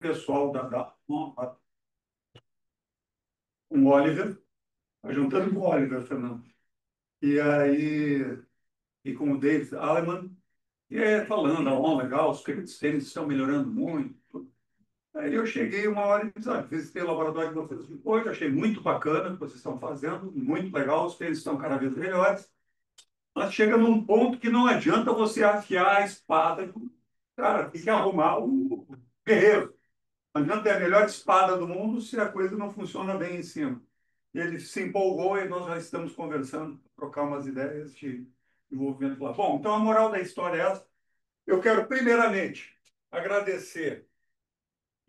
pessoal com o Oliver, tá juntando com o Oliver, Fernando. E aí, e com o David Aleman, e aí falando, ó, legal, os tênis estão melhorando muito. Aí eu cheguei uma hora e disse, olha, visitei o laboratório de vocês depois, achei muito bacana o que vocês estão fazendo, muito legal, os tênis estão cada vez melhores. Mas chega num ponto que não adianta você afiar a espada. Cara, tem que arrumar o guerreiro. Não adianta ter a melhor espada do mundo se a coisa não funciona bem em cima. E ele se empolgou e nós já estamos conversando, trocar umas ideias de envolvimento lá. Bom, então a moral da história é essa. Eu quero, primeiramente, agradecer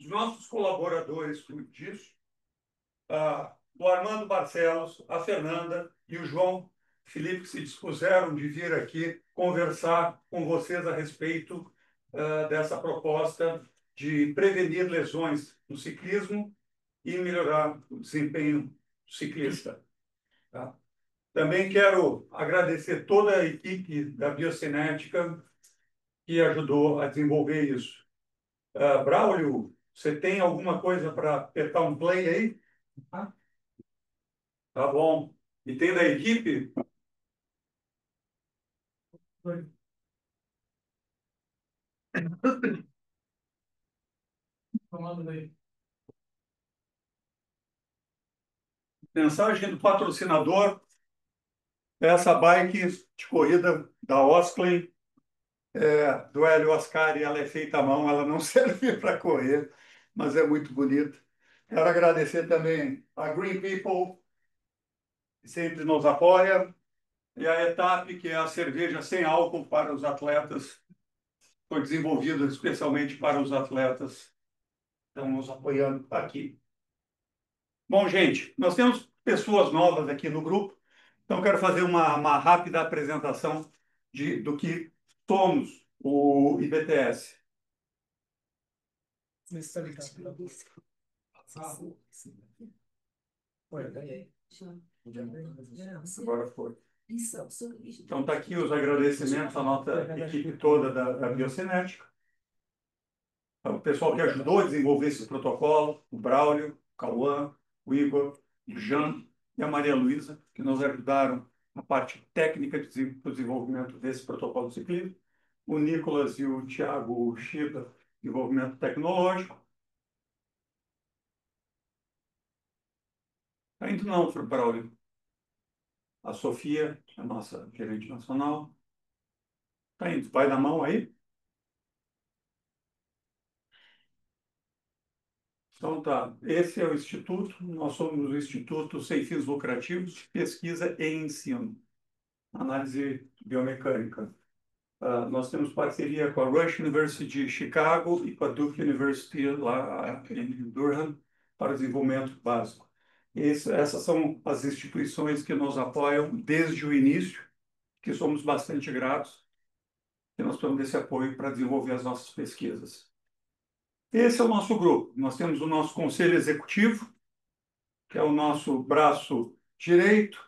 os nossos colaboradores disso, o Armando Barcelos, a Fernanda e o João Felipe, que se dispuseram de vir aqui conversar com vocês a respeito dessa proposta de prevenir lesões no ciclismo e melhorar o desempenho do ciclista. Tá? Também quero agradecer toda a equipe da Biocinética que ajudou a desenvolver isso. Braulio, você tem alguma coisa para apertar um play aí? Tá bom. E tem da equipe? Mensagem do patrocinador. Essa bike de corrida da Osklen, do Hélio Ascari, ela é feita à mão, ela não serve para correr, mas é muito bonita. Quero agradecer também a Green People, que sempre nos apoia, e a ETAP, que é a cerveja sem álcool para os atletas, foi desenvolvida especialmente para os atletas, estão nos apoiando aqui. Bom, gente, nós temos pessoas novas aqui no grupo, então quero fazer uma rápida apresentação do que somos o IBTS. Agora foi. Então está aqui os agradecimentos à nossa equipe toda da Biocinética, o pessoal que ajudou a desenvolver esse protocolo, o Braulio, o Cauã, o Igor, o Jean e a Maria Luísa, que nos ajudaram na parte técnica do desenvolvimento desse protocolo de ciclismo, o Nicolas e o Thiago Chiba, desenvolvimento tecnológico. Ainda não, Braulio. A Sofia, a nossa gerente nacional. Está indo, vai na mão aí? Então tá, esse é o Instituto, nós somos o Instituto Sem Fins Lucrativos de Pesquisa e Ensino, análise biomecânica. Nós temos parceria com a Rush University de Chicago e com a Duke University lá em Durham para o desenvolvimento básico. Essas são as instituições que nos apoiam desde o início, que somos bastante gratos, que nós temos esse apoio para desenvolver as nossas pesquisas. Esse é o nosso grupo. Nós temos o nosso conselho executivo, que é o nosso braço direito,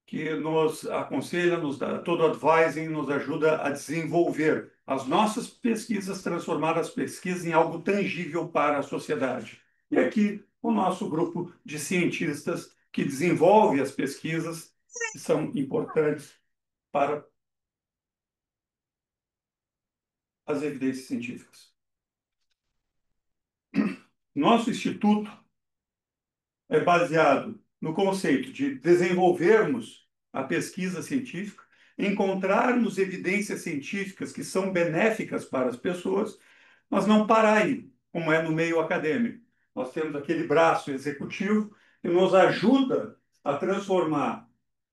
que nos aconselha, nos dá todo o advising, nos ajuda a desenvolver as nossas pesquisas, transformar as pesquisas em algo tangível para a sociedade. E aqui o nosso grupo de cientistas que desenvolve as pesquisas que são importantes para as evidências científicas. Nosso instituto é baseado no conceito de desenvolvermos a pesquisa científica, encontrarmos evidências científicas que são benéficas para as pessoas, mas não parar aí, como é no meio acadêmico. Nós temos aquele braço executivo que nos ajuda a transformar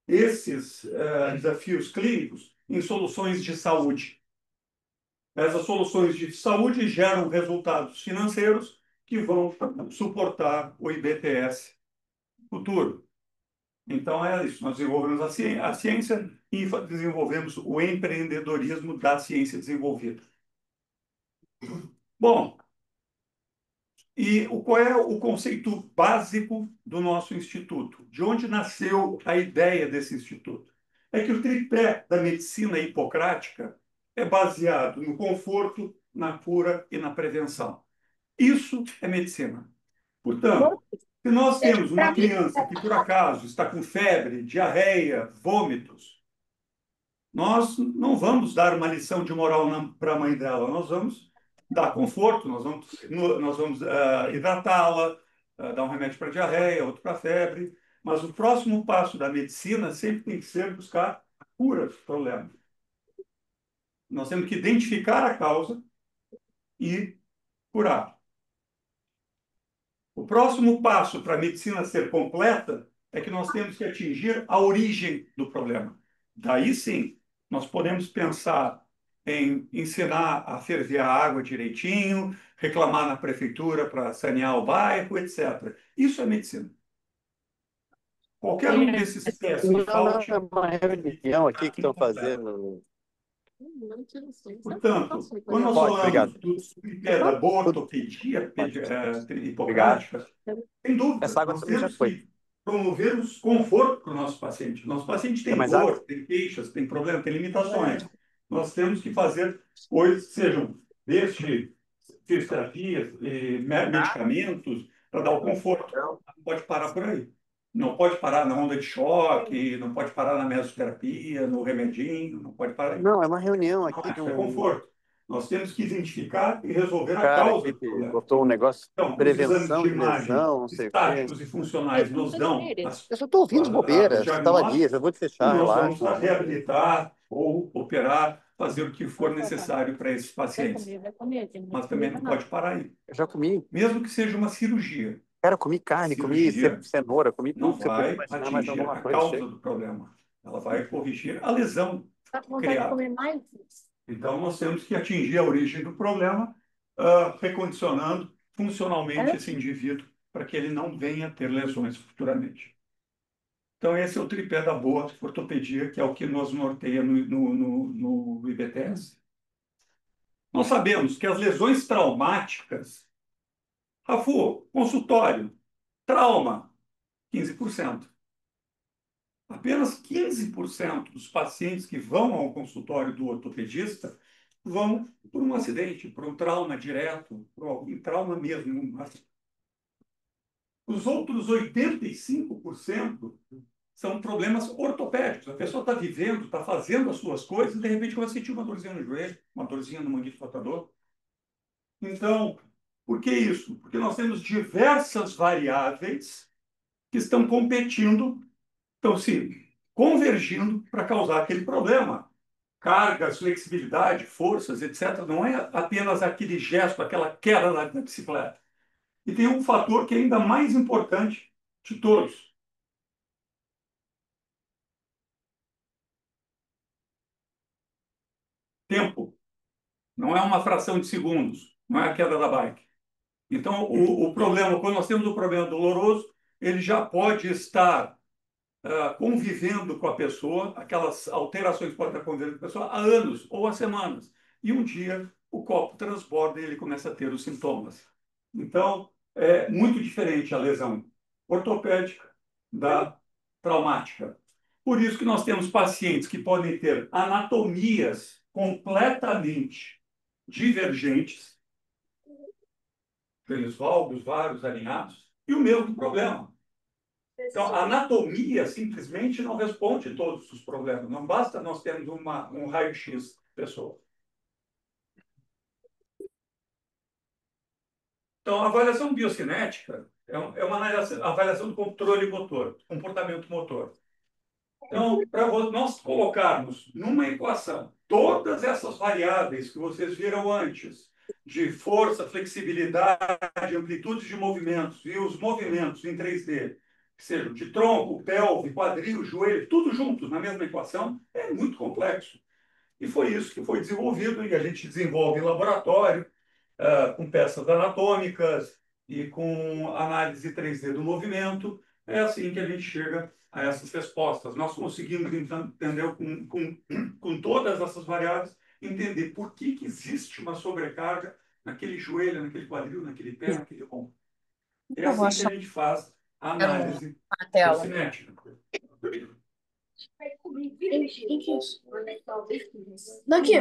esses desafios clínicos em soluções de saúde. Essas soluções de saúde geram resultados financeiros que vão suportar o IBTS futuro. Então, é isso. Nós desenvolvemos a ciência e desenvolvemos o empreendedorismo da ciência desenvolvida. Bom, e qual é o conceito básico do nosso instituto? De onde nasceu a ideia desse instituto? É que o tripé da medicina hipocrática é baseado no conforto, na cura e na prevenção. Isso é medicina. Portanto, se nós temos uma criança que, por acaso, está com febre, diarreia, vômitos, nós não vamos dar uma lição de moral para a mãe dela, nós vamos dar conforto, nós vamos hidratá-la, dar um remédio para diarreia, outro para febre, mas o próximo passo da medicina sempre tem que ser buscar a cura do problema. Nós temos que identificar a causa e curar. O próximo passo para a medicina ser completa é que nós temos que atingir a origem do problema. Daí sim, nós podemos pensar em ensinar a ferver a água direitinho, reclamar na prefeitura para sanear o bairro, etc. Isso é medicina. Qualquer um desses pés que Não, não, é falte, uma reunião aqui que estão incompleto. fazendo. Portanto, quando nós Pode, obrigado. falamos do tripé da boa ortopedia Obrigado. hipocrática, sem dúvida, Essa água nós também já temos foi. que promover o conforto para o nosso paciente. Nosso paciente Quer tem mais água? dor, tem queixas, tem problema, tem limitações. Nós temos que fazer coisas que sejam desde fisioterapias, medicamentos, para dar o conforto. Não pode parar por aí. Não pode parar na onda de choque, não pode parar na mesoterapia, no remedinho, não pode parar aí. Não, é uma reunião Não, aqui de isso é um conforto. Nós temos que identificar e resolver a cara causa aqui do que problema. botou um negócio Então, os exames prevenção de de imagem lesão, não sei o quê. estáticos e funcionais nos dão Eu só tô ouvindo os bobeira. Você tava ali, eu diagnósticos já vou te e fechar, nós relaxa, vamos pelo amor de Deus. reabilitar ou operar, fazer o que for necessário para esses pacientes. Mas também não pode parar aí. Eu já comi. Mesmo que seja uma cirurgia. Cara, eu comi A carne, comi cirurgia cenoura, comi não tudo que você podia vai imaginar, mais atingir alguma a coisa. causa Chega. do problema. Ela vai corrigir a lesão criada. Então, nós temos que atingir a origem do problema, recondicionando funcionalmente esse indivíduo para que ele não venha a ter lesões futuramente. Então, esse é o tripé da boa ortopedia, que é o que nos norteia no IBTS. Nós sabemos que as lesões traumáticas, Rafu, consultório, trauma, 15%. Apenas 15% dos pacientes que vão ao consultório do ortopedista vão por um acidente, por um trauma direto, por algum trauma mesmo. Os outros 85% são problemas ortopédicos. A pessoa está vivendo, está fazendo as suas coisas e de repente vai sentir uma dorzinha no joelho, uma dorzinha no manguito rotador. Então, por que isso? Porque nós temos diversas variáveis que estão competindo, estão se convergindo para causar aquele problema. Cargas, flexibilidade, forças, etc. Não é apenas aquele gesto, aquela queda da bicicleta. E tem um fator que é ainda mais importante de todos: tempo. Não é uma fração de segundos, não é a queda da bike. Então, o problema, quando nós temos um problema doloroso, ele já pode estar convivendo com a pessoa, aquelas alterações podem estar convivendo com a pessoa há anos ou há semanas. E um dia o copo transborda e ele começa a ter os sintomas. Então, é muito diferente a lesão ortopédica da traumática. Por isso que nós temos pacientes que podem ter anatomias completamente divergentes, pelos valgos, vários alinhados, e o mesmo problema. Então, a anatomia simplesmente não responde a todos os problemas. Não basta nós termos um raio-x pessoa. Então, a avaliação biocinética é uma avaliação do controle motor, comportamento motor. Então, para nós colocarmos numa equação todas essas variáveis que vocês viram antes, de força, flexibilidade, amplitude de movimentos e os movimentos em 3D, que sejam de tronco, pelve, quadril, joelho, tudo junto na mesma equação, é muito complexo. E foi isso que foi desenvolvido e a gente desenvolve em laboratório, com peças anatômicas e com análise 3D do movimento. É assim que a gente chega a essas respostas. Nós conseguimos, então, entender com todas essas variáveis, entender por que existe uma sobrecarga naquele joelho, naquele quadril, naquele pé, naquele ombro. É Eu vou assim que a achar gente faz a na análise tela. biocinética. Daqui.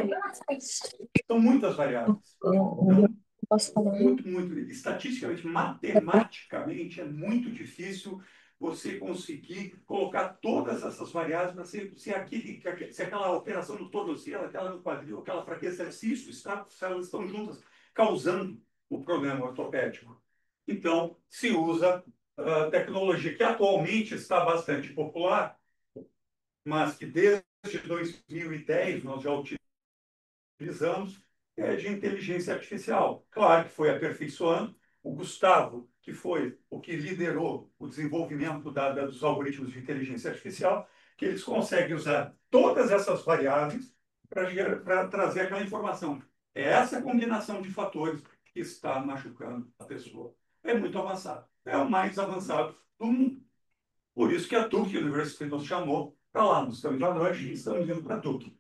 São muitas variáveis. Então, Posso falar? Muito, estatisticamente, matematicamente, é muito difícil você conseguir colocar todas essas variáveis para se aquela operação no tornozelo, aquela no quadril, aquela fraqueza, se isso está, se elas estão juntas, causando o problema ortopédico. Então, se usa tecnologia que atualmente está bastante popular, mas que desde 2010 nós já utilizamos, é de inteligência artificial. Claro que foi aperfeiçoando. O Gustavo, que foi o que liderou o desenvolvimento dos algoritmos de inteligência artificial, que eles conseguem usar todas essas variáveis para trazer aquela informação. É essa combinação de fatores que está machucando a pessoa. É muito avançado. É o mais avançado do mundo. Por isso que a Duke University nos chamou para lá. Nós estamos à noite e estamos indo para a Duke.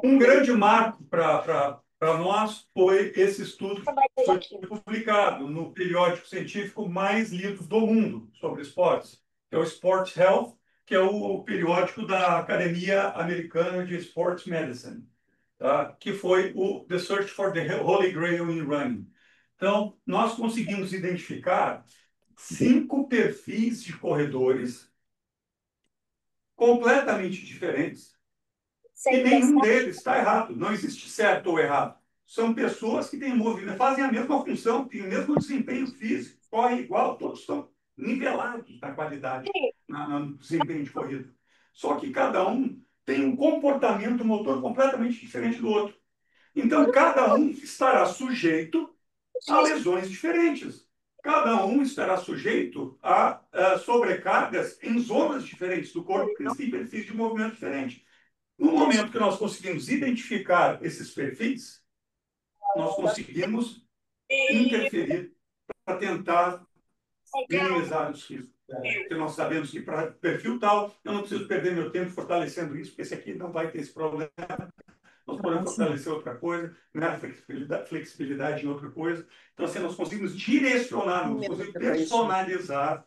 Um grande marco para nós foi esse estudo que foi publicado no periódico científico mais lido do mundo sobre esportes, que é o Sports Health, que é o periódico da Academia Americana de Sports Medicine, tá? Que foi o The Search for the Holy Grail in Running. Então, nós conseguimos identificar 5 perfis de corredores completamente diferentes e nenhum deles está errado. Não existe certo ou errado. São pessoas que têm movimento, fazem a mesma função, têm o mesmo desempenho físico, correm igual, todos estão nivelados na qualidade, no desempenho de corrida. Só que cada um tem um comportamento motor completamente diferente do outro. Então, cada um estará sujeito a lesões diferentes. Cada um estará sujeito a sobrecargas em zonas diferentes do corpo, porque eles têm perfis de movimento diferentes. No momento que nós conseguimos identificar esses perfis, nós conseguimos interferir para tentar minimizar os riscos. Porque nós sabemos que para perfil tal, eu não preciso perder meu tempo fortalecendo isso, porque esse aqui não vai ter esse problema. Nós podemos fortalecer outra coisa, né? Flexibilidade em outra coisa. Então, assim, nós conseguimos direcionar, nós conseguimos personalizar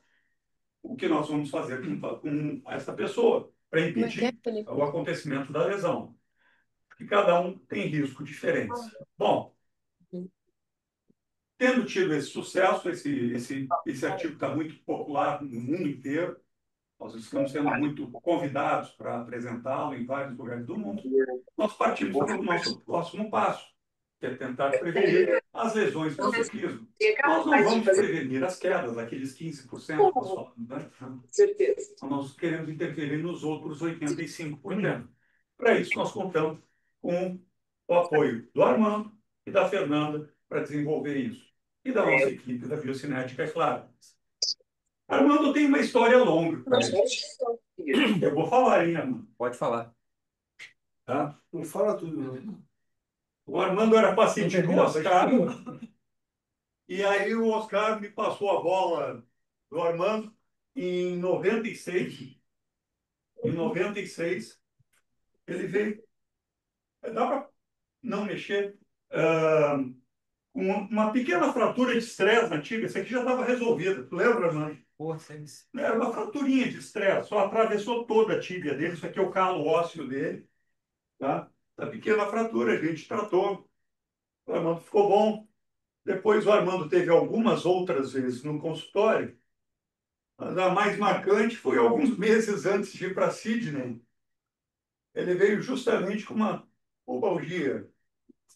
o que nós vamos fazer com essa pessoa para impedir o acontecimento da lesão. Porque cada um tem riscos diferentes. Bom, tendo tido esse sucesso, esse artigo está muito popular no mundo inteiro, nós estamos sendo muito convidados para apresentá-lo em vários lugares do mundo, nós partimos para o nosso próximo passo, que é tentar prevenir as lesões do ciclismo. Nós não vamos prevenir as quedas, aqueles 15% que nós falamos, né? Nós queremos interferir nos outros 85%. Para isso, nós contamos com o apoio do Armando e da Fernanda para desenvolver isso. E da nossa equipe da Biocinética, é claro. Armando tem uma história longa, cara. Eu vou falar, hein, Armando? Pode falar. Tá? Não fala tudo, não. O Armando era paciente do Oscar, e aí o Oscar me passou a bola do Armando em 96. Em 96, ele veio. Dá para não mexer. Com uma pequena fratura de estresse na tíbia, essa aqui já estava resolvida. Tu lembra, Armando? Força, isso. Era uma fraturinha de estresse, só atravessou toda a tíbia dele. Isso aqui é o calo ósseo dele. Tá? A pequena fratura, a gente tratou. O Armando ficou bom. Depois o Armando teve algumas outras vezes no consultório. Mas a mais marcante foi alguns meses antes de ir para Sydney. Ele veio justamente com uma pubalgia,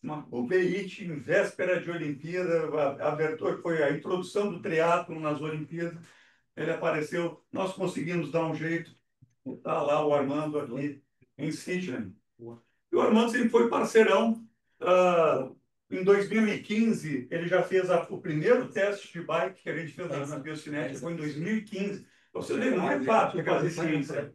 uma uveíte em véspera de Olimpíada. A abertura foi a introdução do triatlo nas Olimpíadas. Ele apareceu, nós conseguimos dar um jeito. Está lá o Armando aqui em Sydney. E o Armando sempre foi parceirão. Em 2015, ele já fez o primeiro teste de bike que a gente fez na Biocinética, foi em 2015. Você vê, não é fácil fazer ciência.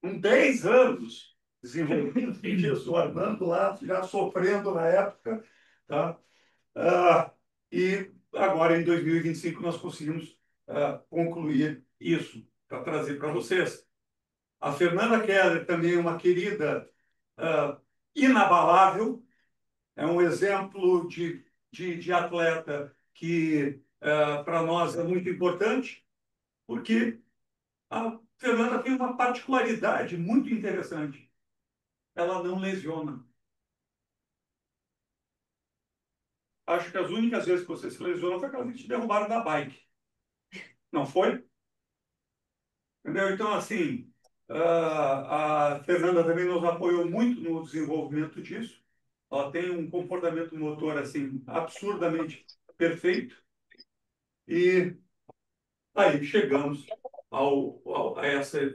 Com 10 anos desenvolvendo isso, o Armando lá já sofrendo na época. Tá? E agora, em 2025, nós conseguimos concluir isso para trazer para vocês. A Fernanda Keller também é uma querida inabalável, é um exemplo de atleta que para nós é muito importante, porque a Fernanda tem uma particularidade muito interessante. Ela não lesiona. acho que as únicas vezes que você se lesionou foi aquela que te derrubaram da bike. Não foi? Entendeu? Então, assim, a Fernanda também nos apoiou muito no desenvolvimento disso. Ela tem um comportamento motor, assim, absurdamente perfeito. E aí chegamos a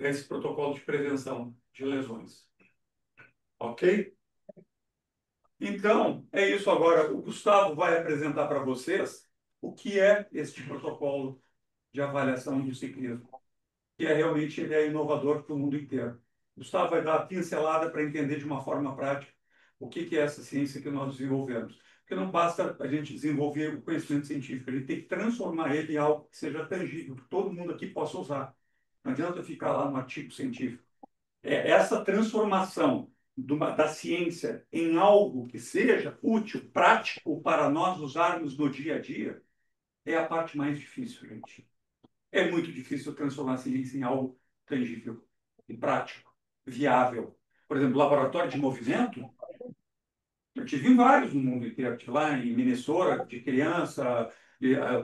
esse protocolo de prevenção de lesões. Ok? Então, é isso agora. O Gustavo vai apresentar para vocês o que é este protocolo de avaliação do ciclismo, que é realmente ele é inovador para o mundo inteiro. Gustavo vai dar a pincelada para entender de uma forma prática o que é essa ciência que nós desenvolvemos. Porque não basta a gente desenvolver o conhecimento científico, a gente tem que transformar ele em algo que seja tangível, que todo mundo aqui possa usar. Não adianta ficar lá no artigo científico. É essa transformação da ciência em algo que seja útil, prático para nós usarmos no dia a dia, é a parte mais difícil, gente. É muito difícil transformar a ciência em algo tangível e prático, viável. Por exemplo, laboratório de movimento, eu tive vários no mundo inteiro. Tive lá em Minnesota, de criança,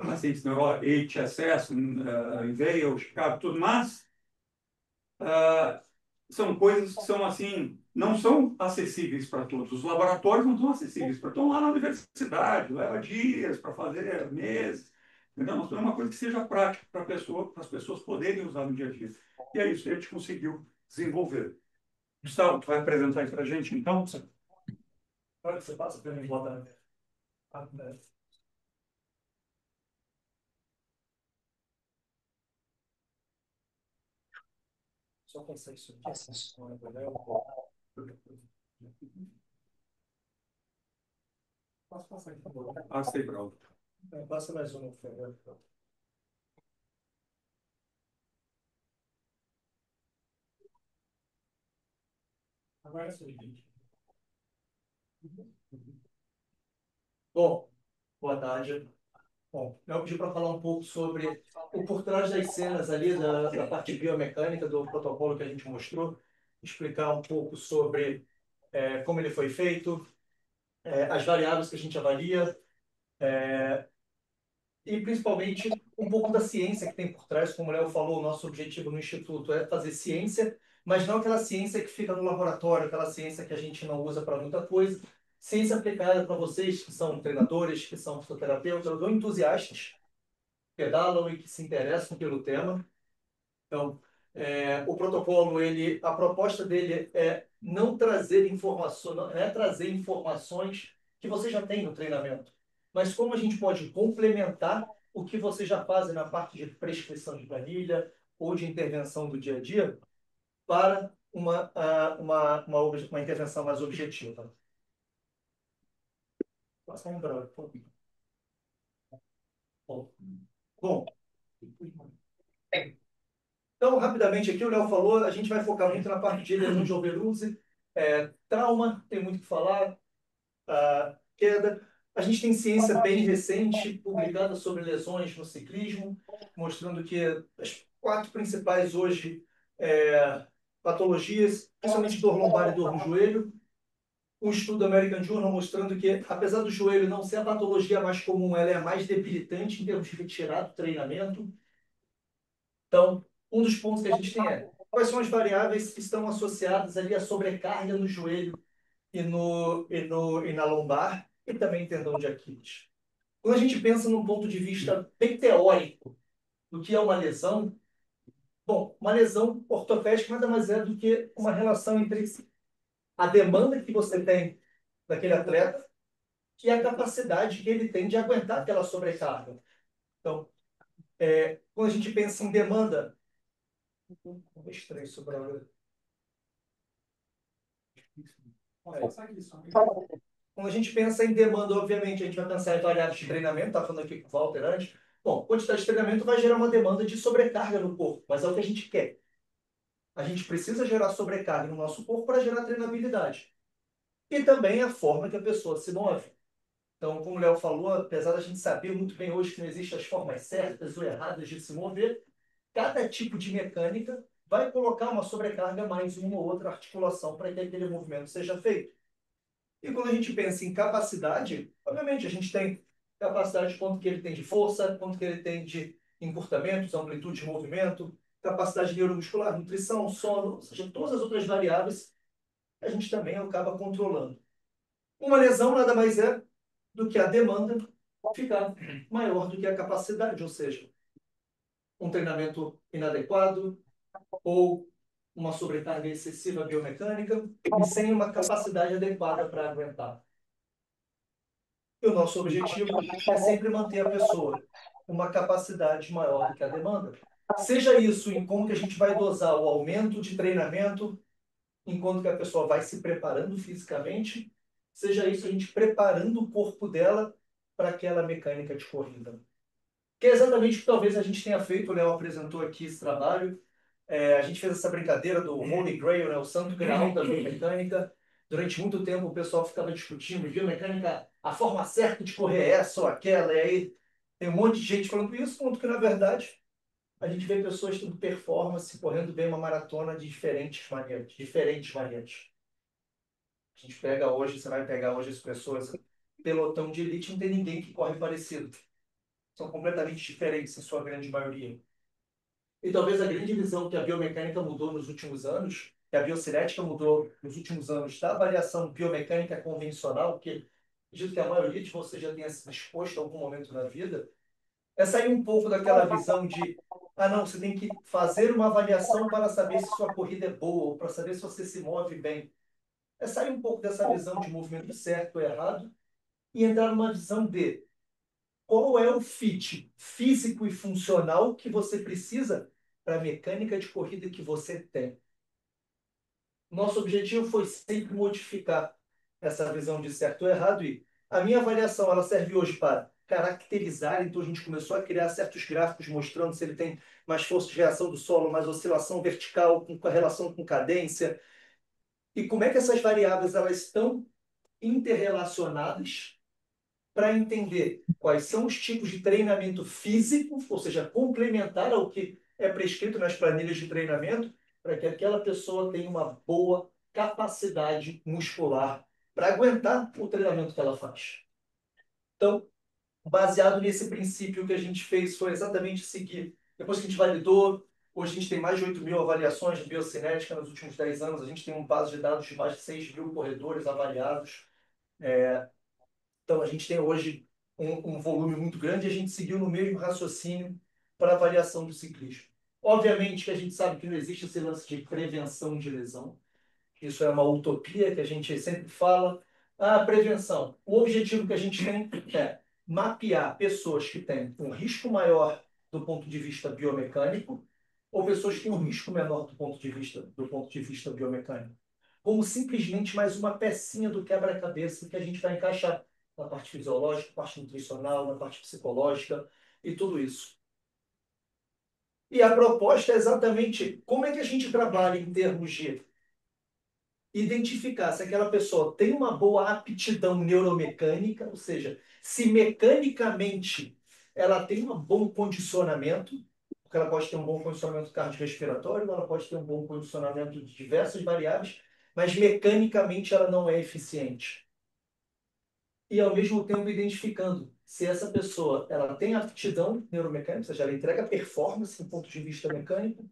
pacientes neuro HSS, em Vail, Chicago, tudo mais. ah, São coisas que são assim, não são acessíveis para todos. Os laboratórios não são acessíveis para estão lá na universidade, leva dias para fazer, meses. Então, nós temos uma coisa que seja prática para pessoa, para as pessoas poderem usar no dia a dia. E é isso que a gente conseguiu desenvolver. Gustavo, tu vai apresentar isso para a gente, então? Claro que você passa para mim botar. Só passar isso aqui. Posso passar aqui, por favor? Passei para outro. Passa mais um, por favor. Agora é o seguinte. Bom, boa tarde. Bom, eu pedi para falar um pouco sobre o por trás das cenas ali, da parte biomecânica do protocolo que a gente mostrou, explicar um pouco sobre como ele foi feito, as variáveis que a gente avalia, e principalmente um pouco da ciência que tem por trás. Como o Léo falou, o nosso objetivo no Instituto é fazer ciência, mas não aquela ciência que fica no laboratório, aquela ciência que a gente não usa para muita coisa. Ciência aplicada para vocês que são treinadores, que são fisioterapeutas ou entusiastas, que pedalam e que se interessam pelo tema. Então, o protocolo, a proposta dele é não trazer informações, não é trazer informações que você já tem no treinamento, mas como a gente pode complementar o que você já faz na parte de prescrição de planilha ou de intervenção do dia a dia para uma intervenção mais objetiva. Passa um branco. Bom, então, rapidamente aqui, o Léo falou, a gente vai focar muito na parte de lesão de overuse, trauma, tem muito o que falar, queda. A gente tem ciência bem recente, publicada sobre lesões no ciclismo, mostrando que as 4 principais hoje patologias, principalmente dor lombar e dor no joelho. Um estudo American Journal mostrando que, apesar do joelho não ser a patologia mais comum, ela é a mais debilitante em termos de retirar do treinamento. Então, um dos pontos que a gente tem quais são as variáveis que estão associadas ali à sobrecarga no joelho e na lombar e também tendão de Aquiles. Quando a gente pensa num ponto de vista bem teórico do que é uma lesão, bom, uma lesão ortopédica nada mais é do que uma relação entre a demanda que você tem daquele atleta e a capacidade que ele tem de aguentar aquela sobrecarga. Então, quando a gente pensa em demanda, vou extrair isso para quando a gente pensa em demanda, obviamente, a gente vai pensar em variáveis de treinamento, está falando aqui com o Walter antes. Bom, quantidade de treinamento vai gerar uma demanda de sobrecarga no corpo, mas é o que a gente quer. A gente precisa gerar sobrecarga no nosso corpo para gerar treinabilidade. E também a forma que a pessoa se move. Então, como o Léo falou, apesar da gente saber muito bem hoje que não existem as formas certas ou erradas de se mover, cada tipo de mecânica vai colocar uma sobrecarga mais uma ou outra articulação para que aquele movimento seja feito. E quando a gente pensa em capacidade, obviamente a gente tem capacidade de quanto que ele tem de força, quanto que ele tem de encurtamentos, amplitude de movimento, capacidade neuromuscular, nutrição, sono, ou seja, todas as outras variáveis a gente também acaba controlando. Uma lesão nada mais é do que a demanda ficar maior do que a capacidade, ou seja, um treinamento inadequado ou uma sobrecarga excessiva biomecânica e sem uma capacidade adequada para aguentar. E o nosso objetivo é sempre manter a pessoa com uma capacidade maior do que a demanda. Seja isso em como que a gente vai dosar o aumento de treinamento, enquanto que a pessoa vai se preparando fisicamente, seja isso a gente preparando o corpo dela para aquela mecânica de corrida. Que é exatamente o que talvez a gente tenha feito, o Léo apresentou aqui esse trabalho. A gente fez essa brincadeira do Holy Grail, né, o santo graal da biomecânica. Durante muito tempo o pessoal ficava discutindo, biomecânica, a forma certa de correr é essa ou aquela, e aí tem um monte de gente falando isso, quanto que na verdade a gente vê pessoas tendo performance, correndo bem uma maratona de diferentes maneiras, diferentes maneiras. A gente pega hoje, você vai pegar hoje as pessoas, pelotão de elite, não tem ninguém que corre parecido. São completamente diferentes em sua grande maioria. E talvez a grande visão que a biomecânica mudou nos últimos anos, que a biocinética mudou nos últimos anos, da avaliação biomecânica convencional, que acredito que a maioria de vocês já tenha se exposto a algum momento na vida, é sair um pouco daquela visão de, ah, não, você tem que fazer uma avaliação para saber se sua corrida é boa, ou para saber se você se move bem. É sair um pouco dessa visão de movimento certo ou errado e entrar numa visão de qual é o fit físico e funcional que você precisa para a mecânica de corrida que você tem. Nosso objetivo foi sempre modificar essa visão de certo ou errado e a minha avaliação ela serve hoje para caracterizar, então a gente começou a criar certos gráficos mostrando se ele tem mais força de reação do solo, mais oscilação vertical com relação com cadência e como é que essas variáveis elas estão interrelacionadas para entender quais são os tipos de treinamento físico, ou seja, complementar ao que é prescrito nas planilhas de treinamento, para que aquela pessoa tenha uma boa capacidade muscular para aguentar o treinamento que ela faz. Então, baseado nesse princípio que a gente fez foi exatamente seguir. Depois que a gente validou, hoje a gente tem mais de 8.000 avaliações de biocinética nos últimos 10 anos, a gente tem um base de dados de mais de 6.000 corredores avaliados. Então, a gente tem hoje um volume muito grande e a gente seguiu no mesmo raciocínio para avaliação do ciclismo. Obviamente que a gente sabe que não existe esse lance de prevenção de lesão. Isso é uma utopia que a gente sempre fala. A prevenção. O objetivo que a gente tem é mapear pessoas que têm um risco maior do ponto de vista biomecânico ou pessoas que têm um risco menor do ponto de vista biomecânico. Como simplesmente mais uma pecinha do quebra-cabeça que a gente vai encaixar na parte fisiológica, na parte nutricional, na parte psicológica e tudo isso. E a proposta é exatamente como é que a gente trabalha em termos de identificar se aquela pessoa tem uma boa aptidão neuromecânica, ou seja, se mecanicamente ela tem um bom condicionamento, porque ela pode ter um bom condicionamento cardiorrespiratório, ela pode ter um bom condicionamento de diversas variáveis, mas mecanicamente ela não é eficiente. E ao mesmo tempo identificando se essa pessoa ela tem aptidão neuromecânica, ou seja, ela entrega performance do ponto de vista mecânico,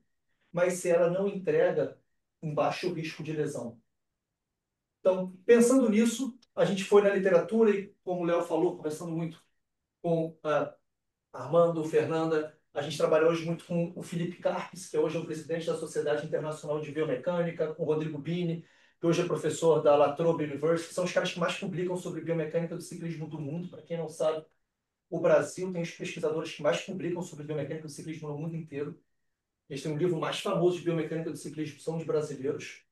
mas se ela não entrega um baixo risco de lesão. Então, pensando nisso, a gente foi na literatura e, como o Léo falou, conversando muito com a Armando, Fernanda, a gente trabalha hoje muito com o Felipe Carpes, que hoje é o presidente da Sociedade Internacional de Biomecânica, com o Rodrigo Bini, que hoje é professor da La Trobe University, são os caras que mais publicam sobre biomecânica do ciclismo do mundo. Para quem não sabe, o Brasil tem os pesquisadores que mais publicam sobre biomecânica do ciclismo no mundo inteiro. Eles têm um livro mais famoso de biomecânica do ciclismo, são os brasileiros.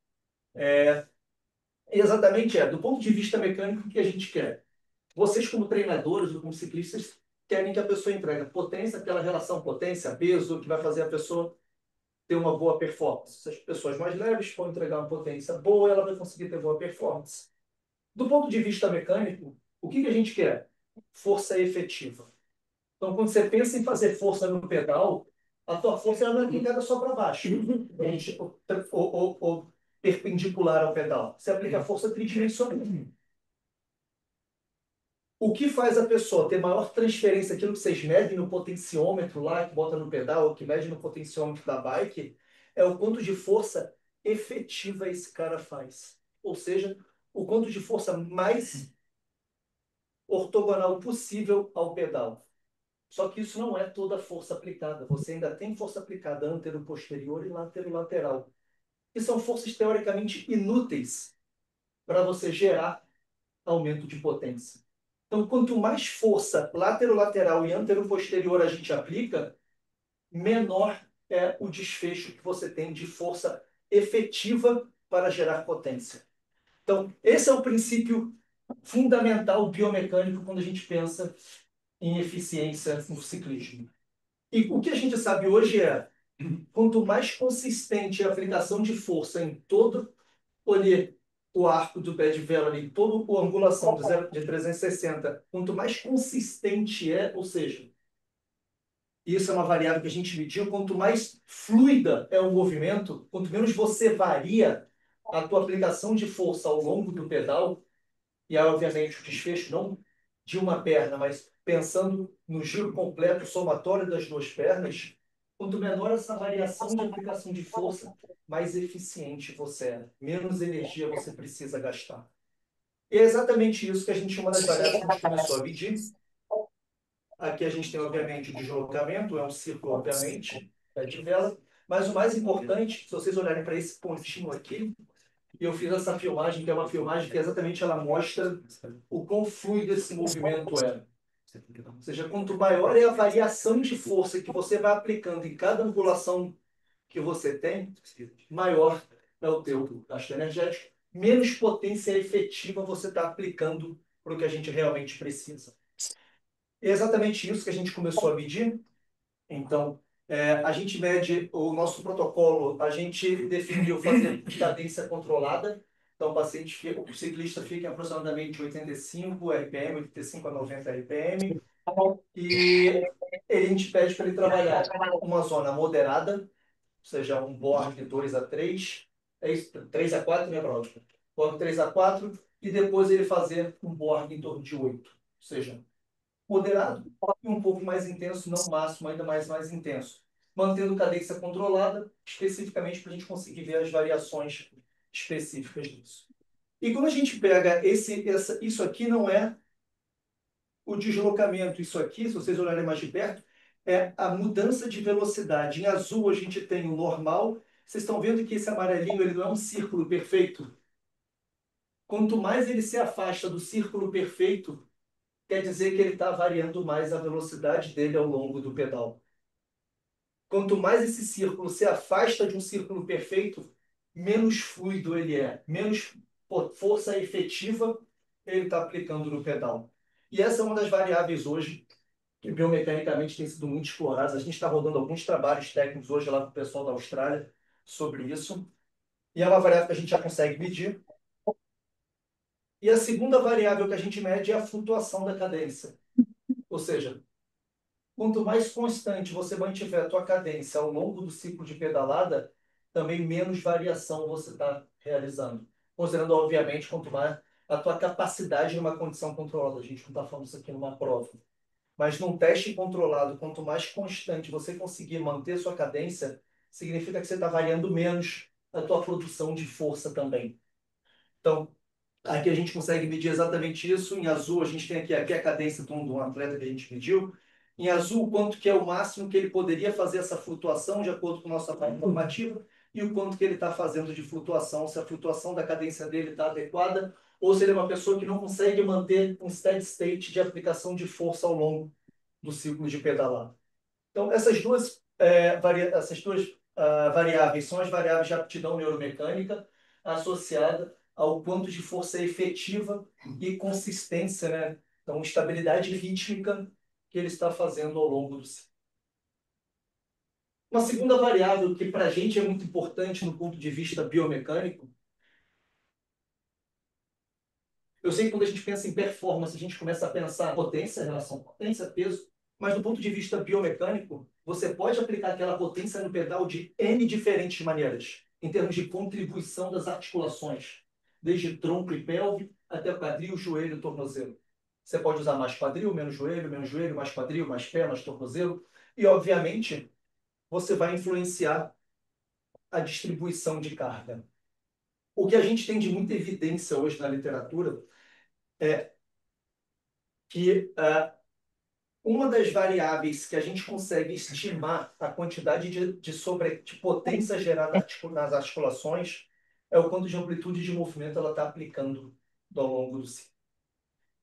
E exatamente do ponto de vista mecânico, o que a gente quer? Vocês, como treinadores ou como ciclistas, querem que a pessoa entregue potência, aquela relação potência-peso, que vai fazer a pessoa ter uma boa performance. Se as pessoas mais leves vão entregar uma potência boa, ela vai conseguir ter boa performance. Do ponto de vista mecânico, o que a gente quer? Força efetiva. Então, quando você pensa em fazer força no pedal, a tua força não é aplicada só para baixo, ou perpendicular ao pedal. Você aplica a força tridimensional. O que faz a pessoa ter maior transferência, aquilo que vocês medem no potenciômetro lá, que bota no pedal, ou que mede no potenciômetro da bike, é o quanto de força efetiva esse cara faz. Ou seja, o quanto de força mais ortogonal possível ao pedal. Só que isso não é toda a força aplicada. Você ainda tem força aplicada antero-posterior e lateral-lateral. Que são forças teoricamente inúteis para você gerar aumento de potência. Então, quanto mais força lateral-lateral e antero-posterior a gente aplica, menor é o desfecho que você tem de força efetiva para gerar potência. Então, esse é o princípio fundamental biomecânico quando a gente pensa em eficiência no ciclismo. E o que a gente sabe hoje é, quanto mais consistente é a aplicação de força em todo o arco do pé de vela ali, toda a angulação de 360, quanto mais consistente é, ou seja, isso é uma variável que a gente mediu, quanto mais fluida é o movimento, quanto menos você varia a tua aplicação de força ao longo do pedal, e aí, obviamente, o desfecho não de uma perna, mas pensando no giro completo somatório das duas pernas, quanto menor essa variação de aplicação de força, mais eficiente você é, menos energia você precisa gastar. E é exatamente isso que a gente, uma das variáveis que a gente começou a medir. Aqui a gente tem, obviamente, o deslocamento, é um círculo, obviamente, de vela, mas o mais importante, se vocês olharem para esse pontinho aqui, eu fiz essa filmagem, que é uma filmagem que exatamente ela mostra o quão fluido esse movimento é. Ou seja, quanto maior é a variação de força que você vai aplicando em cada angulação que você tem, maior é o teu gasto energético, menos potência efetiva você está aplicando para o que a gente realmente precisa. É exatamente isso que a gente começou a medir. Então, a gente mede o nosso protocolo, a gente definiu fazer cadência controlada. Então, o ciclista fica em aproximadamente 85 RPM, 85 a 90 RPM, e a gente pede para ele trabalhar uma zona moderada, ou seja, um borg de 2 a 3, é isso, 3 a 4, né, Braulio? Borg 3 a 4, e depois ele fazer um borg em torno de 8, ou seja, moderado e um pouco mais intenso, não máximo, ainda mais intenso. Mantendo cadência controlada, especificamente para a gente conseguir ver as variações específicas disso. E quando a gente pega isso aqui não é o deslocamento, isso aqui, se vocês olharem mais de perto, é a mudança de velocidade. Em azul a gente tem o normal. Vocês estão vendo que esse amarelinho ele não é um círculo perfeito? Quanto mais ele se afasta do círculo perfeito, quer dizer que ele está variando mais a velocidade dele ao longo do pedal. Quanto mais esse círculo se afasta de um círculo perfeito, menos fluido ele é, menos força efetiva ele está aplicando no pedal. E essa é uma das variáveis hoje que biomecanicamente tem sido muito exploradas. A gente está rodando alguns trabalhos técnicos hoje lá com o pessoal da Austrália sobre isso. E é uma variável que a gente já consegue medir. E a segunda variável que a gente mede é a flutuação da cadência. Ou seja, quanto mais constante você mantiver a tua cadência ao longo do ciclo de pedalada, também menos variação você está realizando. Considerando, obviamente, quanto mais a tua capacidade numa condição controlada. A gente não está falando isso aqui numa prova. Mas num teste controlado, quanto mais constante você conseguir manter sua cadência, significa que você está variando menos a tua produção de força também. Então, aqui a gente consegue medir exatamente isso. Em azul, a gente tem aqui a cadência de um atleta que a gente mediu. Em azul, quanto que é o máximo que ele poderia fazer essa flutuação, de acordo com a nossa parte normativa, e o quanto que ele está fazendo de flutuação, se a flutuação da cadência dele está adequada, ou se ele é uma pessoa que não consegue manter um steady state de aplicação de força ao longo do ciclo de pedalada. Então, essas duas variáveis são as variáveis de aptidão neuromecânica associada ao quanto de força efetiva e consistência, né? Então, estabilidade rítmica que ele está fazendo ao longo do ciclo. Uma segunda variável que para a gente é muito importante no ponto de vista biomecânico, eu sei que quando a gente pensa em performance, a gente começa a pensar em potência, relação potência, peso, mas do ponto de vista biomecânico, você pode aplicar aquela potência no pedal de N diferentes maneiras, em termos de contribuição das articulações, desde tronco e pelve até o quadril, joelho e tornozelo. Você pode usar mais quadril, menos joelho, mais quadril, mais pé, mais tornozelo. E, obviamente, você vai influenciar a distribuição de carga. O que a gente tem de muita evidência hoje na literatura é que uma das variáveis que a gente consegue estimar a quantidade de potência gerada nas articulações é o quanto de amplitude de movimento ela está aplicando ao longo do ciclo.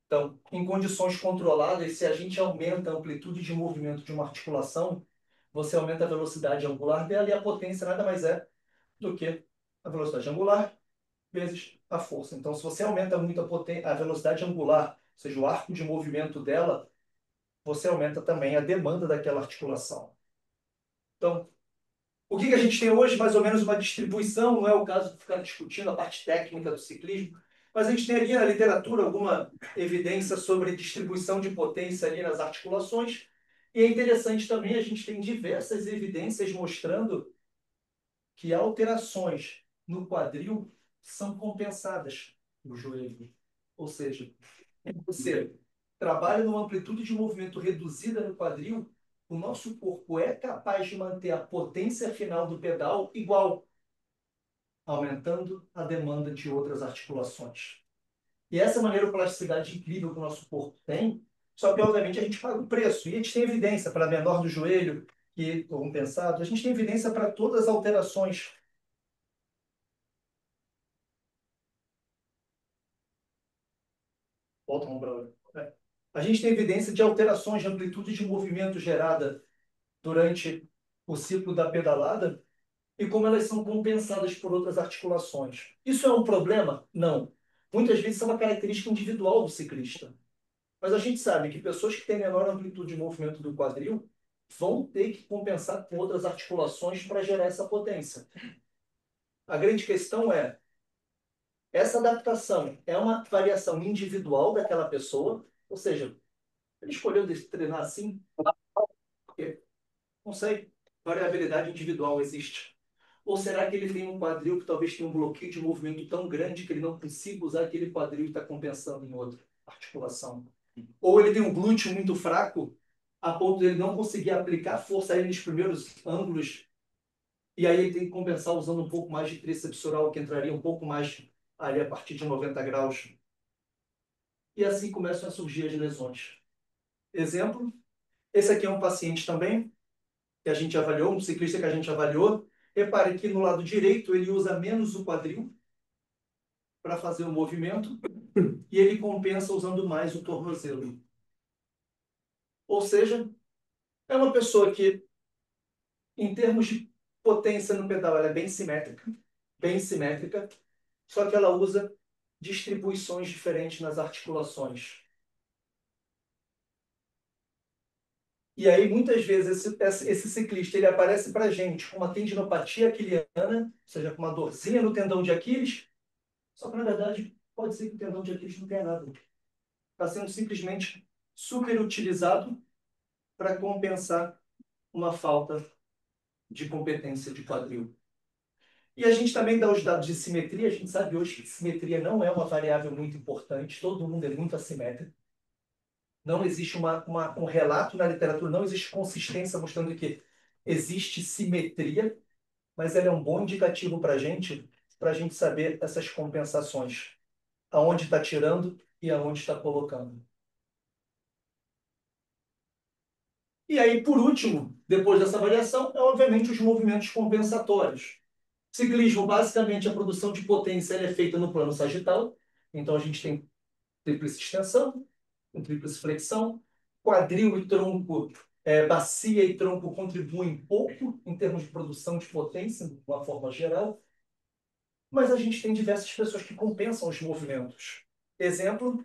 Então, em condições controladas, se a gente aumenta a amplitude de movimento de uma articulação, você aumenta a velocidade angular dela e a potência nada mais é do que a velocidade angular vezes a força. Então, se você aumenta muito a velocidade angular, ou seja, o arco de movimento dela, você aumenta também a demanda daquela articulação. Então, o que a gente tem hoje? Mais ou menos uma distribuição, não é o caso de ficar discutindo a parte técnica do ciclismo, mas a gente tem ali na literatura alguma evidência sobre distribuição de potência ali nas articulações, e é interessante também, a gente tem diversas evidências mostrando que alterações no quadril são compensadas no joelho. Ou seja, você trabalha numa amplitude de movimento reduzida no quadril, o nosso corpo é capaz de manter a potência final do pedal igual, aumentando a demanda de outras articulações. E essa maneiroplasticidade incrível que o nosso corpo tem, só que, obviamente, a gente paga o preço. E a gente tem evidência para menor do joelho, que compensado. A gente tem evidência para todas as alterações. Volta, Brother. A gente tem evidência de alterações de amplitude de movimento gerada durante o ciclo da pedalada e como elas são compensadas por outras articulações. Isso é um problema? Não. Muitas vezes é uma característica individual do ciclista. Mas a gente sabe que pessoas que têm menor amplitude de movimento do quadril vão ter que compensar com outras articulações para gerar essa potência. A grande questão é, essa adaptação é uma variação individual daquela pessoa, ou seja, ele escolheu treinar assim, porque, não sei, variabilidade individual existe. Ou será que ele tem um quadril que talvez tenha um bloqueio de movimento tão grande que ele não consiga usar aquele quadril e está compensando em outra articulação? Ou ele tem um glúteo muito fraco, a ponto de ele não conseguir aplicar força aí nos primeiros ângulos, e aí ele tem que compensar usando um pouco mais de tríceps oral, que entraria um pouco mais ali a partir de 90 graus. E assim começam a surgir as lesões. Exemplo, esse aqui é um paciente também, que a gente avaliou, um ciclista que a gente avaliou. Repare que no lado direito ele usa menos o quadril para fazer o movimento e ele compensa usando mais o tornozelo. Ou seja, é uma pessoa que, em termos de potência no pedal, ela é bem simétrica, só que ela usa distribuições diferentes nas articulações. E aí, muitas vezes, esse ciclista ele aparece para a gente com uma tendinopatia aquiliana, ou seja, com uma dorzinha no tendão de Aquiles, só que, na verdade, pode ser que o tendão de Aquiles não tenha nada. Está sendo simplesmente superutilizado para compensar uma falta de competência de quadril. E a gente também dá os dados de simetria. A gente sabe hoje que simetria não é uma variável muito importante. Todo mundo é muito assimétrico. Não existe um relato na literatura, não existe consistência mostrando que existe simetria, mas ela é um bom indicativo para a gente saber essas compensações. Aonde está tirando e aonde está colocando. E aí, por último, depois dessa variação, é obviamente os movimentos compensatórios. Ciclismo, basicamente, a produção de potência é feita no plano sagital. Então, a gente tem tríplice extensão, com tríplice flexão, quadril e tronco, bacia e tronco contribuem pouco em termos de produção de potência, de uma forma geral, mas a gente tem diversas pessoas que compensam os movimentos. Exemplo,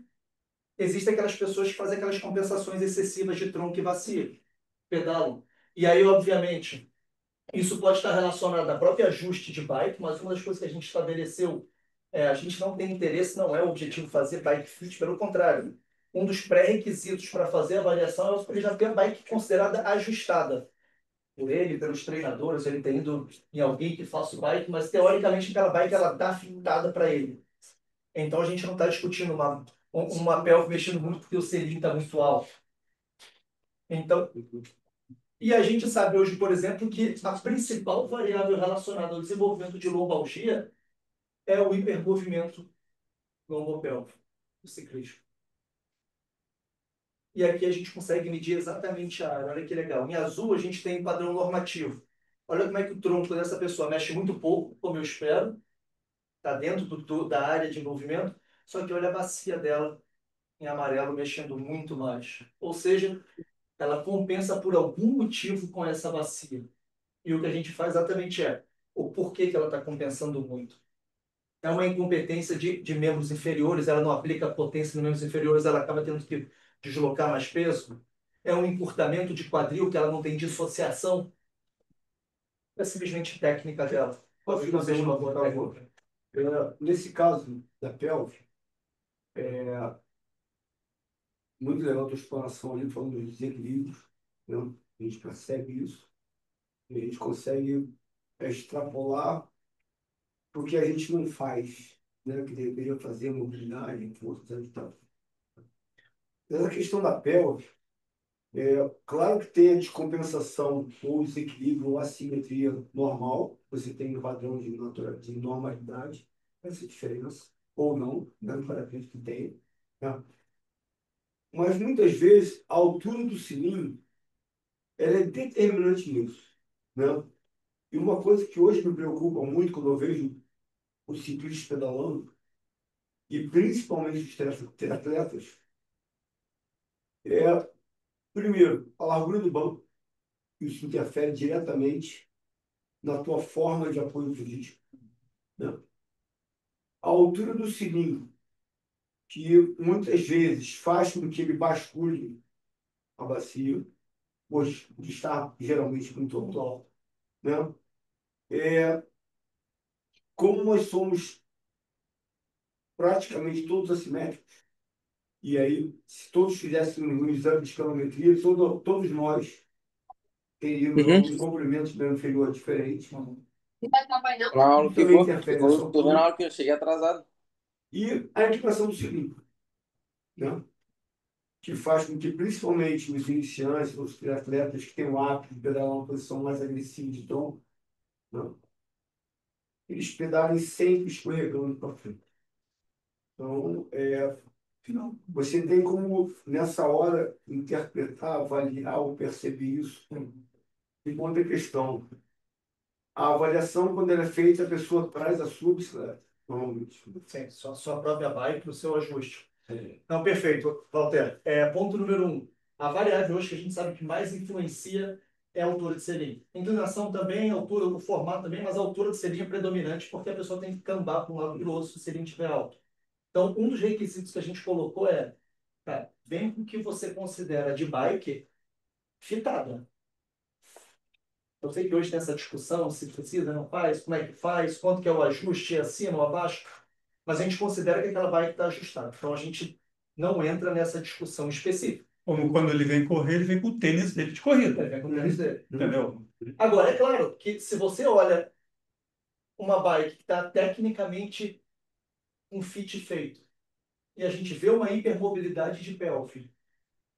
existem aquelas pessoas que fazem aquelas compensações excessivas de tronco e bacia, pedalam. E aí, obviamente, isso pode estar relacionado ao próprio ajuste de bike, mas uma das coisas que a gente estabeleceu a gente não tem interesse, não é o objetivo fazer bike fit, pelo contrário. Um dos pré-requisitos para fazer a avaliação é ele já ter a bike considerada ajustada. Por ele, pelos treinadores, ele tem ido em alguém que faça o bike, mas teoricamente aquela bike está afinada para ele. Então a gente não está discutindo uma pelve mexendo muito porque o selim está muito alto. Então, e a gente sabe hoje, por exemplo, que a principal variável relacionada ao desenvolvimento de lombalgia é o hipermovimento lombopélvico do ciclismo. E aqui a gente consegue medir exatamente a área. Olha que legal. Em azul a gente tem padrão normativo. Olha como é que o tronco dessa pessoa mexe muito pouco, como eu espero. Está dentro da área de movimento. Só que olha a bacia dela em amarelo mexendo muito mais. Ou seja, ela compensa por algum motivo com essa bacia. E o que a gente faz exatamente é o porquê que ela está compensando muito. É uma incompetência de membros inferiores, ela não aplica potência nos membros inferiores, ela acaba tendo que deslocar mais peso. É um encurtamento de quadril, que ela não tem dissociação. É simplesmente técnica dela. Posso fazer uma boa técnica? Nesse caso da pelve, muito legal a tua exploração ali, falando dos desequilíbrios, né? A gente percebe isso, e a gente consegue extrapolar porque a gente não faz, né? Que deveria fazer mobilidade, força e tal. Nessa questão da pelve, claro que tem a descompensação ou desequilíbrio ou assimetria normal, você tem um padrão de normalidade, essa diferença, ou não, né? Para aqueles que tem, né? Mas muitas vezes a altura do cilindro ela é determinante nisso, né? E uma coisa que hoje me preocupa muito quando eu vejo os ciclistas pedalando, e principalmente os triatletas, é, primeiro, a largura do banco. Isso interfere diretamente na tua forma de apoio físico, né? A altura do cilindro, que muitas vezes faz com que ele bascule a bacia, pois está geralmente muito alto, né? Como nós somos praticamente todos assimétricos, e aí, se todos fizéssemos um exame de escalometria, todos nós teríamos um comprimento de membro inferior diferente. Na aula Isso também ficou, interfere na sua tô vendo a altura. aula que eu cheguei atrasado. E a equipação do cilindro, né? Que faz com que, principalmente os iniciantes, os atletas que têm o hábito de pedalar uma posição mais agressiva de tom, né? Eles pedalem sempre escorregando para frente. Então, você tem como, nessa hora, interpretar, avaliar ou perceber isso. E outra questão, a avaliação, quando ela é feita, a pessoa traz a sua bicicleta, normalmente. Sim, sua própria bike, o seu ajuste. É. Não, perfeito, Walter. Ponto número 1. A variável hoje que a gente sabe que mais influencia é a altura de selim. Inclinação também, altura, o formato também, mas a altura de selim é predominante porque a pessoa tem que cambar para um lado e para o outro se o selim estiver alto. Então, um dos requisitos que a gente colocou é, tá, vem com o que você considera de bike fitada. Eu sei que hoje tem essa discussão, se precisa, não faz, como é que faz, quanto que é o ajuste, é acima ou abaixo, mas a gente considera que aquela bike está ajustada. Então, a gente não entra nessa discussão específica. Como quando ele vem correr, ele vem com o tênis dele de corrida. Ele vem com o tênis dele. Entendeu? Agora, é claro que se você olha uma bike que está tecnicamente um fit feito, e a gente vê uma hipermobilidade de pelve,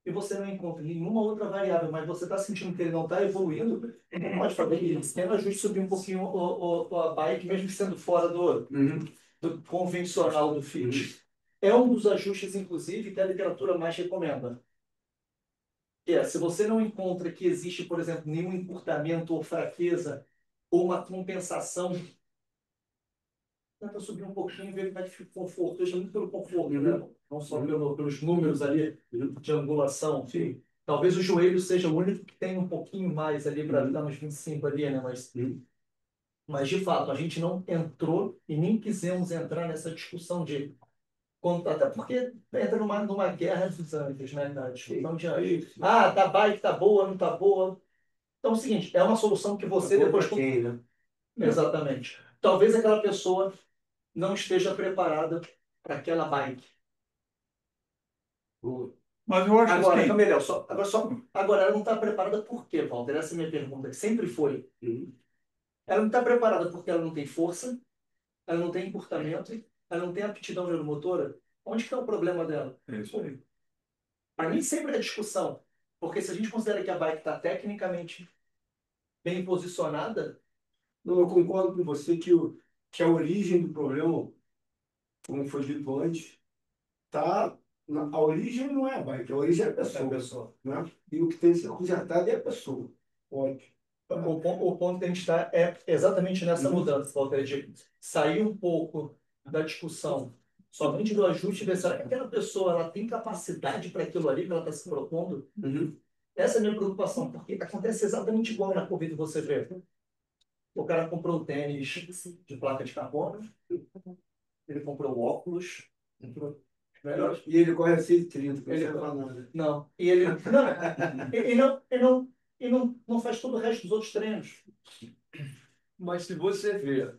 e você não encontra nenhuma outra variável, mas você está sentindo que ele não está evoluindo, pode fazer isso. Tendo ajuste, subir um pouquinho a bike, mesmo sendo fora do convencional do fit. É um dos ajustes, inclusive, que a literatura mais recomenda. Se você não encontra que existe, por exemplo, nenhum encurtamento ou fraqueza, ou uma compensação, tenta subir um pouquinho e ver que vai ficar conforto. Deixa muito pelo conforto, né? Não só pelos números ali de angulação. Sim. Talvez o joelho seja o único que tem um pouquinho mais ali para estar nos 25 ali, né? Mas, de fato, a gente não entrou e nem quisemos entrar nessa discussão de... Até porque entra numa guerra dos ânimos, né? Na discussão de... tá bike, tá boa, não tá boa. Então é o seguinte, é uma solução que você depois... Quem, né? Exatamente. Talvez aquela pessoa não esteja preparada para aquela bike. Mas eu acho Agora, assim, Camileu, agora ela não está preparada por quê, Walter? Essa é a minha pergunta, que sempre foi. Ela não está preparada porque ela não tem força, ela não tem encurtamento, ela não tem aptidão neuromotora. Onde que está o problema dela? É isso aí. Para mim sempre é discussão. Porque se a gente considera que a bike está tecnicamente bem posicionada, Não, eu concordo com você que a origem do problema, como foi dito antes, tá, a origem não é a bike, a origem é a é a pessoa, pessoa. né? E o que tem que ser consertado é a pessoa. Ótimo. O ponto que a gente está é exatamente nessa Uhum. mudança, Walter, de sair um pouco da discussão somente do ajuste, ver será que aquela pessoa ela tem capacidade para aquilo ali que ela está se propondo? Uhum. Essa é a minha preocupação, porque acontece exatamente igual na Covid, você vê. O cara comprou o tênis de placa de carbono, ele comprou o óculos, comprou os melhores. E ele corre a 6,30, não Ele- serve pra nada. Não, e ele não faz todo o resto dos outros treinos. Mas se você vê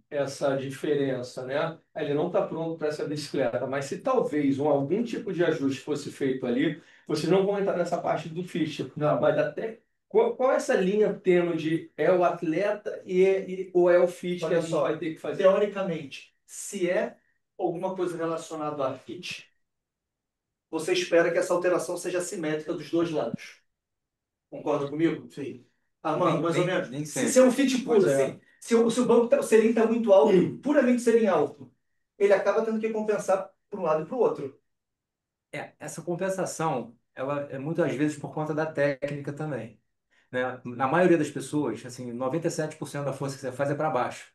essa diferença, né? Ele não está pronto para essa bicicleta, mas se talvez algum tipo de ajuste fosse feito ali, vocês não vão entrar nessa parte do fit, Não. mas até qual é essa linha tênue de é o atleta ou é o fit que Olha a gente só, vai ter que fazer? teoricamente, se é alguma coisa relacionada a fit, você espera que essa alteração seja simétrica dos dois lados. Concorda comigo? Sim. Armando, mais ou menos. nem Se é um fit puro, Mas é. assim, se o banco, o selim está muito alto, puramente selim alto, ele acaba tendo que compensar para um lado e para o outro. Essa compensação, ela é muitas vezes por conta da técnica também, né? Na maioria das pessoas, assim, 97% da força que você faz é para baixo.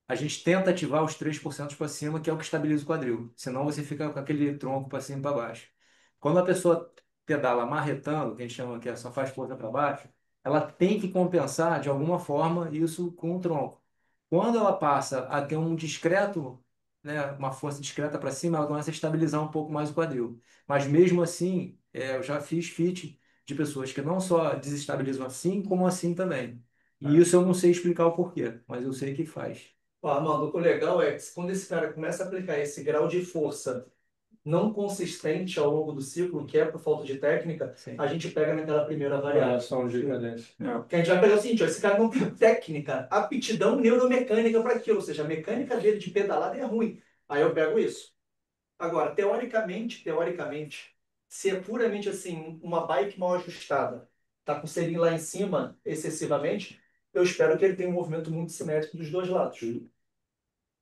A gente tenta ativar os 3% para cima, que é o que estabiliza o quadril. Senão você fica com aquele tronco para cima e para baixo. Quando a pessoa pedala marretando, que a gente chama que só faz força para baixo, ela tem que compensar de alguma forma isso com o tronco. Quando ela passa a ter um discreto, né, uma força discreta para cima, ela começa a estabilizar um pouco mais o quadril. Mas mesmo assim, eu já fiz fit de pessoas que não só desestabilizam assim, como assim também. E isso eu não sei explicar o porquê, mas eu sei que faz. Ó, Armando, o legal é que quando esse cara começa a aplicar esse grau de força não consistente ao longo do ciclo, que é por falta de técnica, Sim. a gente pega naquela primeira variável. Variação de cadência. Que a gente vai pegar o seguinte, ó, esse cara não tem técnica, aptidão neuromecânica para aquilo, ou seja, a mecânica dele de pedalada é ruim. Aí eu pego isso. Agora, teoricamente, se é puramente assim, uma bike mal ajustada, tá com o selim lá em cima excessivamente, eu espero que ele tenha um movimento muito simétrico dos dois lados.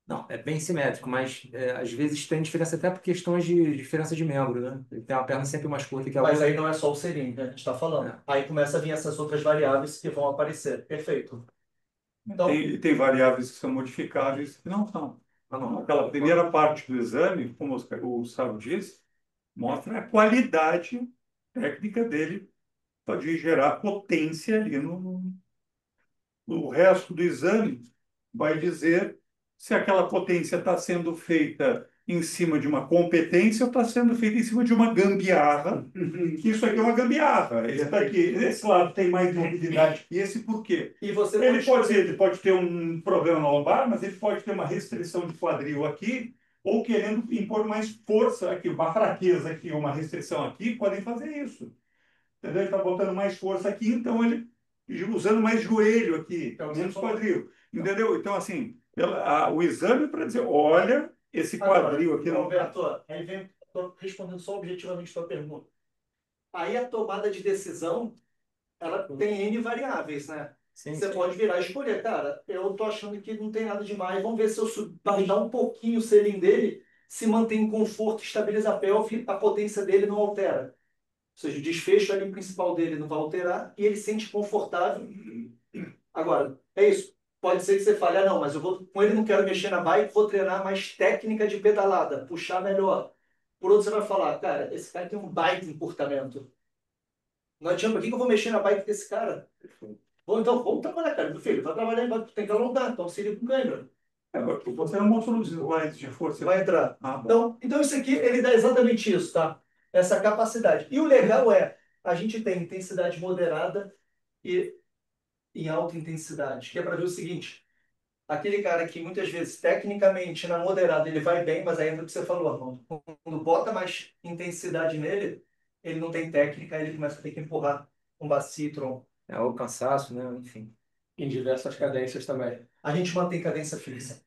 Não, é bem simétrico, mas às vezes tem diferença até por questões de diferença de membro, né? Ele tem uma perna sempre mais curta que a Mas outra. aí não é só o selim que a gente está falando. É. Aí começa a vir essas outras variáveis que vão aparecer. Perfeito. Então, Tem variáveis que são modificáveis e não são. Aquela primeira parte do exame, como o Gustavo disse, mostra a qualidade técnica dele de gerar potência ali no. O resto do exame vai dizer se aquela potência está sendo feita em cima de uma competência ou está sendo feita em cima de uma gambiarra. Que isso aqui é uma gambiarra. Esse lado tem mais mobilidade que esse, por quê? e você Ele pode ter um problema na lombar, mas ele pode ter uma restrição de quadril aqui, ou querendo impor mais força aqui, uma fraqueza aqui, uma restrição aqui, podem fazer isso. Entendeu? Ele está botando mais força aqui, então ele usando mais joelho aqui, É o que menos você falou. quadril. Entendeu? Então, assim, o exame para dizer, olha, esse quadril aqui não. Roberto, aí vem, tô respondendo só objetivamente a sua pergunta. Aí a tomada de decisão, ela tem N variáveis, né? Sim, Você sim. pode virar e escolher, cara, eu tô achando que não tem nada demais, vamos ver se eu baixar um pouquinho o selim dele, se mantém em conforto, estabiliza a pelve, a potência dele não altera. Ou seja, o desfecho ali principal dele não vai alterar e ele se sente confortável. Agora, é isso. Pode ser que você fale, não, mas eu vou, com ele não quero mexer na bike, vou treinar mais técnica de pedalada, puxar melhor. Por outro, você vai falar, cara, esse cara tem um baita encurtamento. Não adianta, por que eu vou mexer na bike desse cara? Bom, então, vamos trabalhar, cara. Meu filho, vai trabalhar em bike, tem que alongar, então seria com câimbra. Você não mostrou os slides de força. Vai entrar. Ah, bom. Então isso aqui, ele dá exatamente isso, tá? Essa capacidade. E o legal é, a gente tem intensidade moderada e em alta intensidade, que é para ver o seguinte, aquele cara que muitas vezes, tecnicamente, na moderada, ele vai bem, mas aí entra o que você falou, Armando. Quando bota mais intensidade nele, ele não tem técnica, ele começa a ter que empurrar um bacitron. É o cansaço, né? Enfim. Em diversas cadências também. A gente mantém cadência fixa.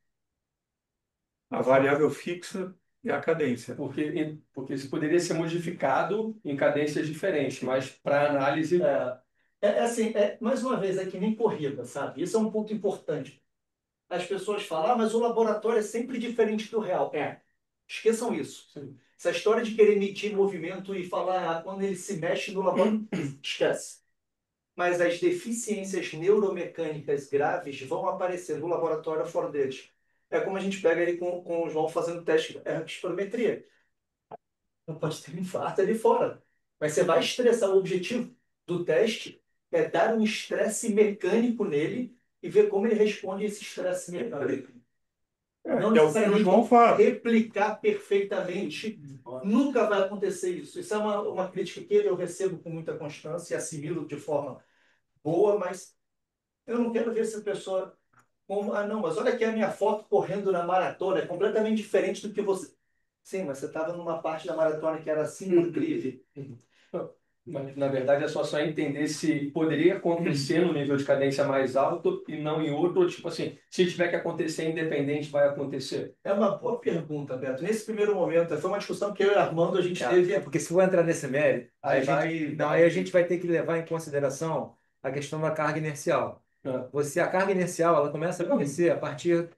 A variável fixa e a cadência. Porque isso poderia ser modificado em cadências diferentes, mas para análise. Assim, mais uma vez, é que nem corrida, sabe? Isso é um ponto importante. As pessoas falam, mas o laboratório é sempre diferente do real. Esqueçam isso. Sim. Essa história de querer medir movimento e falar quando ele se mexe no laboratório, esquece. Mas as deficiências neuromecânicas graves vão aparecer no laboratório fora deles. É como a gente pega ele com o João fazendo teste de espirometria. Não pode ter um infarto ali fora. Mas você vai estressar. O objetivo do teste é dar um estresse mecânico nele e ver como ele responde a esse estresse mecânico. Não Que é o que o João faz. replicar perfeitamente. Nunca vai acontecer isso. Isso é uma crítica que eu recebo com muita constância e assimilo de forma boa, mas eu não quero ver essa pessoa como, não, mas olha aqui a minha foto correndo na maratona, é completamente diferente do que você. Sim, mas você estava numa parte da maratona que era assim incrível. Mas, na verdade, é só entender se poderia acontecer no nível de cadência mais alto e não em outro, ou, tipo assim, se tiver que acontecer independente, vai acontecer. É uma boa pergunta, Beto. Nesse primeiro momento, foi uma discussão que eu e Armando a gente teve. Porque se for entrar nesse mérito, Aí aí a gente vai ter que levar em consideração a questão da carga inercial. A carga inercial, ela começa a acontecer a partir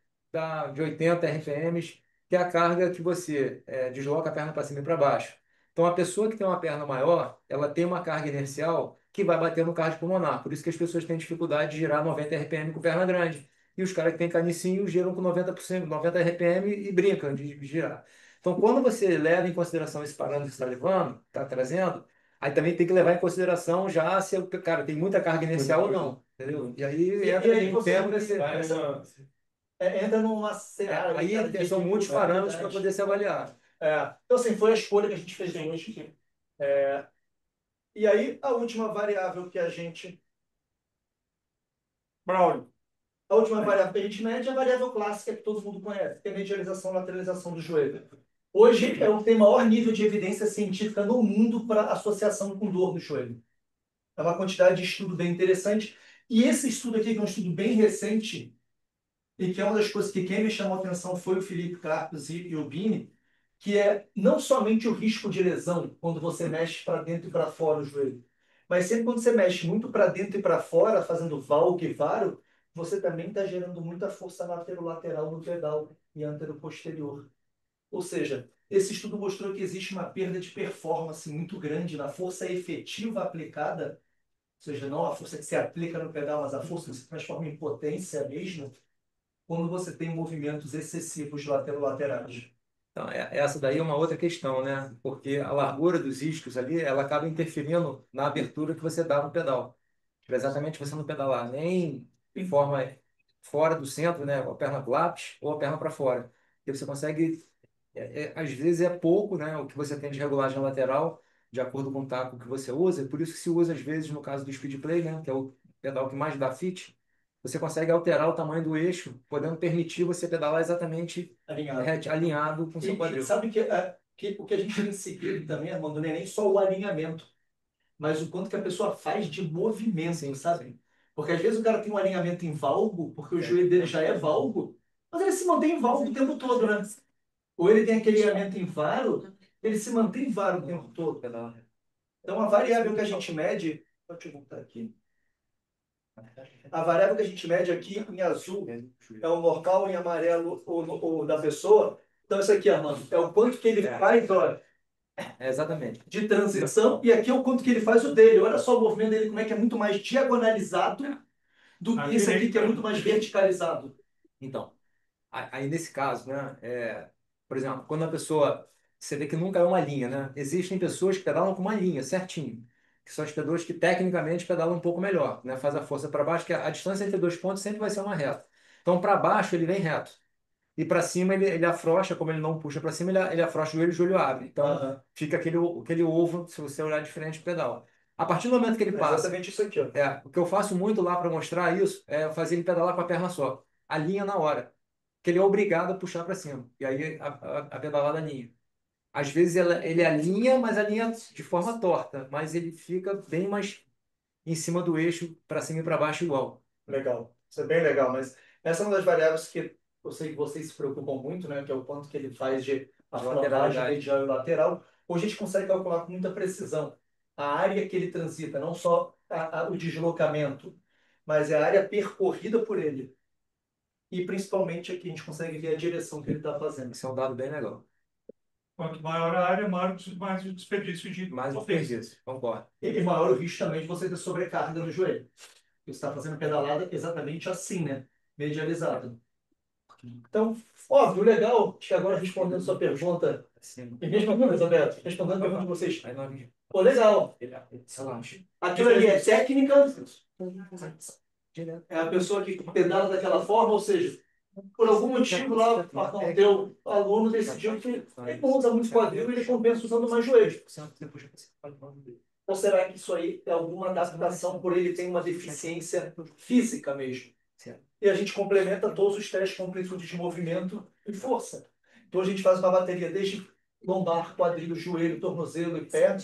de 80 RPMs, que é a carga que você desloca a perna para cima e para baixo. Então, a pessoa que tem uma perna maior, ela tem uma carga inercial que vai bater no cardiopulmonar. Por isso que as pessoas têm dificuldade de girar 90 RPM com perna grande. E os caras que têm canicinho giram com 90%, 90 RPM e brincam de girar. Então, quando você leva em consideração esse parâmetro que você está levando, está trazendo, aí também tem que levar em consideração já se o cara tem muita carga inercial ou não, entendeu? E aí entra aí em você termo entra numa cenário. aí são muitos parâmetros para poder se avaliar. Então, assim, foi a escolha que a gente fez hoje. E aí, a última variável que a gente. Braulio. A última variável que a gente mede é a variável clássica que todo mundo conhece, que é a medialização e lateralização do joelho. Hoje é o que tem maior nível de evidência científica no mundo para associação com dor no joelho. É uma quantidade de estudo bem interessante. E esse estudo aqui, que é um estudo bem recente, e que é uma das coisas que quem me chamou a atenção foi o Felipe Carpes e o Bini, que é não somente o risco de lesão quando você mexe para dentro e para fora o joelho, mas sempre quando você mexe muito para dentro e para fora, fazendo valgo e varo, você também está gerando muita força lateral no pedal e antero-posterior. Ou seja, esse estudo mostrou que existe uma perda de performance muito grande na força efetiva aplicada, ou seja, não a força que se aplica no pedal, mas a força que se transforma em potência mesmo, quando você tem movimentos excessivos laterais. Então, essa daí é uma outra questão, né? Porque a largura dos isquios ali, ela acaba interferindo na abertura que você dá no pedal. Para exatamente você não pedalar nem em forma fora do centro, né? A perna para o lápis ou a perna para fora. E você consegue, às vezes é pouco, né? O que você tem de regulagem lateral, de acordo com o taco que você usa. Por isso que se usa, às vezes, no caso do speed play, né? Que é o pedal que mais dá fit, você consegue alterar o tamanho do eixo, podendo permitir você pedalar exatamente alinhado com o seu quadril. E sabe que o que a gente tem seguido também, Armando, não é nem só o alinhamento, mas o quanto que a pessoa faz de movimento, Sim, sabe? sim. Porque às vezes o cara tem um alinhamento em valgo, porque o joelho dele já é valgo, mas ele se mantém em valgo o tempo todo, né? Ou ele tem aquele alinhamento em varo, ele se mantém em varo o tempo todo. Então, a variável que a gente mede... Deixa eu voltar aqui. A variável que a gente mede aqui em azul é o normal, em amarelo o da pessoa. Então, isso aqui, Armando, é o quanto que ele faz, olha, Exatamente. de transição, e aqui é o quanto que ele faz o dele. Olha só o movimento dele, como é que é muito mais diagonalizado do que esse aqui, que é muito mais verticalizado. Então, aí nesse caso, né, por exemplo, quando a pessoa, você vê que nunca é uma linha, né? Existem pessoas que pedalam com uma linha, certinho, que são as pessoas que tecnicamente pedalam um pouco melhor, né? Faz a força para baixo, que a distância entre dois pontos sempre vai ser uma reta. Então, para baixo ele vem reto. E para cima ele afrouxa, como ele não puxa para cima, ele afrouxa o joelho abre. Então, fica aquele ovo, se você olhar diferente do pedal. A partir do momento que ele passa... Exatamente isso aqui, ó. O que eu faço muito lá para mostrar isso é fazer ele pedalar com a perna só. Alinha na hora. Que ele é obrigado a puxar para cima. E aí a pedalada alinha. Às vezes ele alinha, mas alinha de forma torta. Mas ele fica bem mais em cima do eixo, para cima e para baixo igual. Legal. Isso é bem legal, mas essa é uma das variáveis que eu sei que vocês se preocupam muito, né? Que é o quanto que ele faz de a Lateralidade. flanagem medial e lateral. Hoje a gente consegue calcular com muita precisão a área que ele transita, não só o deslocamento, mas é a área percorrida por ele. E principalmente aqui a gente consegue ver a direção que ele está fazendo. Isso é um dado bem legal. Quanto maior a área, mais o desperdício de Mais potência. desperdício, concordo. E maior o risco também de você ter sobrecarga no joelho. Você está fazendo pedalada exatamente assim, né? Medializado. Então, óbvio, legal, acho que agora respondendo sua pergunta, Assim, e mesma coisa, Beto, respondendo a pergunta de vocês. aí nós... Pô, legal. Sei lá, Aquilo ali é técnica, direto. é a pessoa que pedala daquela forma, ou seja, por algum motivo lá, o teu aluno decidiu que ele não usa muito quadril e ele compensa usando mais joelho. Ou será que isso aí é alguma adaptação por ele ter uma deficiência física mesmo? E a gente complementa todos os testes com amplitude de movimento e força. Então a gente faz uma bateria desde lombar, quadril, joelho, tornozelo e pé,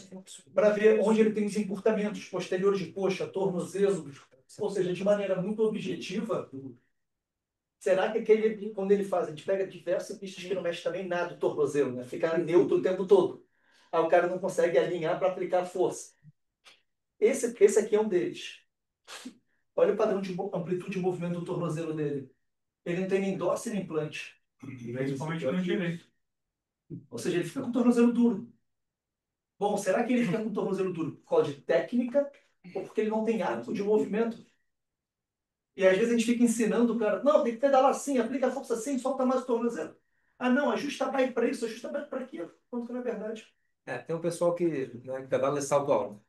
para ver onde ele tem os encurtamentos posteriores de coxa, tornozelo, ou seja, de maneira muito objetiva. Será que quando ele faz, a gente pega diversas pistas que não mexe também nada do tornozelo, né? Fica neutro o tempo todo. Aí o cara não consegue alinhar para aplicar força. Esse aqui é um deles. Olha o padrão de amplitude de movimento do tornozelo dele. Ele não tem nem dorso nem implante. Principalmente no direito. Ou seja, ele fica com o tornozelo duro. Bom, será que ele fica com o tornozelo duro por causa de técnica ou porque ele não tem hábito de movimento? E às vezes a gente fica ensinando o cara, não, tem que pedalar assim, aplica a força assim, solta mais o tornozelo. Ah, não, ajusta a bike para isso, ajusta a bike para aquilo. Quando que não é verdade. Tem um pessoal que, né, que pedala de salto alto.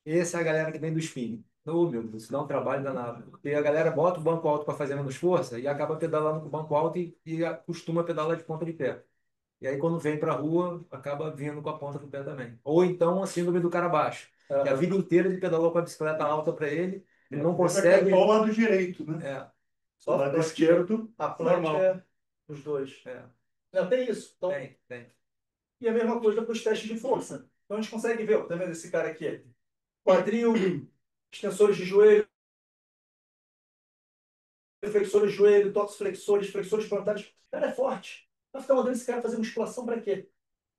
Essa é a galera que vem do spinning. Ô, meu Deus, isso dá um trabalho danado. Porque a galera bota o banco alto para fazer menos força e acaba pedalando com o banco alto e acostuma pedalar de ponta de pé. E aí, quando vem para a rua, acaba vindo com a ponta do pé também. Ou então, a síndrome do cara baixo. Que a vida inteira ele pedalou com a bicicleta alta para ele não consegue. Só o lado direito, né? É, O lado esquerdo, A planta normal. é os dois. é, Não, tem isso. Então, tem. e a mesma coisa para os testes de força. Então a gente consegue ver, ó, tá vendo esse cara aqui? Quadril, extensores de joelho, flexores de joelho, toxoflexores, flexores plantares. O cara é forte. Vai ficar mandando esse cara fazer musculação para quê?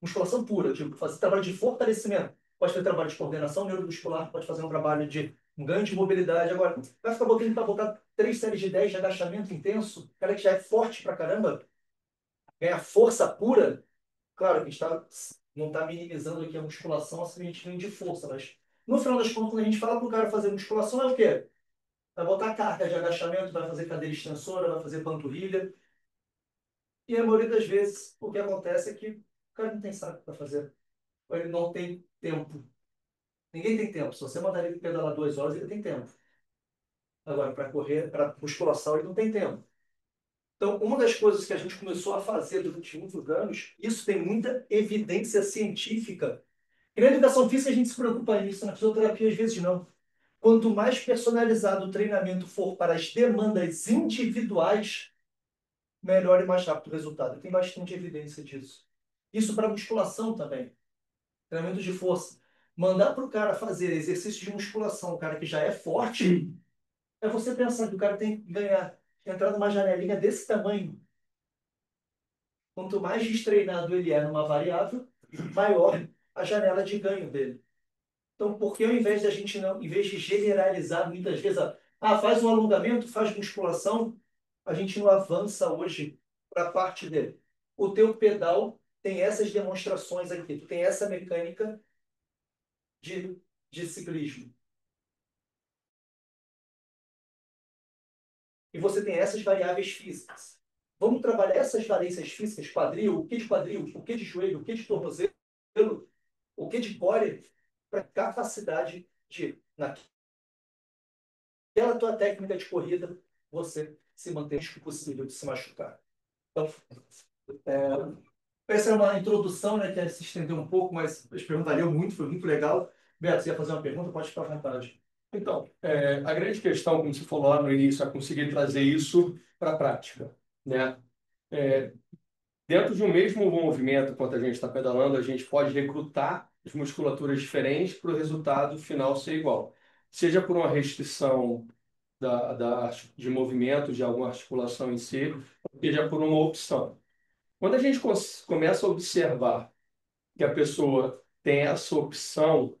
Musculação pura, tipo, fazer trabalho de fortalecimento. Pode ter trabalho de coordenação neuromuscular, pode fazer um trabalho de um ganho de mobilidade. Agora, vai ficar botando para botar 3 séries de 10 de agachamento intenso, cara que já é forte pra caramba, ganhar força pura. Claro que a gente não está minimizando aqui a musculação, assim, a gente ganha de força, mas no final das contas, quando a gente fala para o cara fazer musculação, é o quê? Vai botar carga de agachamento, vai fazer cadeira extensora, vai fazer panturrilha. E a maioria das vezes, o que acontece é que o cara não tem saco para fazer. Ou ele não tem tempo. Ninguém tem tempo. Se você mandar ele pedalar 2 horas, ele tem tempo. Agora, para correr, para musculação, ele não tem tempo. Então, uma das coisas que a gente começou a fazer durante muitos anos, isso tem muita evidência científica. E na educação física a gente se preocupa nisso, na fisioterapia às vezes não. Quanto mais personalizado o treinamento for para as demandas individuais, melhor e mais rápido o resultado. Tem bastante evidência disso. Isso para musculação também. Treinamento de força. Mandar para o cara fazer exercício de musculação, o cara que já é forte, é você pensar que o cara tem que ganhar, entrar numa janelinha desse tamanho. Quanto mais destreinado ele é numa variável, maior a janela de ganho dele. Então, por que ao invés de a gente não, em vez de generalizar muitas vezes, faz um alongamento, faz musculação, a gente não avança hoje para a parte dele. O teu pedal tem essas demonstrações aqui, tu tem essa mecânica de ciclismo. E você tem essas variáveis físicas. Vamos trabalhar essas valências físicas, quadril, o que de joelho, o que de tornozelo, o que de core, para capacidade de, naquela tua técnica de corrida, você se manter o possível de se machucar. Então, essa é uma introdução, né, que se estendeu um pouco, mas as perguntas valeu muito, foi muito legal. Beto, você ia fazer uma pergunta? Pode ficar à vontade. Então, a grande questão, como você falou lá no início, é conseguir trazer isso para a prática, né? Dentro de um mesmo movimento, enquanto a gente está pedalando, a gente pode recrutar as musculaturas diferentes para o resultado final ser igual. Seja por uma restrição de movimento de alguma articulação em si, seja por uma opção. Quando a gente começa a observar que a pessoa tem essa opção,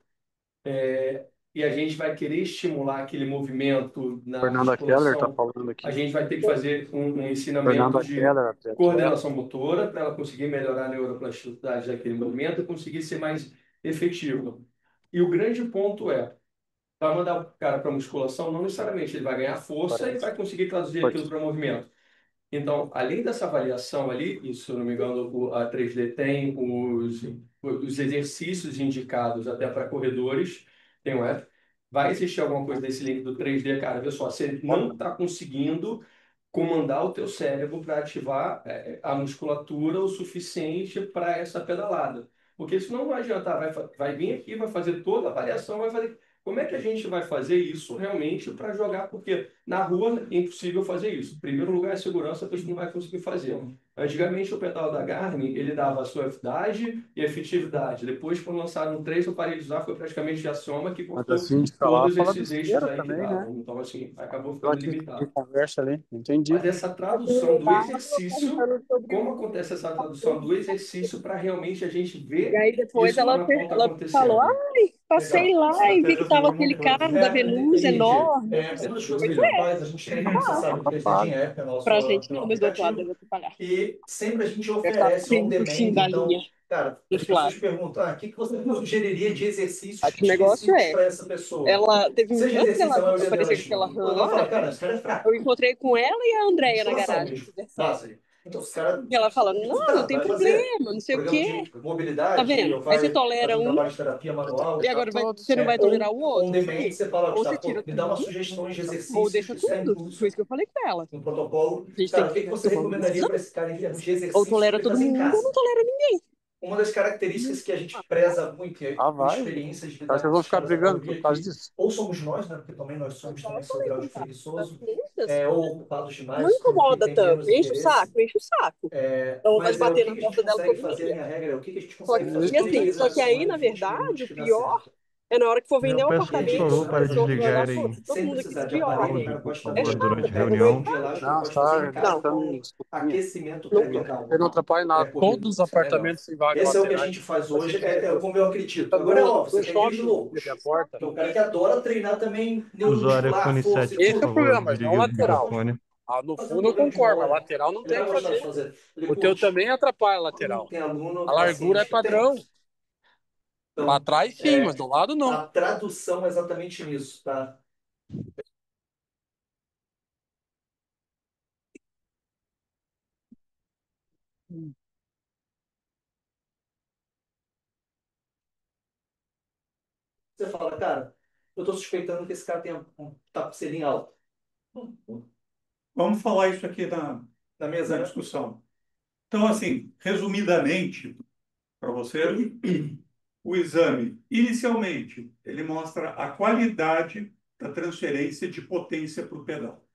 e a gente vai querer estimular aquele movimento na Fernanda Keller está articulação, falando a aqui. gente vai ter que fazer um ensinamento Fernanda de Keller, atleta. coordenação motora para ela conseguir melhorar a neuroplasticidade daquele movimento e conseguir ser mais efetiva. E o grande ponto vai mandar o cara para musculação, não necessariamente ele vai ganhar força e vai conseguir traduzir aquilo para movimento. Então, além dessa avaliação ali, e se eu não me engano, a 3D tem os exercícios indicados até para corredores, tem o F. Vai existir alguma coisa desse link do 3D, cara? Vê só, você não está conseguindo comandar o teu cérebro para ativar a musculatura o suficiente para essa pedalada. Porque isso não vai adiantar, vai vir aqui, vai fazer toda a avaliação, vai fazer. Como é que a gente vai fazer isso realmente para jogar? Porque na rua é impossível fazer isso. Em primeiro lugar, a segurança a pessoa não vai conseguir fazer. Antigamente, o pedal da Garmin, ele dava a suavidade e a efetividade. Depois, quando lançaram o 3, eu parei de usar, foi praticamente a Soma que Mas cortou assim, de falar, todos fala esses eixos besteira aí que também, né? davam. Então, assim, acabou Eu ficando aqui de limitado. conversa ali, entendi. Mas essa tradução do exercício, como acontece essa tradução do exercício para realmente a gente E ver aí depois isso lá ela, na ponta ela falou, acontecendo? ai, passei Legal. lá e vi que Estratégias tava não aquele alguma coisa. carro da Venus Lídia, enorme. uma das coisas Pois que a gente é, faz, a gente tem, você sabe, o Capaz. PCD App, é pra nosso, gente meu não, mas do outro lado aplicativo, deve atrapalhar. e sempre a gente Deve estar oferece on sendo o fim demand. da Então, linha cara, do as outro lado. pessoas perguntam, o que que você sugeriria de exercícios Aí que o negócio específicos é, para essa pessoa? ela teve um Seja dia que exercício, ela a maioria apareceu delas, com aquela quando RAM ela fala, lá, cara, esse cara é eu fraco, encontrei com ela e a Andrea na musculação garagem mesmo, conversando. base. Então, os caras, E ela fala, não, não cara, tem vai fazer problema, não sei o programa quê. de Tá mobilidade, vendo? ou Aí você vai tolera fazer um um trabalho de terapia manual e e tal. agora Todos. você não vai tolerar Ou o on outro. demand, você fala, Ou você Gustavo, tira pô, me dá umas tudo, sugestões de ou exercícios deixa que servem tudo. para Foi isso isso que eu falei com ela. no protocolo. A gente tem Cara, o que que que você tomar uma recomendaria decisão. para esse cara em termos de Ou exercícios para tolera ele todo fazer em mundo, ou não casa? tolera ninguém. Uma das características que a gente preza muito, e Ah, por vai. experiências de Acho lidar que com eles vão esses ficar caras, a brigando por maioria causa que, disso. ou somos nós, né, porque também nós somos Igual eu também seu falei grau com de o cara das preguiçoso, crianças, ou ocupados não demais, que incomoda tem tanto. menos interesse. Enche o saco. Então vontade Mas de o bater que na que a gente porta dela consegue todo fazer? A dia. minha regra é o que que a gente Só consegue fazer que, com assim, só que aí, na 3 ações, 20 verdade, minutos o que dá pior certo. é na hora que for Eu vender o peço, E a por gente apartamento, favor, que a para pessoa vai olhar, desligarem putz, todo sem mundo aqui precisar se de viola. aparelho, o áudio, cara por pode É favor, fazer chato, durante a né? Não acompanhamento reunião. de aguentar? elástico, ele Não, pode fazer em está Não, casa tentando com escutinha. aquecimento não quero. pré-workout. Ele não atrapalha nada. Pré-corrida, Todos os isso é legal. apartamentos têm vagas Esse é o que a laterais. gente faz Pra você hoje, que tem como eu acredito. tá Agora é óbvio, no você tem aqueles shopping, loucos. ele a porta. Que é o cara que adora treinar também Usuário neuromuscular, iPhone força e 7, por Esse é o tudo. favor, problema, mas não desligue o Cara, lateral. pode microfone. Ah, no fazer um fundo eu programa de uma concordo, mas hora. lateral não Ele tem vai que gostar de fazer. fazer. Ele O teu curte. também atrapalha a Quando lateral. tem aluno, A largura é paciente que tem. padrão. Pra Então, trás sim, mas do lado não. a tradução é exatamente nisso, tá? Você fala, cara, eu tô suspeitando que esse cara tem um tapeçeirinho alto. Vamos falar isso aqui Na mesa, na né? discussão. Então, assim, resumidamente, para você, o exame, inicialmente, ele mostra a qualidade da transferência de potência para o pedal.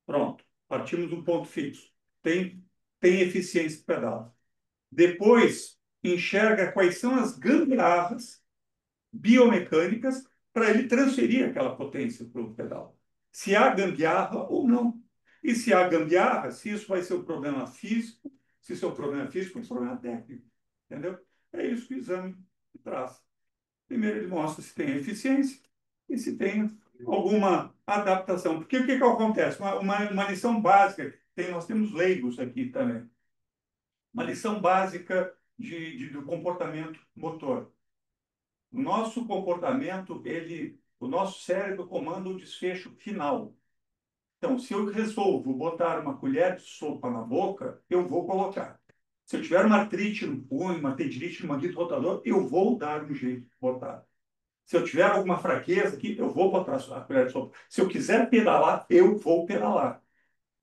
Pronto, partimos de um ponto fixo. Tem eficiência do pedal. Depois, enxerga quais são as gambiarras biomecânicas para ele transferir aquela potência para o pedal. Se há gambiarra ou não. E se há gambiarra, se isso vai ser um problema físico, se isso é um problema físico, é um problema técnico. Entendeu? É isso que o exame traz. Primeiro, ele mostra se tem eficiência e se tem alguma adaptação. Porque o que acontece? Uma lição básica, nós temos leigos aqui também. Uma lição básica do comportamento motor. O nosso comportamento, o nosso cérebro comanda o desfecho final. Então, se eu resolvo botar uma colher de sopa na boca, eu vou colocar. Se eu tiver uma artrite no punho, uma tendinite no manguito rotador, eu vou dar um jeito de botar. Se eu tiver alguma fraqueza aqui, eu vou botar a colher de sopa. Se eu quiser pedalar, eu vou pedalar.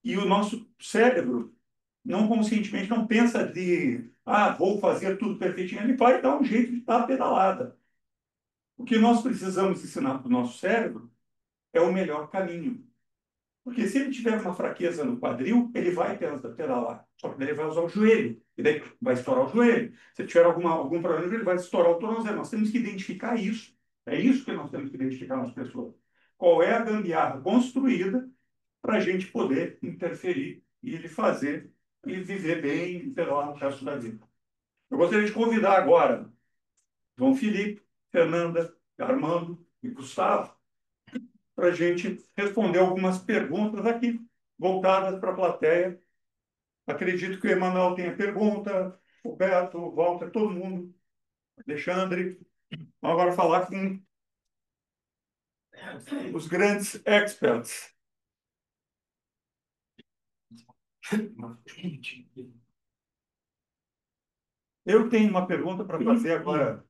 E o nosso cérebro, não conscientemente, não pensa vou fazer tudo perfeitinho. Ele vai dar um jeito de dar a pedalada. O que nós precisamos ensinar para o nosso cérebro é o melhor caminho. Porque se ele tiver uma fraqueza no quadril, ele vai pedalar. Só que daí ele vai usar o joelho. E daí vai estourar o joelho. Se ele tiver algum problema, ele vai estourar o tornozelo. Nós temos que identificar isso. É isso que nós temos que identificar nas pessoas. Qual é a gambiarra construída para a gente poder interferir e ele fazer e viver bem e ter lá no resto da vida. Eu gostaria de convidar agora João Felipe, Fernanda, Armando e Gustavo para a gente responder algumas perguntas aqui, voltadas para a plateia. Acredito que o Emanuel tenha pergunta, o Beto, o Walter, todo mundo, Alexandre. Vamos agora falar com os grandes experts. Eu tenho uma pergunta para fazer agora.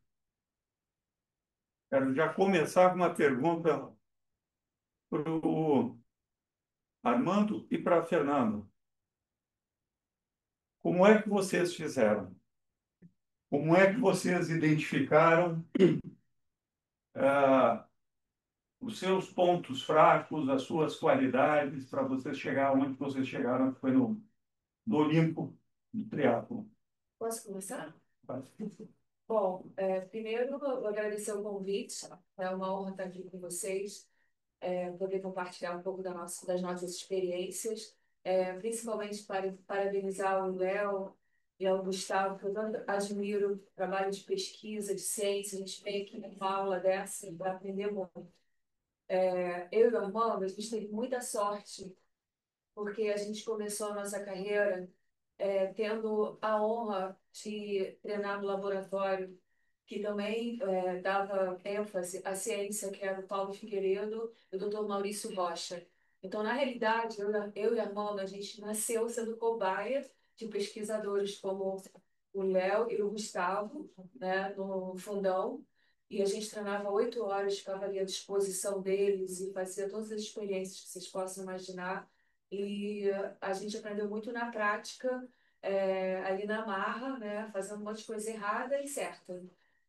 Quero já começar com uma pergunta para o Armando e para a Fernanda. Como é que vocês fizeram? Como é que vocês identificaram ah, os seus pontos fracos, as suas qualidades, para vocês chegar onde vocês chegaram, que foi no Olimpo do triatlo? Posso começar? Bom, primeiro eu agradecer o convite. É uma honra estar aqui com vocês, poder compartilhar um pouco das nossas experiências, principalmente para parabenizar o Léo e ao Gustavo, que eu tanto admiro o trabalho de pesquisa, de ciência. A gente vem aqui numa aula dessa para aprender muito. Eu e o Armando, a gente teve muita sorte, porque a gente começou a nossa carreira tendo a honra de treinar no laboratório, que também dava ênfase à ciência, que era o Paulo Figueiredo e o Dr. Maurício Rocha. Então, na realidade, eu e a Armando, a gente nasceu sendo cobaia de pesquisadores como o Léo e o Gustavo, né, no fundão, e a gente treinava 8 horas, ficava ali à disposição deles e fazia todas as experiências que vocês possam imaginar. E a gente aprendeu muito na prática, ali na marra, né, fazendo um monte de coisa errada e certa,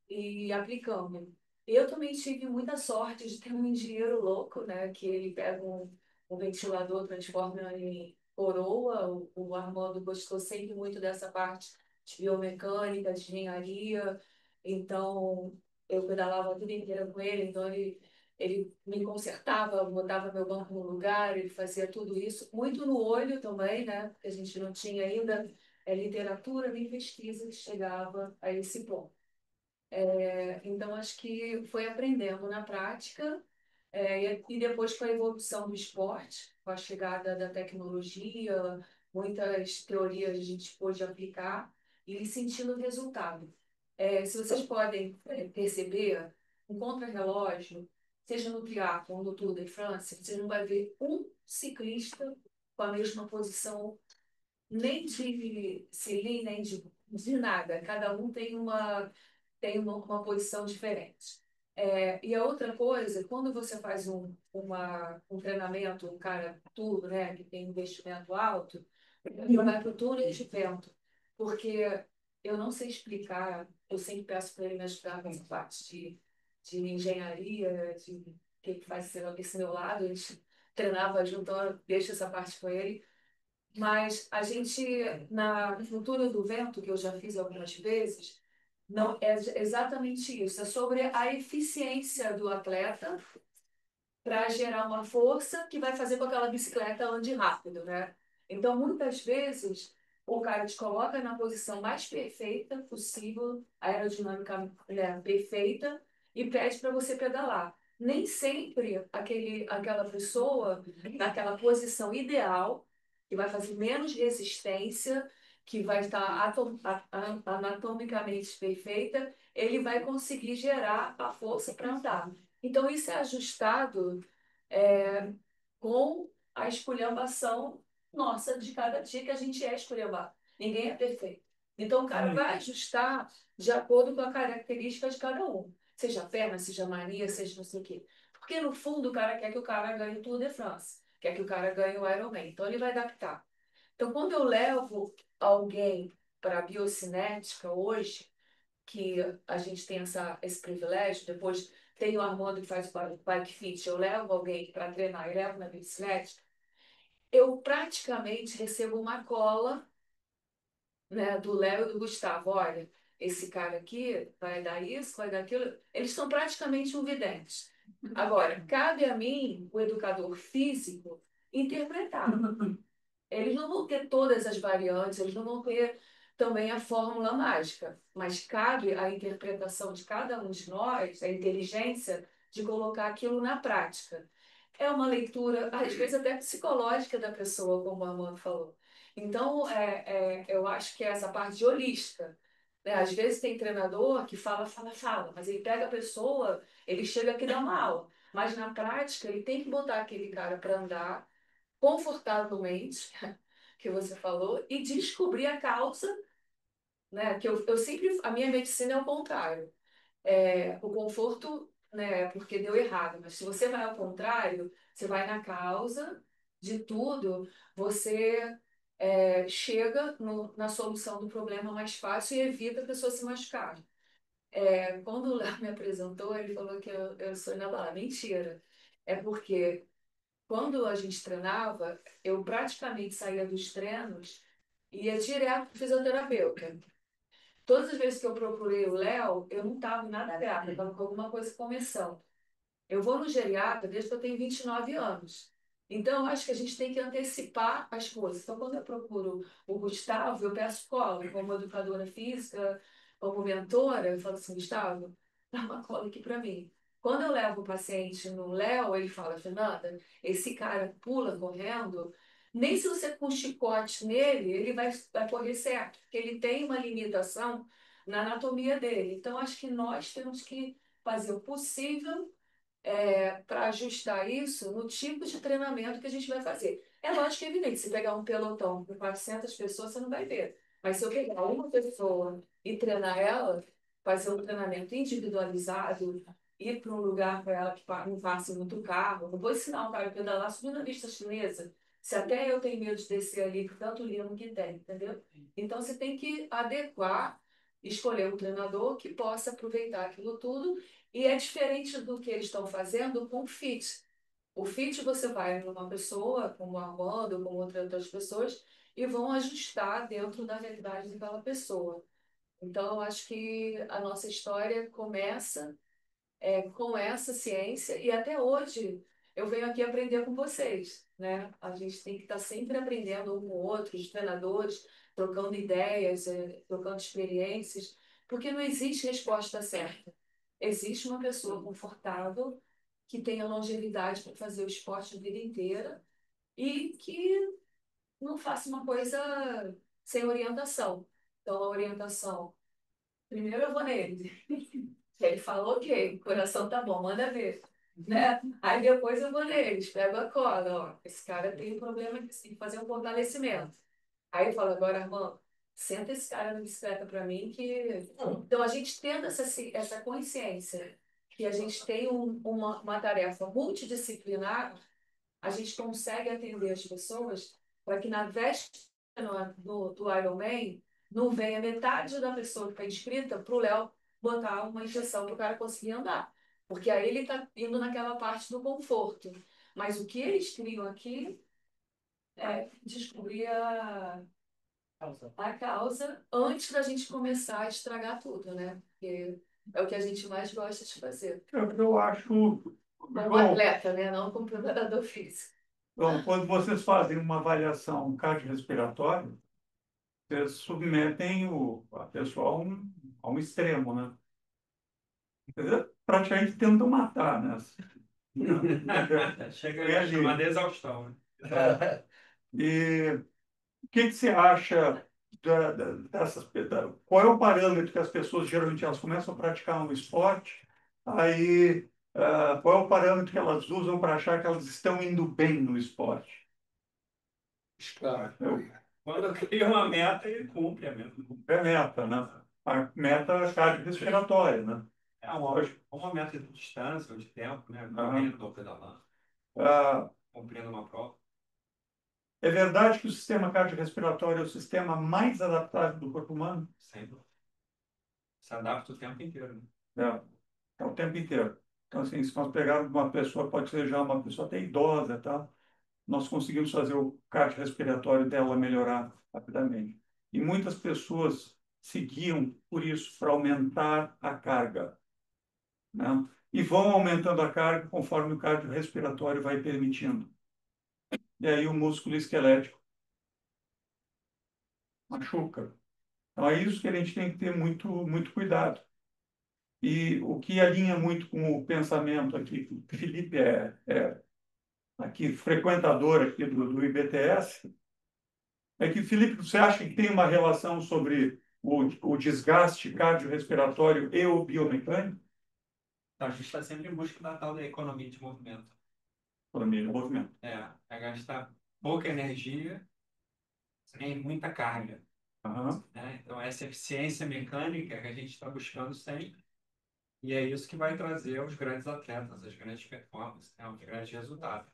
e aplicando. Eu também tive muita sorte de ter um engenheiro louco, né, que ele pega um ventilador, transforma em coroa. O Armando gostou sempre muito dessa parte de biomecânica, de engenharia, então eu pedalava a vida inteira com ele, então ele me consertava, botava meu banco no lugar, ele fazia tudo isso, muito no olho também, né? Porque a gente não tinha ainda literatura nem pesquisa que chegava a esse ponto. Então, acho que foi aprendendo na prática, e depois com a evolução do esporte, com a chegada da tecnologia, muitas teorias a gente pôde aplicar e sentindo o resultado. Se vocês podem perceber, um contrarrelógio, seja no triatlo ou no Tour de France, você não vai ver um ciclista com a mesma posição, nem de selim, nem de nada. Cada um tem uma posição diferente. E a outra coisa, quando você faz um treinamento, um cara turno, né, que tem investimento alto, ele vai para o túnel de vento, porque eu não sei explicar, eu sempre peço para ele me ajudar com essa parte de engenharia, de o que faz esse meu lado, a gente treinava junto, então eu deixo essa parte com ele. Mas a gente, no túnel do vento, que eu já fiz algumas vezes, não é exatamente isso. É sobre a eficiência do atleta para gerar uma força que vai fazer com que aquela bicicleta ande rápido, né? Então, muitas vezes, o cara te coloca na posição mais perfeita possível, aerodinâmica, né, perfeita, e pede para você pedalar. Nem sempre aquela pessoa, naquela posição ideal, que vai fazer menos resistência, que vai estar anatomicamente perfeita, ele vai conseguir gerar a força para andar. Então, isso é ajustado é, com a esculhambação nossa de cada dia, que a gente é esculhambado. Ninguém é perfeito. Então, o cara vai ajustar de acordo com a característica de cada um. Seja perna, seja mania, seja não sei o quê. Porque, no fundo, o cara quer que o cara ganhe o Tour de France. Quer que o cara ganhe o Ironman. Então, ele vai adaptar. Então, quando eu levo alguém para a biocinética hoje, que a gente tem esse privilégio, depois tem o Armando que faz o Bike Fit, eu levo alguém para treinar e levo na bicicleta, eu praticamente recebo uma cola, né, do Léo e do Gustavo. Olha, esse cara aqui vai dar isso, vai dar aquilo. Eles são praticamente um vidente. Agora, cabe a mim, o educador físico, interpretar. Eles não vão ter todas as variantes, eles não vão ter também a fórmula mágica, mas cabe à interpretação de cada um de nós, a inteligência de colocar aquilo na prática. É uma leitura, às vezes até psicológica da pessoa, como a Amanda falou. Então, eu acho que é essa parte holística. Né? Às vezes tem treinador que fala, fala, fala, mas ele pega a pessoa, ele chega aqui e dá uma aula. Mas na prática, ele tem que botar aquele cara para andar confortavelmente, que você falou, e descobrir a causa, né? Que eu sempre, a minha medicina é o contrário. O conforto, né, é porque deu errado, mas se você vai ao contrário, você vai na causa de tudo, você chega na solução do problema mais fácil e evita a pessoa se machucar. Quando o Léo me apresentou, ele falou que eu sou inabalada. Mentira. É porque quando a gente treinava, eu praticamente saía dos treinos e ia direto para fisioterapeuta. Todas as vezes que eu procurei o Léo, eu não estava nada grave, eu estava com alguma coisa começando. Eu vou no geriatra desde que eu tenho 29 anos. Então, eu acho que a gente tem que antecipar as coisas. Então, quando eu procuro o Gustavo, eu peço cola, como educadora física, como mentora, eu falo assim, Gustavo, dá uma cola aqui para mim. Quando eu levo o paciente no Léo, ele fala, Fernanda, esse cara pula correndo, nem se você com um chicote nele, ele vai correr certo, porque ele tem uma limitação na anatomia dele. Então, acho que nós temos que fazer o possível para ajustar isso no tipo de treinamento que a gente vai fazer. É lógico que é evidente, se pegar um pelotão com 400 pessoas, você não vai ver. Mas se eu pegar uma pessoa e treinar ela, fazer um treinamento individualizado, ir para um lugar para ela que não passe muito carro, não vou ensinar um cara a pedalar subindo a vista chinesa, se até eu tenho medo de descer ali, por tanto limo que tem, entendeu? Então você tem que adequar, escolher um treinador que possa aproveitar aquilo tudo e é diferente do que eles estão fazendo com o fit. O fit você vai numa pessoa, como a Amanda ou como outras pessoas, e vão ajustar dentro da realidade daquela pessoa. Então, eu acho que a nossa história começa com essa ciência e até hoje eu venho aqui aprender com vocês, né? A gente tem que estar sempre aprendendo um com o outro, os treinadores, trocando ideias, trocando experiências, porque não existe resposta certa. Existe uma pessoa confortável que tenha longevidade para fazer o esporte a vida inteira e que não faça uma coisa sem orientação. Então, a orientação, primeiro eu vou nele. Ele fala, ok, o coração tá bom, manda ver. Né? Aí depois eu vou neles, pego a cola, ó, esse cara tem um problema de fazer um fortalecimento. Aí eu falo, agora, irmão, senta esse cara na bicicleta para mim que... Então, a gente tendo essa consciência que a gente tem uma tarefa multidisciplinar, a gente consegue atender as pessoas para que na véspera do Ironman não venha metade da pessoa que está inscrita para o Léo botar uma injeção para o cara conseguir andar. Porque aí ele está indo naquela parte do conforto. Mas o que eles criam aqui é descobrir a causa antes da gente começar a estragar tudo, né? Porque é o que a gente mais gosta de fazer. Eu acho, Como atleta, né? Não como preparador físico. bom, quando vocês fazem uma avaliação cardiorrespiratória, vocês submetem a pessoa a um extremo, né? Eles praticamente tentam matar, né? Chega a chamar de exaustão, né? E o que você acha qual é o parâmetro que as pessoas geralmente elas começam a praticar um esporte, aí qual é o parâmetro que elas usam para achar que elas estão indo bem no esporte? Claro. Quando cria uma meta, ele cumpre a meta. É meta, né? A meta cardiorrespiratória, né? Uma meta de distância ou de tempo, né? Correndo ou pedalando, Ah, cumprindo uma prova. é verdade que o sistema cardiorrespiratório é o sistema mais adaptável do corpo humano? Sempre. Se adapta o tempo inteiro, né? É o tempo inteiro. Então, assim, se nós pegarmos uma pessoa, pode ser já uma pessoa até idosa, tá? Nós conseguimos fazer o cardiorrespiratório dela melhorar rapidamente. E muitas pessoas seguiam por isso, para aumentar a carga, né? E vão aumentando a carga conforme o cardiorrespiratório vai permitindo. E aí o músculo esquelético machuca. Então é isso que a gente tem que ter muito, muito cuidado. E o que alinha muito com o pensamento aqui, o Felipe é aqui frequentador aqui do IBTS, é que, Felipe, você acha que tem uma relação sobre o desgaste cardiorrespiratório e o biomecânico? Então, a gente está sempre em busca da tal da economia de movimento. Economia do movimento. É gastar pouca energia sem muita carga. Aham. Né? Então, essa eficiência mecânica que a gente está buscando sempre. E é isso que vai trazer os grandes atletas, as grandes performances, né? Os grandes resultados.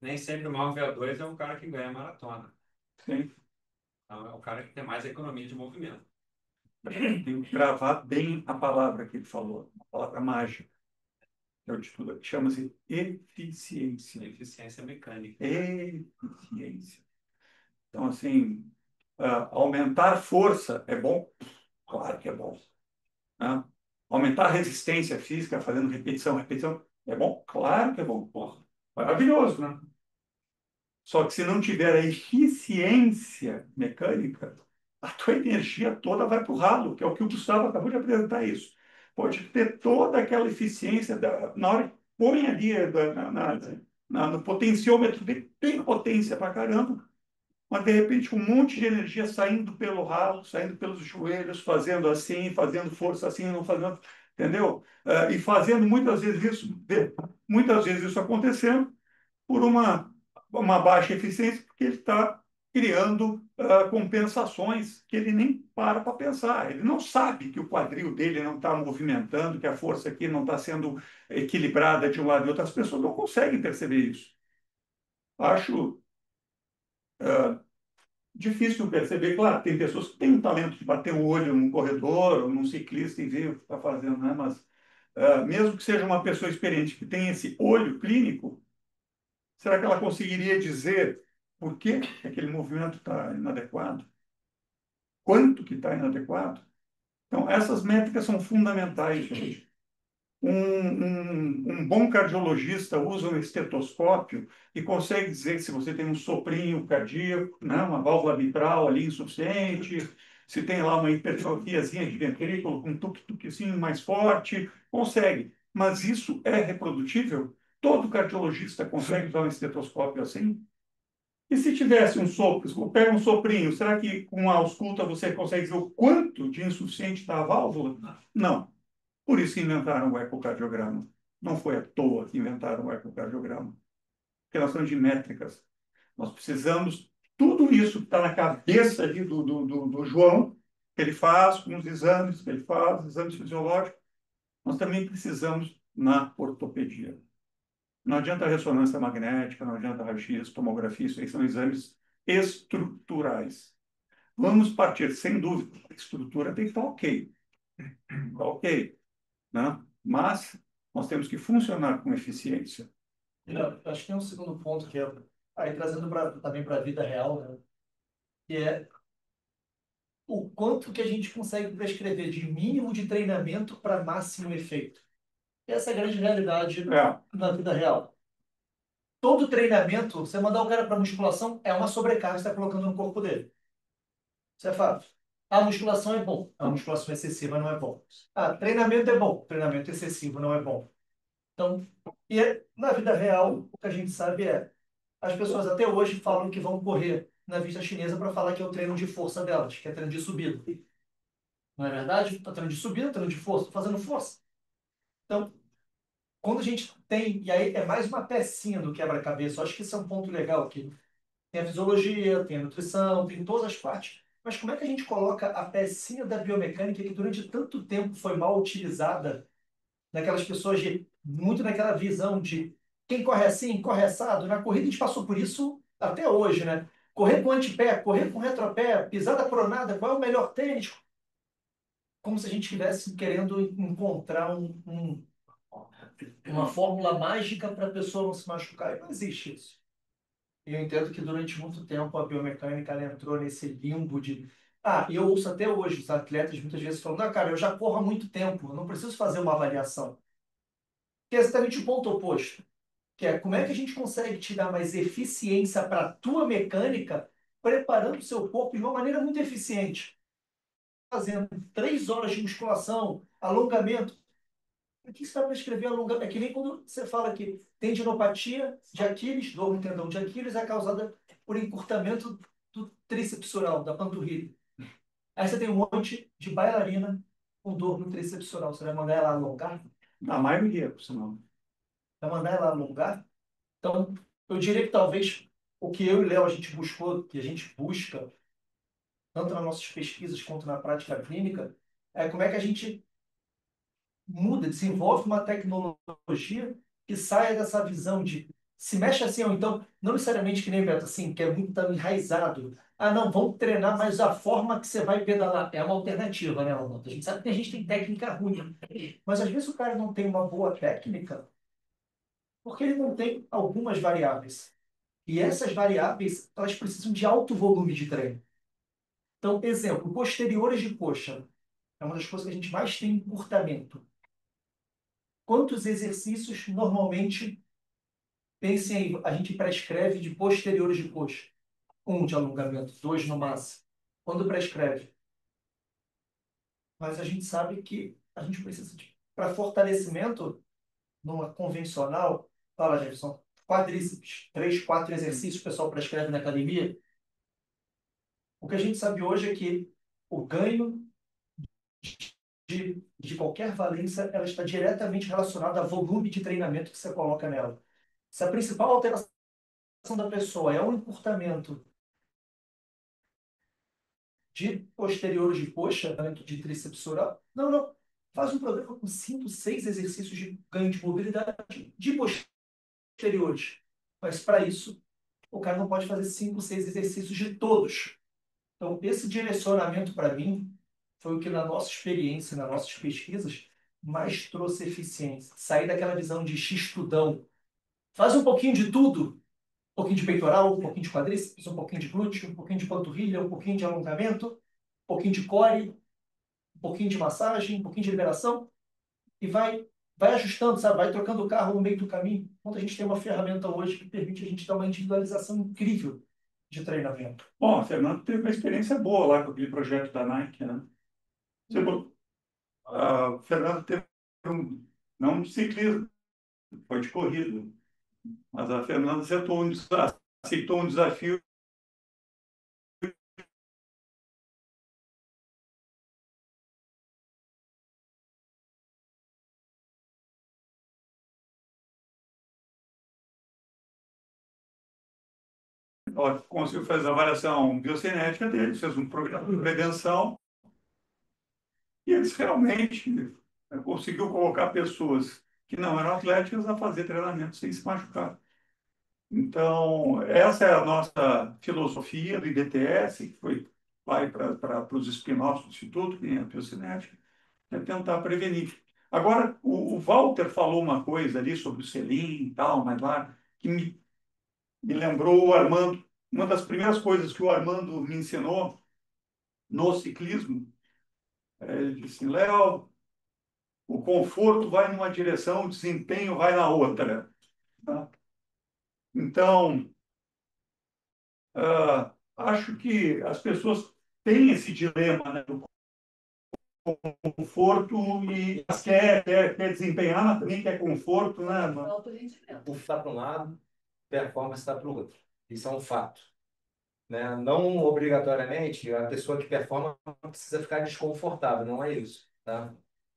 Nem sempre o maior VO2 é o cara que ganha a maratona. Sim. Então, é o cara que tem mais economia de movimento. Tem que gravar bem a palavra que ele falou, a palavra mágica, que é o de tudo, que chama-se eficiência. Eficiência mecânica. Eficiência. Então, assim, aumentar força é bom? Claro que é bom. Né? Aumentar a resistência física, fazendo repetição, repetição, é bom? Claro que é bom. Porra, maravilhoso, né? Só que se não tiver a eficiência mecânica, a tua energia toda vai para o ralo, que é o que o Gustavo acabou de apresentar isso. Pode ter toda aquela eficiência na hora que põe ali no potenciômetro, tem potência para caramba, mas de repente um monte de energia saindo pelo ralo, saindo pelos joelhos, fazendo assim, fazendo força assim, não fazendo, entendeu? E fazendo muitas vezes isso acontecendo por uma baixa eficiência, porque ele está criando compensações que ele nem para pensar. Ele não sabe que o quadril dele não está movimentando, que a força aqui não está sendo equilibrada de um lado e outro. As pessoas não conseguem perceber isso. Acho difícil perceber. Claro, tem pessoas que têm um talento de bater o olho num corredor ou num ciclista e ver o que está fazendo, né? Mas mesmo que seja uma pessoa experiente que tem esse olho clínico, será que ela conseguiria dizer por que aquele movimento está inadequado? Quanto que está inadequado? Então, essas métricas são fundamentais, gente. Um bom cardiologista usa um estetoscópio e consegue dizer se você tem um soprinho cardíaco, né, uma válvula mitral ali insuficiente, se tem lá uma hipertrofiazinha de ventrículo com um tuk-tukzinho mais forte, consegue. Mas isso é reprodutível? Todo cardiologista consegue usar um estetoscópio assim? E se tivesse um sopro, pega um soprinho, será que com a ausculta você consegue ver o quanto de insuficiente está a válvula? Não. Por isso que inventaram o ecocardiograma. Não foi à toa que inventaram o ecocardiograma. Porque nós estamos de métricas. Nós precisamos, tudo isso que está na cabeça ali do João, que ele faz com os exames que ele faz, exames fisiológicos, nós também precisamos na ortopedia. Não adianta ressonância magnética, não adianta raio-x, tomografia, isso aí são exames estruturais. Vamos partir, sem dúvida, a estrutura tem que estar ok. Está ok, né? Mas nós temos que funcionar com eficiência. Eu acho que tem um segundo ponto que é aí trazendo também para a vida real, né? Que é o quanto que a gente consegue prescrever de mínimo de treinamento para máximo efeito. Essa é a grande realidade na vida real. Todo treinamento, você mandar o cara para musculação, é uma sobrecarga que você está colocando no corpo dele. Isso é fato. A musculação é bom. A musculação excessiva não é bom. Treinamento é bom. Treinamento excessivo não é bom. Então, na vida real, o que a gente sabe é as pessoas até hoje falam que vão correr na vista chinesa para falar que é o treino de força delas, que é treino de subida. Não é verdade? Está treino de subida, treino de força, tô fazendo força. Então, quando a gente tem, e aí é mais uma pecinha do quebra-cabeça, eu acho que isso é um ponto legal, que tem a fisiologia, tem a nutrição, tem todas as partes, mas como é que a gente coloca a pecinha da biomecânica que durante tanto tempo foi mal utilizada naquelas pessoas muito naquela visão de quem corre assim, corre assado. Na corrida a gente passou por isso até hoje, né? Correr com antepé, correr com retropé, pisada pronada, qual é o melhor tênis? Como se a gente estivesse querendo encontrar uma fórmula mágica para a pessoa não se machucar. E não existe isso. E eu entendo que durante muito tempo a biomecânica ela entrou nesse limbo de. E eu ouço até hoje os atletas muitas vezes falando: cara, eu já corro há muito tempo, eu não preciso fazer uma avaliação. Que é exatamente o ponto oposto. Que é como é que a gente consegue te dar mais eficiência para a tua mecânica preparando o seu corpo de uma maneira muito eficiente. Fazendo 3 horas de musculação, alongamento. O que você vai prescrever alongamento? É que nem quando você fala que tendinopatia de Aquiles, dor no tendão de Aquiles, é causada por encurtamento do tríceps oral, da panturrilha. Aí você tem um monte de bailarina com dor no tríceps oral. Você vai mandar ela alongar? Na maioria, por sinal. Vai mandar ela alongar? Então, eu diria que talvez o que eu e o Léo a gente buscou, que a gente busca, tanto nas nossas pesquisas quanto na prática clínica, é como é que a gente muda, desenvolve uma tecnologia que saia dessa visão de se mexe assim, ou então, não necessariamente que nem Beto, assim, que é muito tão enraizado. Ah, não, vamos treinar, mas a forma que você vai pedalar é uma alternativa, né, Ronaldo? A gente sabe que a gente tem técnica ruim, mas às vezes o cara não tem uma boa técnica porque ele não tem algumas variáveis. E essas variáveis, elas precisam de alto volume de treino. Então, exemplo, posteriores de coxa. É uma das coisas que a gente mais tem encurtamento. Quantos exercícios normalmente, pensem aí, a gente prescreve de posteriores de coxa? 1 de alongamento, 2 no máximo. Quando prescreve? Mas a gente sabe que a gente precisa de, para fortalecimento, numa convencional, fala, Jefferson, quadríceps, 3, 4 exercícios, o pessoal prescreve na academia. O que a gente sabe hoje é que o ganho de qualquer valência, ela está diretamente relacionada ao volume de treinamento que você coloca nela. Se a principal alteração da pessoa é o encurtamento de posteriores de coxa, de tríceps oral, não, não. Faz um programa com 5, 6 exercícios de ganho de mobilidade de posteriores. Mas para isso, o cara não pode fazer 5, 6 exercícios de todos. Então, esse direcionamento para mim foi o que, na nossa experiência, nas nossas pesquisas, mais trouxe eficiência. Sair daquela visão de x-tudão. Faz um pouquinho de tudo. Um pouquinho de peitoral, um pouquinho de quadríceps, um pouquinho de glúteo, um pouquinho de panturrilha, um pouquinho de alongamento, um pouquinho de core, um pouquinho de massagem, um pouquinho de liberação. E vai ajustando, sabe? Vai trocando o carro no meio do caminho. Enquanto a gente tem uma ferramenta hoje que permite a gente dar uma individualização incrível de treinamento. Bom, a Fernanda teve uma experiência boa lá com aquele projeto da Nike, né? Você, a Fernanda teve não de ciclismo, foi de corrida. Mas a Fernanda aceitou um desafio. Ela conseguiu fazer a avaliação biocinética deles, fez um programa de prevenção, e eles realmente conseguiu colocar pessoas que não eram atléticas a fazer treinamento sem se machucar. Então, essa é a nossa filosofia do IDTS, que vai para os spin-offs do Instituto, que tem a biocinética, é tentar prevenir. Agora, o Walter falou uma coisa ali sobre o selim e tal, mas lá, que me lembrou o Armando. Uma das primeiras coisas que o Armando me ensinou no ciclismo, ele disse assim, Léo, o conforto vai numa direção, o desempenho vai na outra. Tá? Então, acho que as pessoas têm esse dilema, né, do conforto e quer desempenhar, mas também quer conforto, né? O está para um lado, performance está para o outro. Isso é um fato. Né? Não obrigatoriamente a pessoa que performa precisa ficar desconfortável, não é isso. Tá?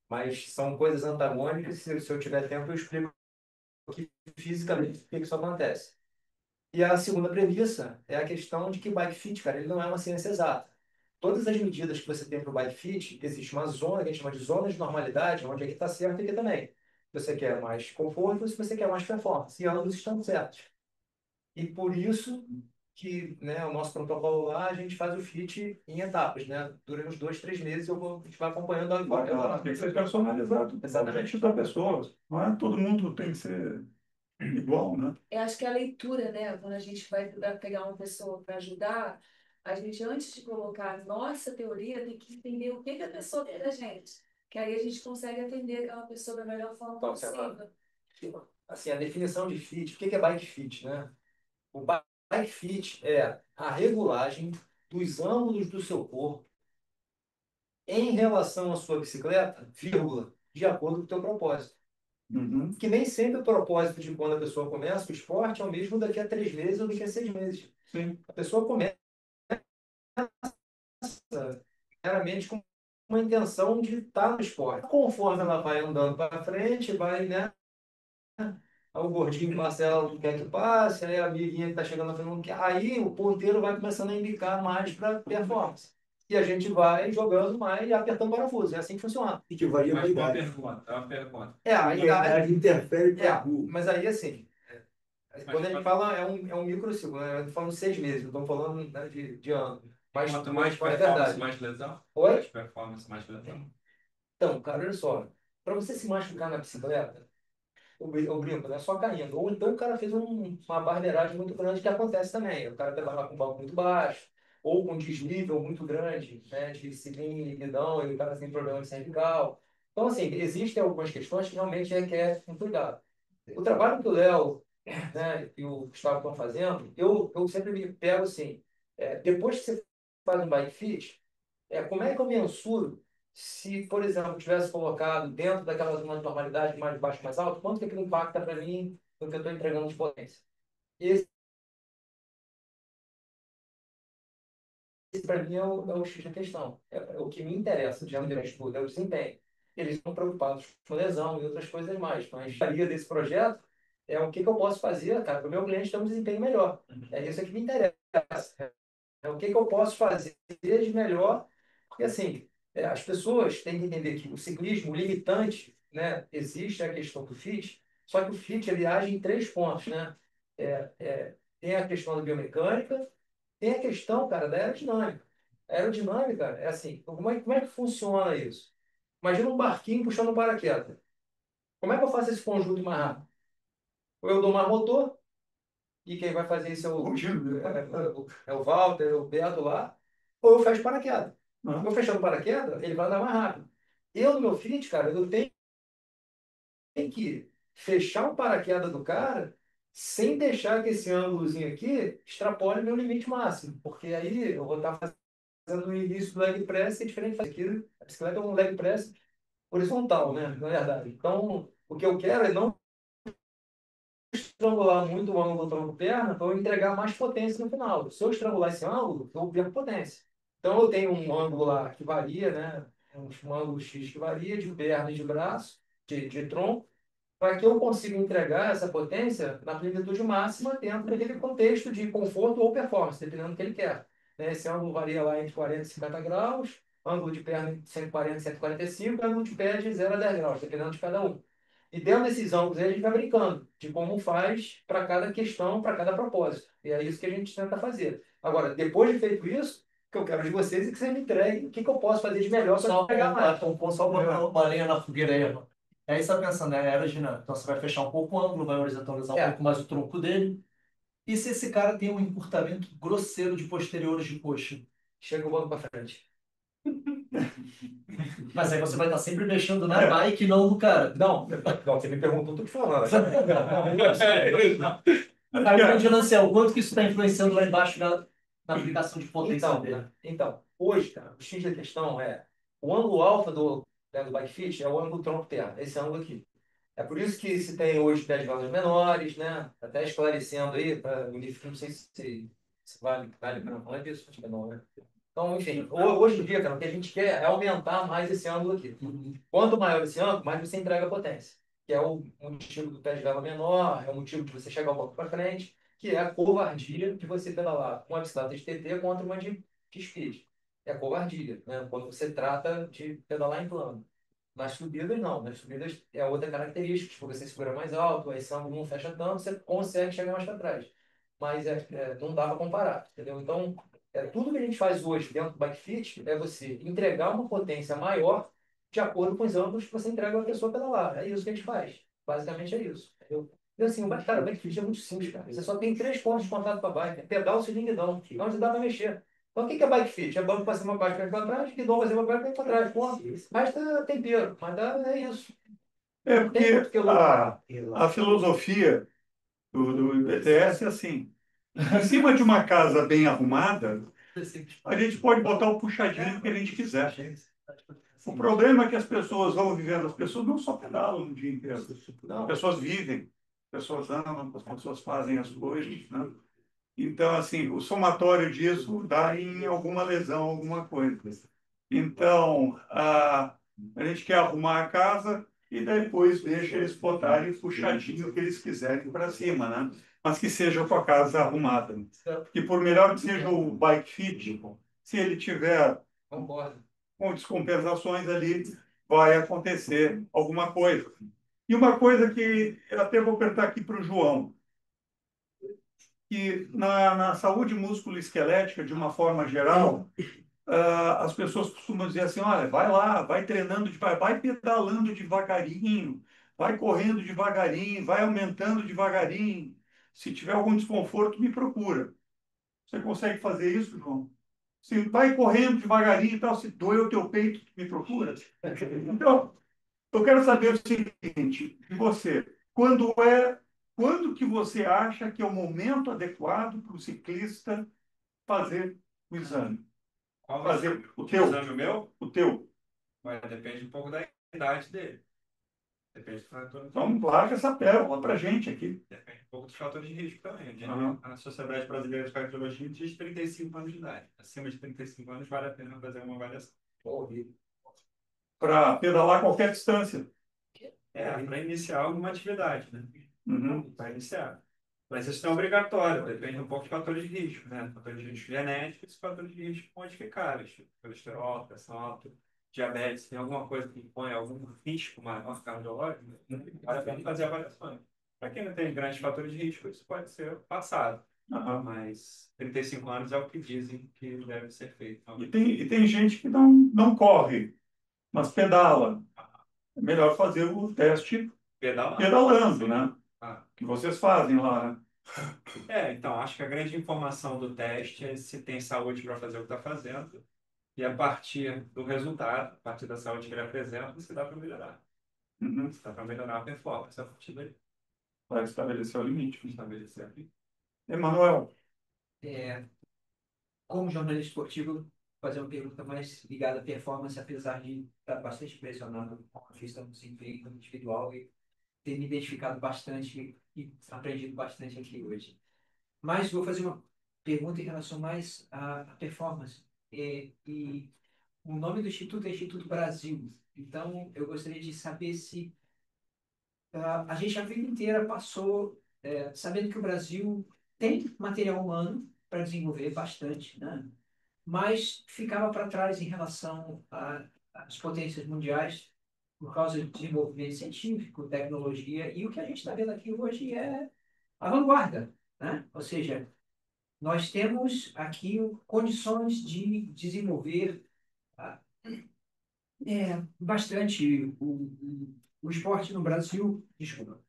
Mas são coisas antagônicas. Se eu tiver tempo, eu explico aqui fisicamente por que isso acontece. E a segunda premissa é a questão de que bike fit, cara, ele não é uma ciência exata. Todas as medidas que você tem para o bike fit, existe uma zona que a gente chama de zona de normalidade, onde aqui está certo e aqui também. Se você quer mais conforto, se você quer mais performance, e ambos estão certos. E por isso que, né, o nosso protocolo lá, a gente faz o fit em etapas, né? Durante uns 2, 3 meses a gente vai acompanhando Tem que ser personalizado. Exatamente. Da pessoa. Não é todo mundo tem que ser igual, né? Eu acho que a leitura, né? Quando a gente vai pegar uma pessoa para ajudar, a gente, antes de colocar a nossa teoria, tem que entender o que que a pessoa quer da gente. Que aí a gente consegue atender aquela pessoa da melhor forma possível. Assim, a definição de fit, o que é bike fit, né? O bike fit é a regulagem dos ângulos do seu corpo em relação à sua bicicleta, vírgula, de acordo com o teu propósito. Uhum. Que nem sempre o propósito de quando a pessoa começa o esporte é o mesmo daqui a 3 meses ou daqui a 6 meses. Sim. A pessoa começa meramente com uma intenção de estar no esporte. Conforme ela vai andando para frente, vai, né? Aí o gordinho Marcelo não quer que passe, aí a amiguinha que está chegando na frente não quer. Aí o ponteiro vai começando a indicar mais para performance. E a gente vai jogando mais e apertando parafuso. É assim que funciona. E que varia com a Mas uma idade. pergunta, uma pergunta. É, A a idade. idade interfere para burro. Mas aí assim, quando a gente fala é um microciclo, né? Eu tô falando 6 meses, não estou falando, né, de ano. Mas, Quanto mais é performance, verdade. mais lesão? Oi? Mais performance, mais lesão. Então, cara, olha só. Para você se machucar na bicicleta, o brinco, né? Só caindo. Ou então o cara fez uma barbeiragem muito grande, que acontece também. O cara pedala com um banco muito baixo, ou com desnível muito grande, né? De cilindro, guidão, e o cara tem problema de cervical. Então, assim, existem algumas questões que realmente requerem um cuidado. O trabalho que o Léo, né, e o Gustavo estão fazendo, eu sempre me pego assim, depois que você faz um bike fit, como é que eu mensuro se, por exemplo, tivesse colocado dentro daquela zona de normalidade mais baixo, mais alto, quanto que aquilo impacta para mim no que eu estou entregando de potência? Esse, para mim, é o X da questão. É o que me interessa, já no estudo, é o desempenho. Eles estão preocupados com lesão e outras coisas mais, mas a maioria desse projeto é o que eu posso fazer, cara, para o meu cliente ter um desempenho melhor. É isso que me interessa. É o que eu posso fazer de melhor, porque assim, as pessoas têm que entender que o ciclismo, o limitante, né, existe a questão do fit, só que o fit ele age em 3 pontos, né? Tem a questão da biomecânica, tem a questão, cara, da aerodinâmica. A aerodinâmica é assim, como é que funciona isso? Imagina um barquinho puxando um paraquedas. Como é que eu faço esse conjunto mais rápido? Ou eu dou mais motor, e quem vai fazer isso é o Walter, o Beto lá, ou eu fecho paraquedas. Eu fechando paraquedas, ele vai andar mais rápido. Eu, no meu fit, cara, eu tenho que fechar o paraquedas do cara sem deixar que esse ângulozinho aqui extrapole meu limite máximo, porque aí eu vou estar fazendo o início do leg press, que é diferente daquilo. A bicicleta é um leg press horizontal, né? Na verdade. Então, o que eu quero é não estrangular muito o ângulo do tronco-perna para eu entregar mais potência no final. Se eu estrangular esse ângulo, eu perco potência. Então, eu tenho um ângulo lá que varia, né? Um ângulo X que varia de perna e de braço, de tronco, para que eu consiga entregar essa potência na plenitude máxima dentro daquele contexto de conforto ou performance, dependendo do que ele quer. Né? Esse ângulo varia lá entre 40 e 50 graus, ângulo de perna de 140 e 145, e ângulo de pé de 0 a 10 graus, dependendo de cada um. E dentro desses ângulos aí, a gente vai brincando de como faz para cada questão, para cada propósito. E é isso que a gente tenta fazer. Agora, depois de feito isso, o que eu quero de vocês é que vocês me entreguem o que eu posso fazer de melhor para entregar mais. Então, só uma lenha na fogueira aí, mano. Aí você está pensando, né? Aerodinâmica. Então você vai fechar um pouco o ângulo, vai horizontalizar um pouco mais o tronco dele. E se esse cara tem um encurtamento grosseiro de posteriores de coxa? Chega o banco para frente. Mas aí você vai estar sempre mexendo na bike e não no cara. Não, você me perguntou, eu tô te falando. Aí, imagina, Anselmo, quanto que isso está influenciando lá embaixo na aplicação de potência dele? Então, hoje, cara, o X da questão é o ângulo alfa do bike fit é o ângulo tronco-perna, esse ângulo aqui. É por isso que se tem hoje pés de velas menores, né? Até esclarecendo aí, para unificar, não sei se vale para falar disso, acho que não, né? Então, enfim, hoje em dia, cara, o que a gente quer é aumentar mais esse ângulo aqui. Quanto maior esse ângulo, mais você entrega potência. Que é o motivo do pé de vela menor, é o motivo de você chegar um pouco para frente, que é a covardia de você pedalar uma bicicleta de TT contra uma de speed. É a covardia, né? Quando você trata de pedalar em plano. Nas subidas, não. Nas subidas é outra característica. Tipo, você segura mais alto, aí esse ângulo não fecha tanto, você consegue chegar mais para trás. Mas não dá para comparar, entendeu? Então, tudo que a gente faz hoje dentro do bike fit é você entregar uma potência maior de acordo com os ângulos que você entrega a pessoa pedalar. É isso que a gente faz. Basicamente é isso. Entendeu? E assim, o bike fit é muito simples, cara. Você só tem 3 pontos de contato com a bike. Pedal, cilindro e guidão. Onde dá para mexer. Então, o que é bike fit? É banco para cima, baixo, para trás, guidão para cima, baixo, para trás. Ponto. Mas tá tempero. Mas é isso. É Tem muito porque que lutar. a filosofia do BTS é assim, Em cima de uma casa bem arrumada, a gente pode botar o puxadinho que a gente quiser. O problema é que as pessoas vão vivendo, as pessoas não só pedalam no dia inteiro, as pessoas vivem, as pessoas andam, as pessoas fazem as coisas, né? Então, assim, o somatório disso dá em alguma lesão, alguma coisa. Então, a gente quer arrumar a casa e depois deixa eles botarem o puxadinho que eles quiserem para cima, né? Mas que seja com a casa arrumada. Porque por melhor que seja o bike fit, se ele tiver Concordo. com descompensações ali, vai acontecer alguma coisa. E uma coisa que eu até vou perguntar aqui para o João, que na saúde músculo-esquelética, de uma forma geral, as pessoas costumam dizer assim, olha, vai lá, vai treinando, vai pedalando devagarinho, vai correndo devagarinho, vai aumentando devagarinho. Se tiver algum desconforto, me procura. Você consegue fazer isso, João? Se vai correndo devagarinho e tal, se doer o teu peito, me procura. Então, eu quero saber o seguinte, de você, quando que você acha que é o momento adequado para o ciclista fazer o exame? Fazer o teu? Exame meu? O teu. Mas depende um pouco da idade dele. Depende do fator. Então, larga essa pérola para a gente aqui. Depende um pouco dos fatores de risco também. Uhum. A Sociedade Brasileira de Cardiologia diz 35 anos de idade. Acima de 35 anos vale a pena fazer uma avaliação. Para pedalar qualquer distância. Para iniciar alguma atividade, né? Uhum. Para iniciar. Mas isso não é obrigatório, depende um pouco de fatores de risco, né? Fatores de risco genéticos e fatores de risco modificáveis, tipo colesterol, pressão alta, diabetes. Tem alguma coisa que impõe algum risco maior cardiológico, vale a pena fazer avaliações. Para quem não tem grandes fatores de risco, isso pode ser passado. Uhum. Mas 35 anos é o que dizem que deve ser feito. Então, E tem gente que não corre, mas pedala. É melhor fazer o teste pedalando, né? Que vocês fazem lá, né? Então, acho que a grande informação do teste é se tem saúde para fazer o que está fazendo. E a partir do resultado, a partir da saúde que ele apresenta, se dá para melhorar. Uhum. Se dá para melhorar a performance a partir daí. Vai estabelecer o limite. Estabelecer aqui. Emanuel. Como jornalista esportivo, vou fazer uma pergunta mais ligada à performance, apesar de estar bastante impressionado com a questão do desempenho individual e ter me identificado bastante e aprendido bastante aqui hoje. Mas vou fazer uma pergunta em relação mais à performance. E o nome do Instituto é Instituto Brasil. Então, eu gostaria de saber se a gente a vida inteira passou sabendo que o Brasil tem material humano para desenvolver bastante, né? Mas ficava para trás em relação às potências mundiais por causa de desenvolvimento científico, tecnologia, e o que a gente está vendo aqui hoje é a vanguarda, né? Ou seja, nós temos aqui condições de desenvolver bastante o esporte no Brasil, desculpa,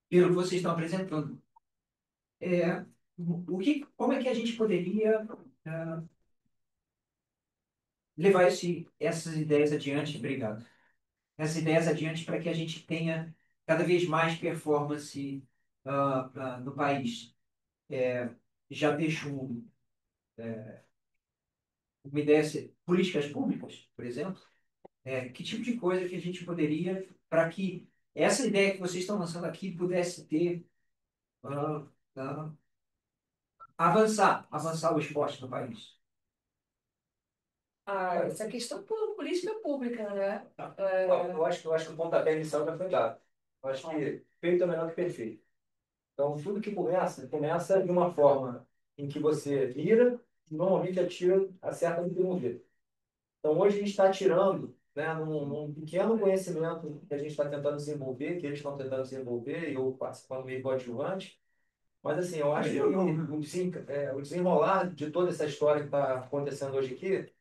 pelo que vocês estão apresentando. Como é que a gente poderia levar essas ideias adiante? Obrigado. Essas ideias adiante para que a gente tenha cada vez mais performance no país. Já deixo uma ideia, políticas públicas, por exemplo. Que tipo de coisa que a gente poderia, para que essa ideia que vocês estão lançando aqui pudesse ter, avançar o esporte no país? Essa questão política pública, né? Eu acho que o pontapé inicial já foi dado. Eu acho que feito é melhor que perfeito. Então, tudo que começa de uma forma em que você mira e normalmente acerta no primeiro jeito. Então, hoje a gente está atirando, né, num pequeno conhecimento que a gente está tentando desenvolver, que eles estão tentando desenvolver, e eu participando meio coadjuvante. Mas, assim, eu acho que o desenrolar de toda essa história que está acontecendo hoje aqui,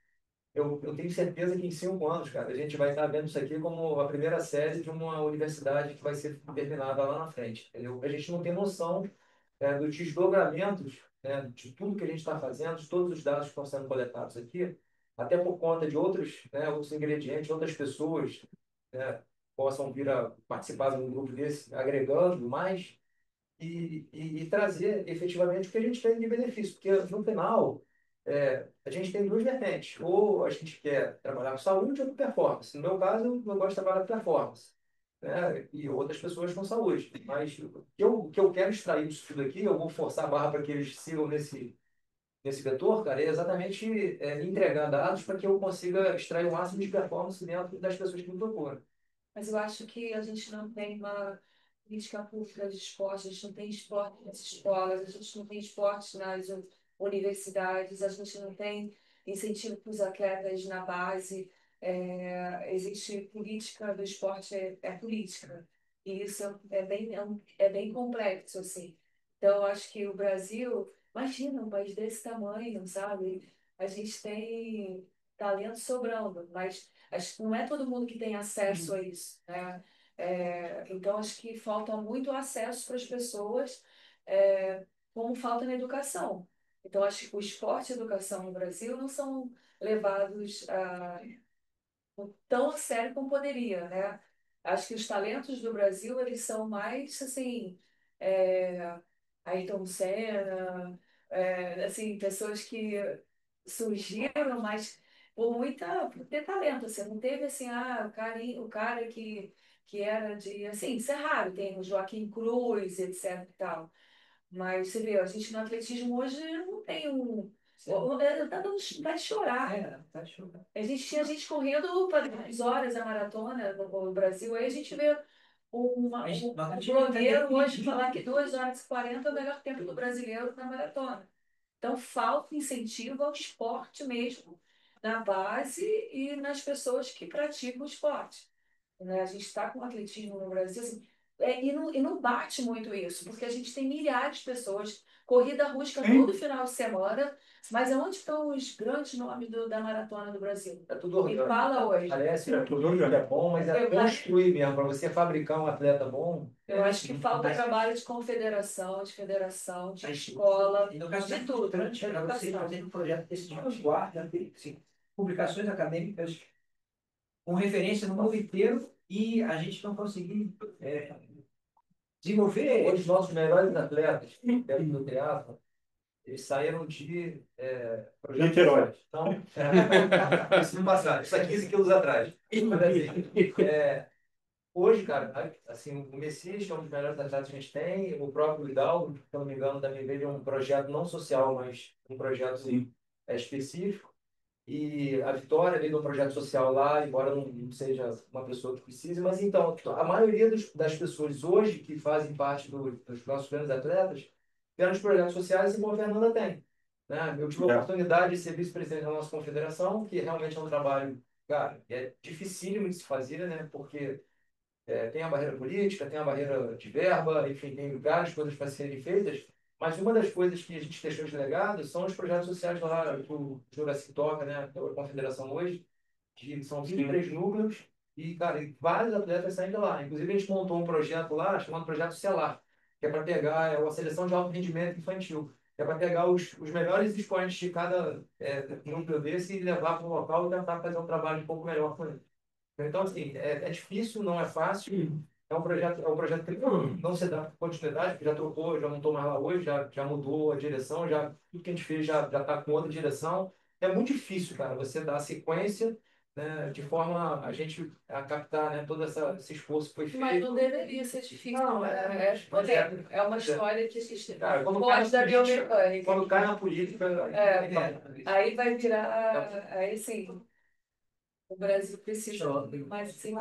eu tenho certeza que em 5 anos, cara, a gente vai estar vendo isso aqui como a primeira série de uma universidade que vai ser terminada lá na frente, entendeu? A gente não tem noção dos desdobramentos, né, de tudo que a gente está fazendo, de todos os dados que estão sendo coletados aqui, até por conta de outros ingredientes, outras pessoas, né, possam vir a participar de um grupo desse, agregando mais. e trazer efetivamente o que a gente tem de benefício. Porque no final, a gente tem duas vertentes. Ou a gente quer trabalhar com saúde ou com performance. No meu caso, eu gosto de trabalhar com performance, né? E outras pessoas com saúde. Mas o que eu quero extrair disso tudo aqui, eu vou forçar a barra para que eles sigam nesse vetor, cara, é exatamente entregar dados para que eu consiga extrair o máximo de performance dentro das pessoas que me procuram. Mas eu acho que a gente não tem uma política pública de esporte, a gente não tem esporte nas escolas, a gente não tem esporte nas universidades, a gente não tem incentivo para os atletas na base. Existe política do esporte, é política. E isso é bem complexo, assim. Então, eu acho que o Brasil, imagina um país desse tamanho, sabe? A gente tem talento sobrando, mas acho que não é todo mundo que tem acesso a isso, né? Então, acho que falta muito acesso para as pessoas, como falta na educação. Então, acho que o esporte e a educação no Brasil não são levados tão a sério como poderia, né? Acho que os talentos do Brasil, eles são mais, assim, é, Ayrton Senna, assim, pessoas que surgiram, mas por ter talento, assim, não teve, assim, o cara que era de, assim, isso é raro, tem o Joaquim Cruz, etc e tal. Mas você vê, a gente no atletismo hoje não tem um. Tá dando vai chorar. Tá show. A gente tinha gente correndo para 2 horas a maratona no Brasil, aí a gente vê um blogueiro hoje falar que 2 horas e 40 é o melhor tempo do brasileiro na maratona. Então falta incentivo ao esporte mesmo, na base e nas pessoas que praticam o esporte, né? A gente está com o atletismo no Brasil, assim, e não bate muito isso, porque a gente tem milhares de pessoas, corrida rústica todo final de semana, mas onde estão os grandes nomes da maratona do Brasil? É tudo Me orgânico. fala hoje. Parece que tudo é bom, mas é construir mesmo. Para você fabricar um atleta bom. Eu acho que falta trabalho de confederação, de federação, de escola, E no caso de é tudo. importante para você fazer um projeto desse tipo, guarda, assim, publicações acadêmicas com referência no mundo inteiro e a gente não conseguir desenvolver Os nossos melhores atletas dentro do teatro, eles saíram de projetos Niterói. sociais. Então, isso no passado, isso há 15 quilos atrás. Mas, assim, hoje, cara, assim, o Messias, que é um dos melhores atletas que a gente tem, o próprio Hidalgo, se eu não me engano, também veio de um projeto não social, mas um projeto específico. E a Vitória veio de um projeto social lá, embora não seja uma pessoa que precise, mas então, a maioria das pessoas hoje que fazem parte dos nossos grandes atletas vieram de projetos sociais e como a Fernanda tem, né? Eu tive a oportunidade de ser vice-presidente da nossa confederação, que realmente é um trabalho, cara, é dificílimo de se fazer, né? Porque tem a barreira política, tem a barreira de verba, enfim, tem várias coisas para serem feitas, mas uma das coisas que a gente deixou de legado são os projetos sociais lá, que o Jurassic toca, né, a confederação hoje, que são 23 núcleos, e, cara, e vários atletas saem de lá. Inclusive, a gente montou um projeto lá, chamado Projeto Celar, que é para pegar uma seleção de alto rendimento infantil, que é para pegar os melhores expoentes de cada núcleo desse e levar para o local e tentar fazer um trabalho um pouco melhor com eles. Então, assim, é difícil, não é fácil. É um projeto que não se dá continuidade, porque já trocou, já não estou mais lá hoje, já mudou a direção, já tudo que a gente fez já está com outra direção. É muito difícil, cara, você dar sequência, né, de forma a gente a captar, né, todo esse esforço que foi feito. Mas não deveria ser difícil. Não, é uma história que existe. Cara, Foge da biomecânica. Quando cai na política, aí vai virar. Aí sim, o Brasil precisa mais sim.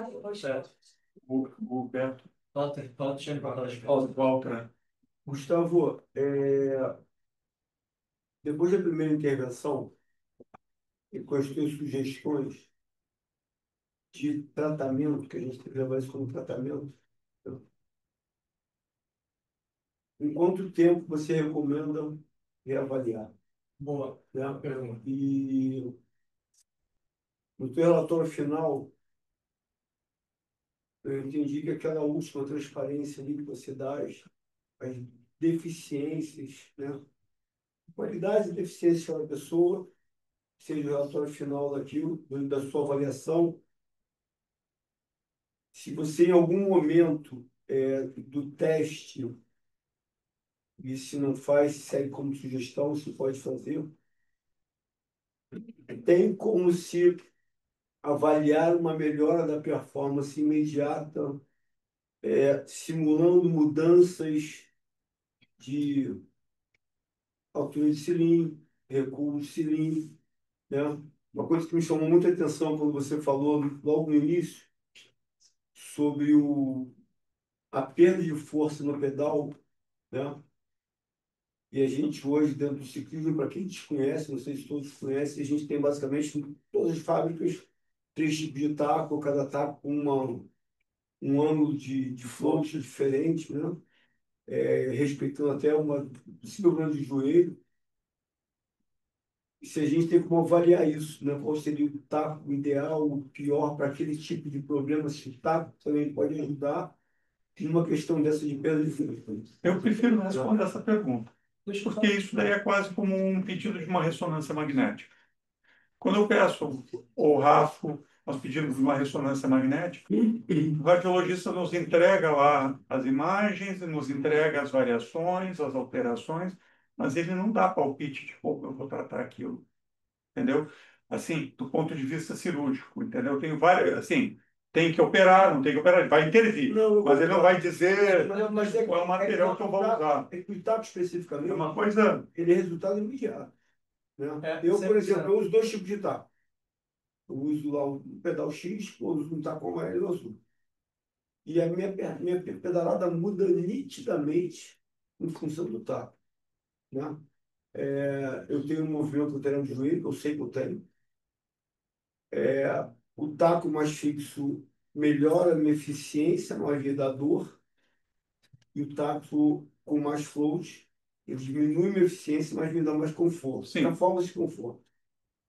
O Beto. Walter, deixa eu botar as Walter. Gustavo, depois da primeira intervenção, e com as tuas sugestões de tratamento, que a gente tem que levar isso como tratamento, em quanto tempo você recomenda reavaliar? Boa. Né? E no teu relatório final, eu entendi que aquela última transparência ali que você dá, as deficiências, né? Qualidade e deficiência da pessoa, seja o relatório final daquilo, da sua avaliação. Se você, em algum momento do teste, e se não faz, segue como sugestão, se pode fazer. Tem como se avaliar uma melhora da performance imediata, simulando mudanças de altura de cilindro, recuo de cilindro, né? Uma coisa que me chamou muita atenção quando você falou logo no início sobre a perda de força no pedal, né? E a gente hoje, dentro do ciclismo, para quem desconhece, não sei se todos conhecem, a gente tem basicamente em todas as fábricas três tipos de taco, cada taco com um ângulo de fluxo diferente, né? Respeitando até uma possível problema de joelho. E se a gente tem como avaliar isso, né? Qual seria o taco ideal, o pior para aquele tipo de problema, se o taco também pode ajudar numa questão dessa de perda de fluxo. Eu prefiro responder essa pergunta, porque isso daí é quase como um pedido de uma ressonância magnética. Quando eu peço o RAFO, nós pedimos uma ressonância magnética, o radiologista nos entrega lá as imagens, nos entrega as variações, as alterações, mas ele não dá palpite de como eu vou tratar aquilo, entendeu? Assim, do ponto de vista cirúrgico, entendeu? Tem várias, assim, tem que operar, não tem que operar, ele vai intervir, Não, mas ele não vai dizer mas qual é o material que eu vou usar. O taco especificamente, É uma coisa... ele é resultado imediato, né? Eu, por 100%. exemplo, eu uso dois tipos de taco. Eu uso lá o pedal X, eu uso um taco amarelo e azul. E a minha pedalada muda nitidamente em função do taco, né? Eu tenho um movimento lateral de joelho, que eu sei que eu tenho. O taco mais fixo melhora a minha eficiência, não alivia da dor. E o taco com mais float, ele diminui minha eficiência, mas me dá mais conforto. Sim. Transforma esse conforto,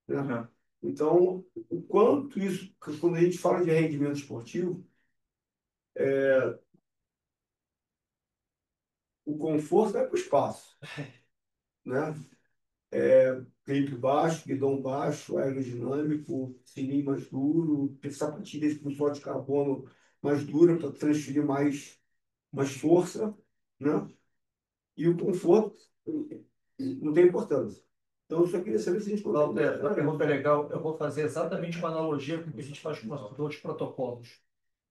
né? É. Então, o quanto isso, quando a gente fala de rendimento esportivo, o conforto vai para o espaço, né? Clipe baixo, guidão baixo, aerodinâmico, cilindro mais duro, sapatilha com solda de carbono mais dura para transferir mais força, né? E o conforto não tem importância. Então, eu só queria saber se a gente Walter, a pergunta é legal. Eu vou fazer exatamente uma analogia com o que a gente faz com os outros protocolos.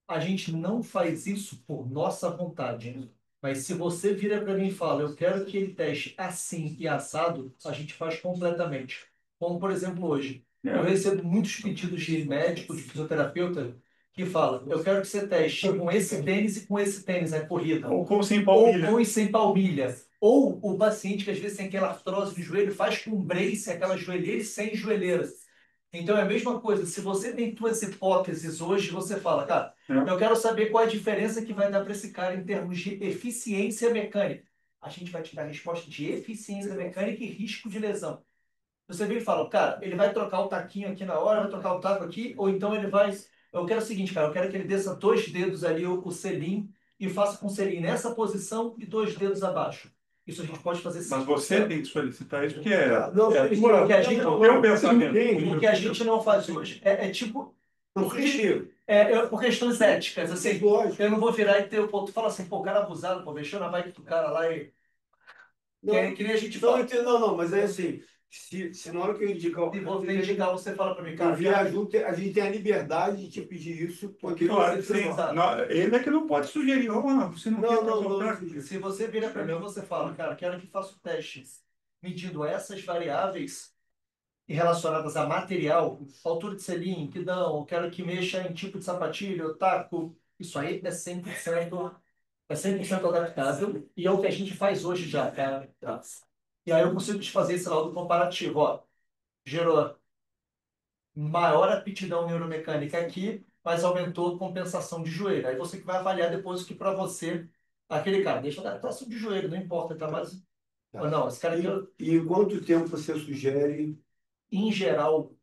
A gente não faz isso por nossa vontade. Mas se você vira para mim e fala, eu quero que ele teste assim e assado, a gente faz completamente. Como, por exemplo, hoje. Eu recebo muitos pedidos de médico, de fisioterapeuta, que fala, eu quero que você teste com esse tênis e com esse tênis, a corrida. Ou com sem palmilha. Ou com e sem palmilha. Ou o paciente que às vezes tem aquela artrose de joelho, faz com brace, aquela joelheira e sem joelheira. Então é a mesma coisa. Se você tem suas hipóteses hoje, você fala, cara, eu quero saber qual é a diferença que vai dar para esse cara em termos de eficiência mecânica. A gente vai te dar a resposta de eficiência mecânica e risco de lesão. Você vem e fala, cara, ele vai trocar o taquinho aqui na hora, vai trocar o taco aqui, ou então ele vai. Eu quero o seguinte, cara, eu quero que ele desça 2 dedos ali, o selim, e faça com o selim nessa posição e 2 dedos abaixo. Isso a gente pode fazer sim. Mas você tem que solicitar isso, porque Não, é Porque a gente, o meu pensamento. o que a gente não faz hoje é tipo. Não sugiro. Por questões éticas, assim, Lógico. eu não vou virar e ter o ponto. Fala assim, pô, o cara abusado, pô, mexeu na bike do cara lá e. Que nem a gente fala. Não, mas é assim, se na hora que eu indicar, Se você indicar, você fala para mim, eu cara. viajo, a gente tem a liberdade de te pedir isso, porque Claro, você sim. precisa. Não, ele é que não pode sugerir, você não quer fazer o teste. Se você vira para mim, você fala, cara, quero que faça o teste medindo essas variáveis e relacionadas a material, altura de selim, guidão, quero que mexa em tipo de sapatilha, taco. Isso aí é 100% adaptável e é o que a gente faz hoje já, cara. E aí eu consigo te fazer esse laudo comparativo, ó. Gerou maior aptidão neuromecânica aqui, mas aumentou a compensação de joelho. Aí você que vai avaliar depois o que para você, aquele cara, deixa a adaptação de joelho, não importa, tá mais. Ou não, esse cara aqui, E em quanto tempo você sugere? em geral,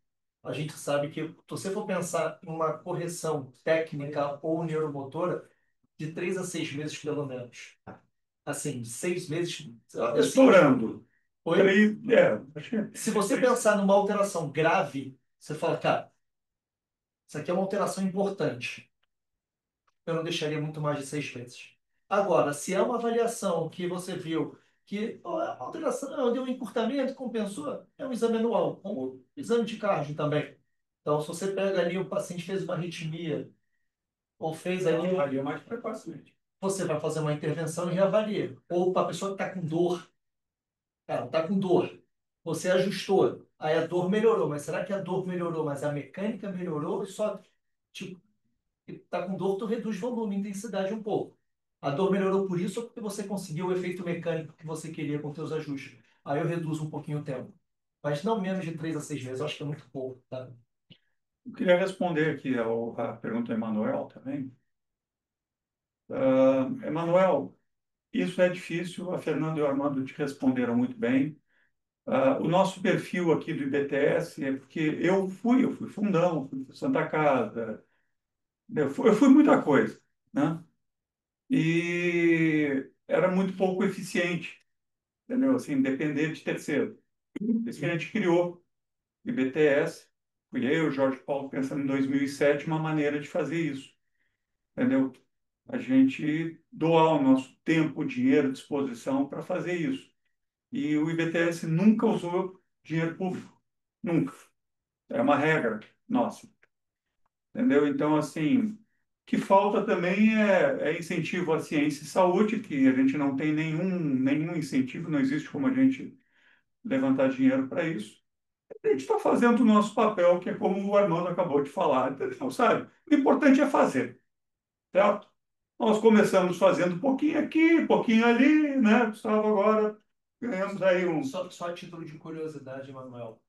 a gente sabe que, se você for pensar em uma correção técnica ou neuromotora, de 3 a 6 meses, pelo menos. Assim, 6 meses. Estourando. Oi? Acho que é. Se você pensar numa alteração grave, você fala, cara, isso aqui é uma alteração importante. Eu não deixaria muito mais de 6 meses. Agora, se é uma avaliação que você viu que ó, é uma alteração, não, deu um encurtamento, compensou, é um exame anual, como o exame de cardio também. Então, se você pega ali, o paciente fez uma arritmia, ou fez ali, Avalia mais precocemente. você vai fazer uma intervenção e reavalia. Ou para a pessoa que está com dor, ela está com dor, você ajustou, aí a dor melhorou, mas será que a dor melhorou, mas a mecânica melhorou e só, tipo, está com dor, tu reduz volume, intensidade um pouco. A dor melhorou por isso ou porque você conseguiu o efeito mecânico que você queria com seus ajustes? Aí eu reduzo um pouquinho o tempo. Mas não menos de 3 a 6 meses, eu acho que é muito pouco, tá? Eu queria responder aqui a pergunta do Emanuel também. Emanuel, isso é difícil, a Fernanda e o Armando te responderam muito bem. O nosso perfil aqui do IBTS é porque eu fui fundão, fui Santa Casa, eu fui muita coisa, né? E era muito pouco eficiente, entendeu? Assim, depender de terceiro. Por isso que a gente criou o IBTS, fui eu, Jorge Paulo, pensando em 2007, uma maneira de fazer isso, entendeu? A gente doar o nosso tempo, dinheiro, disposição para fazer isso. E o IBTS nunca usou dinheiro público, nunca. É uma regra nossa, entendeu? Então, assim, o que falta também é incentivo à ciência e saúde, que a gente não tem nenhum incentivo, não existe como a gente levantar dinheiro para isso. A gente está fazendo o nosso papel, que é como o Armando acabou de falar, entendeu? Sabe? O importante é fazer, certo? Nós começamos fazendo um pouquinho aqui, um pouquinho ali, né? Gustavo, agora ganhamos aí um... Só a título de curiosidade, Manuel.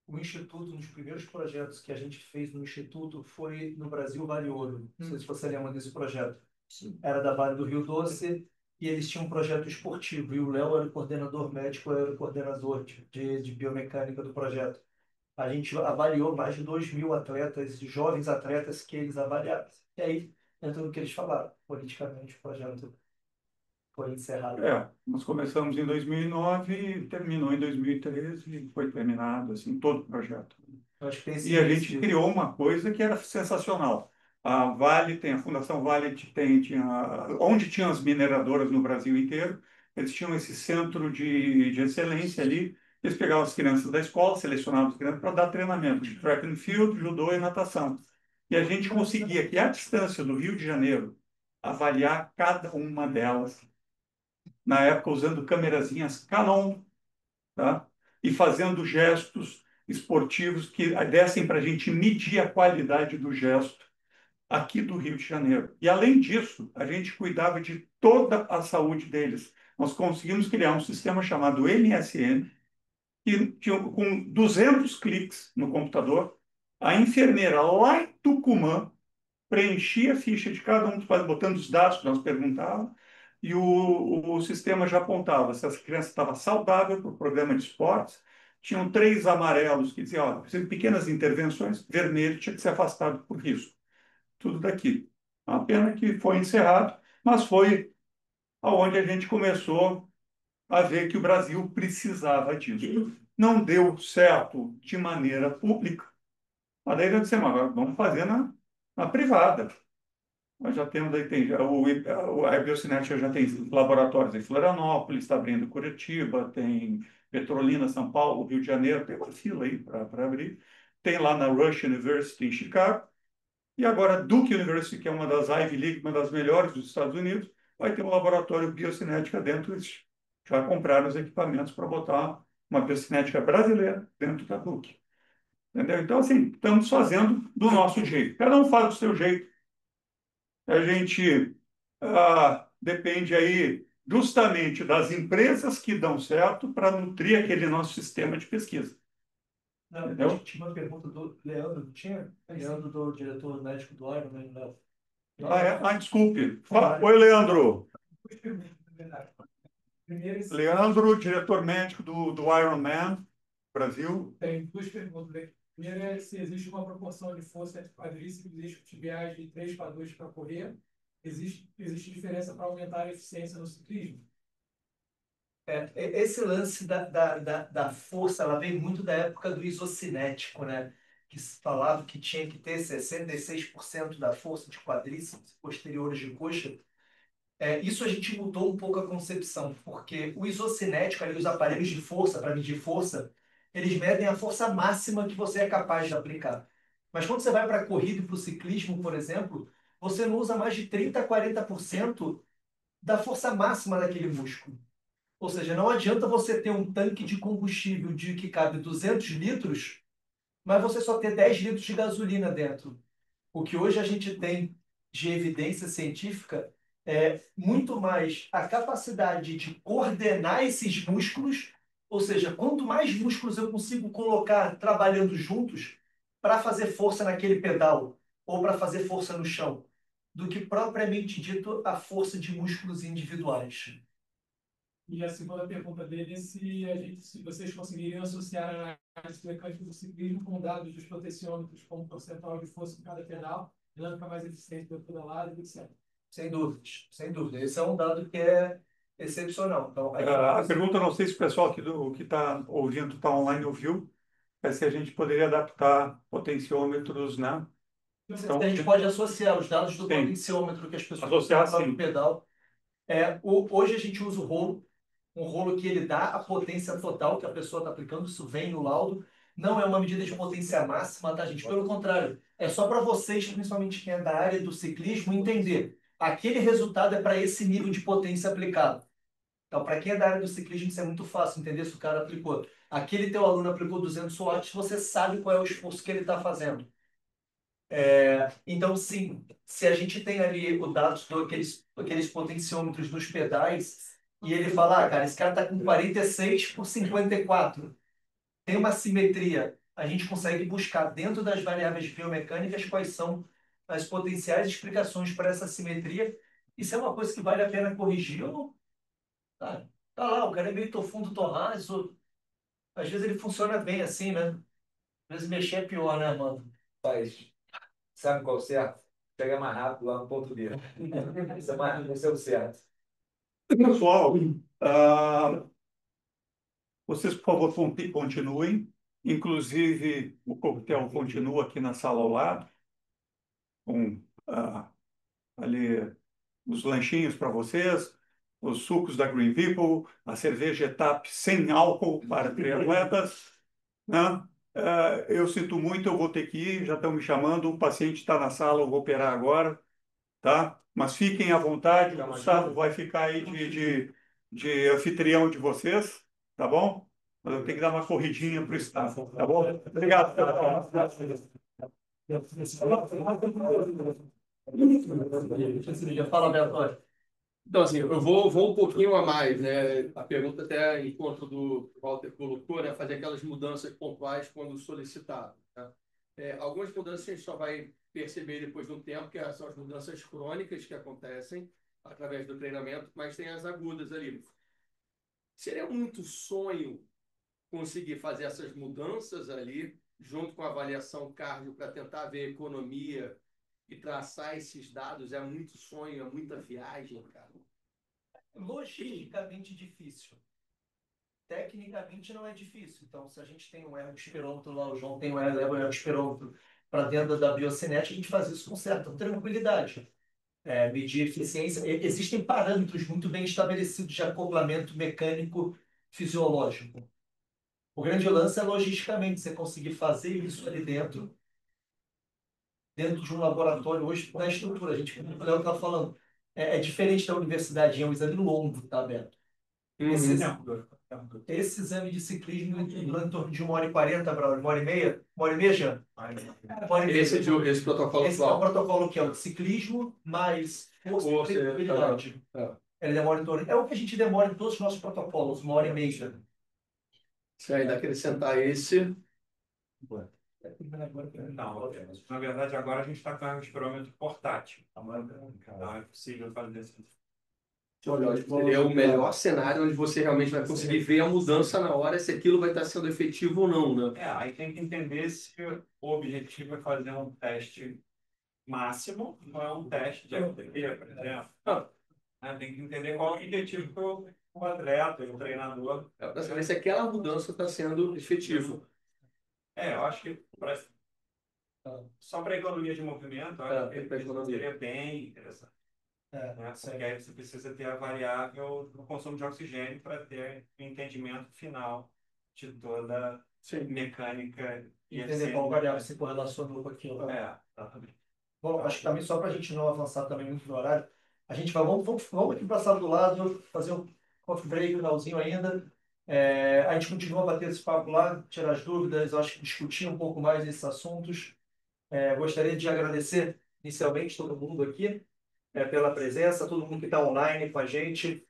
O Instituto, um dos primeiros projetos que a gente fez no Instituto foi no Brasil Vale Ouro. Não sei se você lembra desse projeto. Sim. Era da Vale do Rio Doce e eles tinham um projeto esportivo. E o Léo era o coordenador médico, eu era o coordenador de biomecânica do projeto. A gente avaliou mais de 2.000 atletas, jovens atletas que eles avaliaram. E aí, entra no que eles falaram. Politicamente, o projeto foi encerrado. Nós começamos em 2009 e terminou em 2013 e foi terminado, assim, todo o projeto. Acho que E a gente criou uma coisa que era sensacional. A Vale tem, a Fundação Vale onde tinham as mineradoras no Brasil inteiro, eles tinham esse centro de excelência ali. Eles pegavam as crianças da escola, selecionavam as crianças para dar treinamento de track and field, judô e natação. E a gente conseguia, aqui à distância do Rio de Janeiro, avaliar cada uma delas, na época usando câmerazinhas Canon, tá? E fazendo gestos esportivos que dessem para a gente medir a qualidade do gesto aqui do Rio de Janeiro. E, além disso, a gente cuidava de toda a saúde deles. Nós conseguimos criar um sistema chamado MSN, que tinha, com 200 cliques no computador, a enfermeira lá em Tucumã preenchia a ficha de cada um dos pais, botando os dados que nós perguntávamos, e o sistema já apontava se essa criança estava saudável para o programa de esportes. Tinham 3 amarelos que diziam, olha, precisa de pequenas intervenções, vermelho tinha que ser afastado por risco. Tudo daqui. Uma pena que foi encerrado, mas foi aonde a gente começou a ver que o Brasil precisava disso. Não deu certo de maneira pública, mas daí nós dissemos, agora vamos fazer na privada. Nós já temos, aí tem, a Biocinética já tem laboratórios em Florianópolis, está abrindo Curitiba, tem Petrolina, São Paulo, Rio de Janeiro, tem uma fila aí para abrir. Tem lá na Rush University em Chicago. E agora Duke University, que é uma das Ivy League, uma das melhores dos Estados Unidos, vai ter um laboratório biocinética dentro. Eles já compraram os equipamentos para botar uma biocinética brasileira dentro da Duke. Entendeu? Então, assim, estamos fazendo do nosso jeito. Cada um faz do seu jeito. A gente depende aí justamente das empresas que dão certo para nutrir aquele nosso sistema de pesquisa. Não, entendeu? Tinha uma pergunta do Leandro, não tinha? Leandro, do diretor médico do Ironman, Léo. Desculpe. Oi, Leandro. Primeiro, Leandro, diretor médico do Ironman Brasil. Tem duas perguntas, né? Primeira é se existe uma proporção de força entre quadríceps e isquiotibiais de 3 para 2 para correr. Existe diferença para aumentar a eficiência no ciclismo? Esse lance da força, ela vem muito da época do isocinético, né? Que se falava que tinha que ter 66% da força de quadríceps posteriores de coxa. Isso a gente mudou um pouco a concepção, porque o isocinético, ali, os aparelhos de força, para medir força, eles medem a força máxima que você é capaz de aplicar. Mas quando você vai para a corrida e para o ciclismo, por exemplo, você não usa mais de 30% a 40% da força máxima daquele músculo. Ou seja, não adianta você ter um tanque de combustível de que cabe 200 litros, mas você só ter 10 litros de gasolina dentro. O que hoje a gente tem de evidência científica é muito mais a capacidade de coordenar esses músculos, ou seja, quanto mais músculos eu consigo colocar trabalhando juntos para fazer força naquele pedal ou para fazer força no chão, do que propriamente dito a força de músculos individuais. E a segunda pergunta dele é se vocês conseguiriam associar a análise mecânica do ciclismo com dados dos potenciômetros como percentual de força em cada pedal, dinâmica mais eficiente do pedalado, etc. Sem dúvidas, sem dúvida. Esse é um dado que é excepcional. Então, A pergunta, não sei se o pessoal que está ouvindo, está online, ouviu, é se a gente poderia adaptar potenciômetros, né? Então, a gente pode associar os dados do sim, potenciômetro que as pessoas associar, usam sim, no pedal. Hoje a gente usa o rolo, um rolo que ele dá a potência total que a pessoa está aplicando, isso vem no laudo. Não é uma medida de potência máxima, tá, gente? Pelo contrário, é só para vocês, principalmente quem é da área do ciclismo, entender. Aquele resultado é para esse nível de potência aplicado. Então, para quem é da área do ciclismo, isso é muito fácil entender se o cara aplicou. Aquele teu aluno aplicou 200 watts, você sabe qual é o esforço que ele está fazendo. Então, sim, se a gente tem ali o dados aqueles potenciômetros nos pedais, e ele fala, cara, esse cara está com 46 por 54, tem uma simetria, a gente consegue buscar dentro das variáveis biomecânicas quais são as potenciais explicações para essa simetria. Isso é uma coisa que vale a pena corrigir ou não? Tá lá, o cara é meio fundo, tô raso. Às vezes ele funciona bem assim, né? Às vezes mexer é pior, né, mano? Faz. Sabe qual é o certo? Pega mais rápido lá no ponto D. Esse é o certo. pessoal, ah, vocês, por favor, continuem. Inclusive, o coquetel continua aqui na sala ao lado, com ali os lanchinhos para vocês, os sucos da Green People, a cerveja Etap sem álcool para triatletas, né? Eu sinto muito, eu vou ter que ir, já estão me chamando, o paciente está na sala, eu vou operar agora, tá? Mas fiquem à vontade, o Gustavo vai ficar aí de anfitrião de vocês, tá bom? Mas eu tenho que dar uma corridinha para o estado, tá bom? Obrigado. Fala, Beto. Então, assim, eu vou um pouquinho a mais, né? A pergunta até enquanto do Walter colocou, né? Fazer aquelas mudanças pontuais quando solicitado, tá? Algumas mudanças a gente só vai perceber depois de um tempo, que são as mudanças crônicas que acontecem através do treinamento, mas tem as agudas ali. Seria muito sonho conseguir fazer essas mudanças ali, junto com a avaliação cardio, para tentar ver a economia e traçar esses dados. É muito sonho, é muita viagem, cara. Logisticamente difícil. Tecnicamente não é difícil. Então, se a gente tem um ergospirometro lá, o João tem um ergospirometro para dentro da biocinética, a gente faz isso com certa tranquilidade. Medir eficiência. Existem parâmetros muito bem estabelecidos de acoplamento mecânico fisiológico. O grande lance é logisticamente você conseguir fazer isso ali dentro de um laboratório hoje na estrutura. A gente, como o Léo está falando, é diferente da universidade, é um exame longo, tá, Beto? Esse exame de ciclismo dura em torno de 1h40, Braulio, 1h30, 1h30, Jean? Esse protocolo Esse é o protocolo que é o de ciclismo mais força e flexibilidade. Ele demora em torno... É o que a gente demora em todos os nossos protocolos, 1h30. Se ainda acrescentar esse... Não, na verdade, agora a gente está com um esperômetro portátil. Não é possível fazer isso. Seria o melhor cenário onde você realmente vai conseguir ver a mudança na hora, se aquilo vai estar sendo efetivo ou não, né? Aí tem que entender se o objetivo é fazer um teste máximo, não é um teste de FTP, por exemplo. Tem que entender qual é o objetivo que o atleta, o treinador. Para saber se aquela mudança está sendo efetiva. Eu acho que só para economia de movimento, eu acho que seria bem interessante. né? Porque aí você precisa ter a variável do consumo de oxigênio para ter o entendimento final de toda a mecânica e Entender qual variável se correlacionou com aquilo. exatamente. Bom, acho que também, só para a gente não avançar também muito no horário, a gente vai, vamos aqui para a sala do lado, fazer um coffee break, finalzinho ainda. A gente continua a bater esse papo lá, tirar as dúvidas, acho que discutir um pouco mais esses assuntos. Gostaria de agradecer inicialmente todo mundo aqui pela presença, todo mundo que está online com a gente.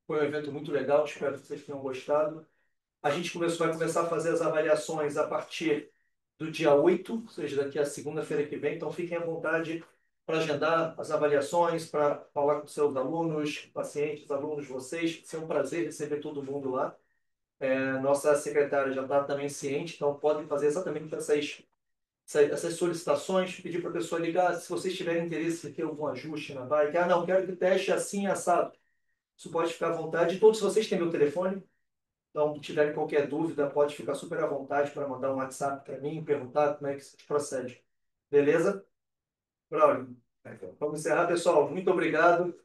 Foi um evento muito legal, espero que vocês tenham gostado. A gente vai começar a fazer as avaliações a partir do dia 8, ou seja, daqui a segunda-feira que vem. Então, fiquem à vontade para agendar as avaliações, para falar com seus alunos, pacientes, alunos, vocês. Vai ser um prazer receber todo mundo lá. Nossa secretária já está também ciente, então podem fazer exatamente essas solicitações, pedir para a pessoa ligar, se vocês tiverem interesse em ter algum ajuste na bike. Não, quero que teste assim, assado. Isso pode ficar à vontade. Todos vocês têm meu telefone. Então, se tiverem qualquer dúvida, pode ficar super à vontade para mandar um WhatsApp para mim, perguntar como é que isso procede. Beleza? Braulio, vamos encerrar, pessoal. Muito obrigado.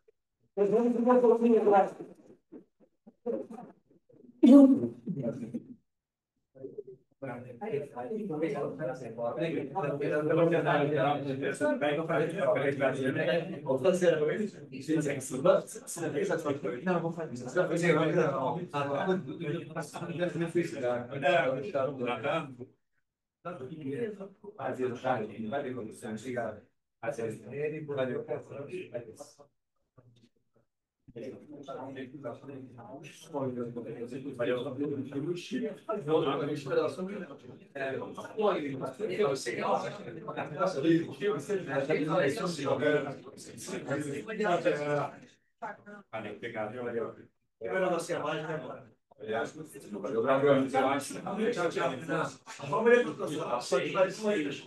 Não, vou fazer. Primeiro da semana, né, mano? Vamos ver para só de várias coisas.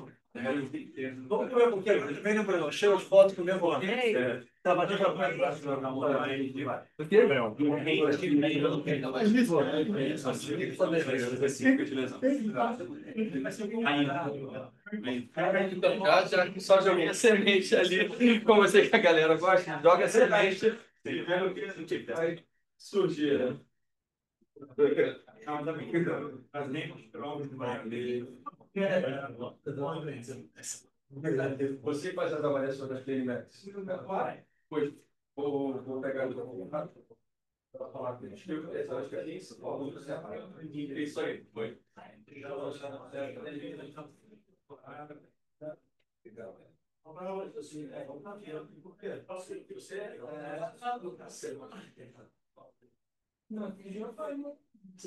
Vamos comer um pouquinho. Vem lembrando, chega de foto com o mesmo homem. Tava aqui para comer braço na moral. O quê? Já que só joguei a semente ali, como eu sei que a galera gosta, joga a semente. Vai surgir, né? Não, também as línguas provas do Você faz as avaliações das PNMEX? Pois, vou pegar o documento para falar com eles. Eu acho que é isso. É isso aí. Foi. Não,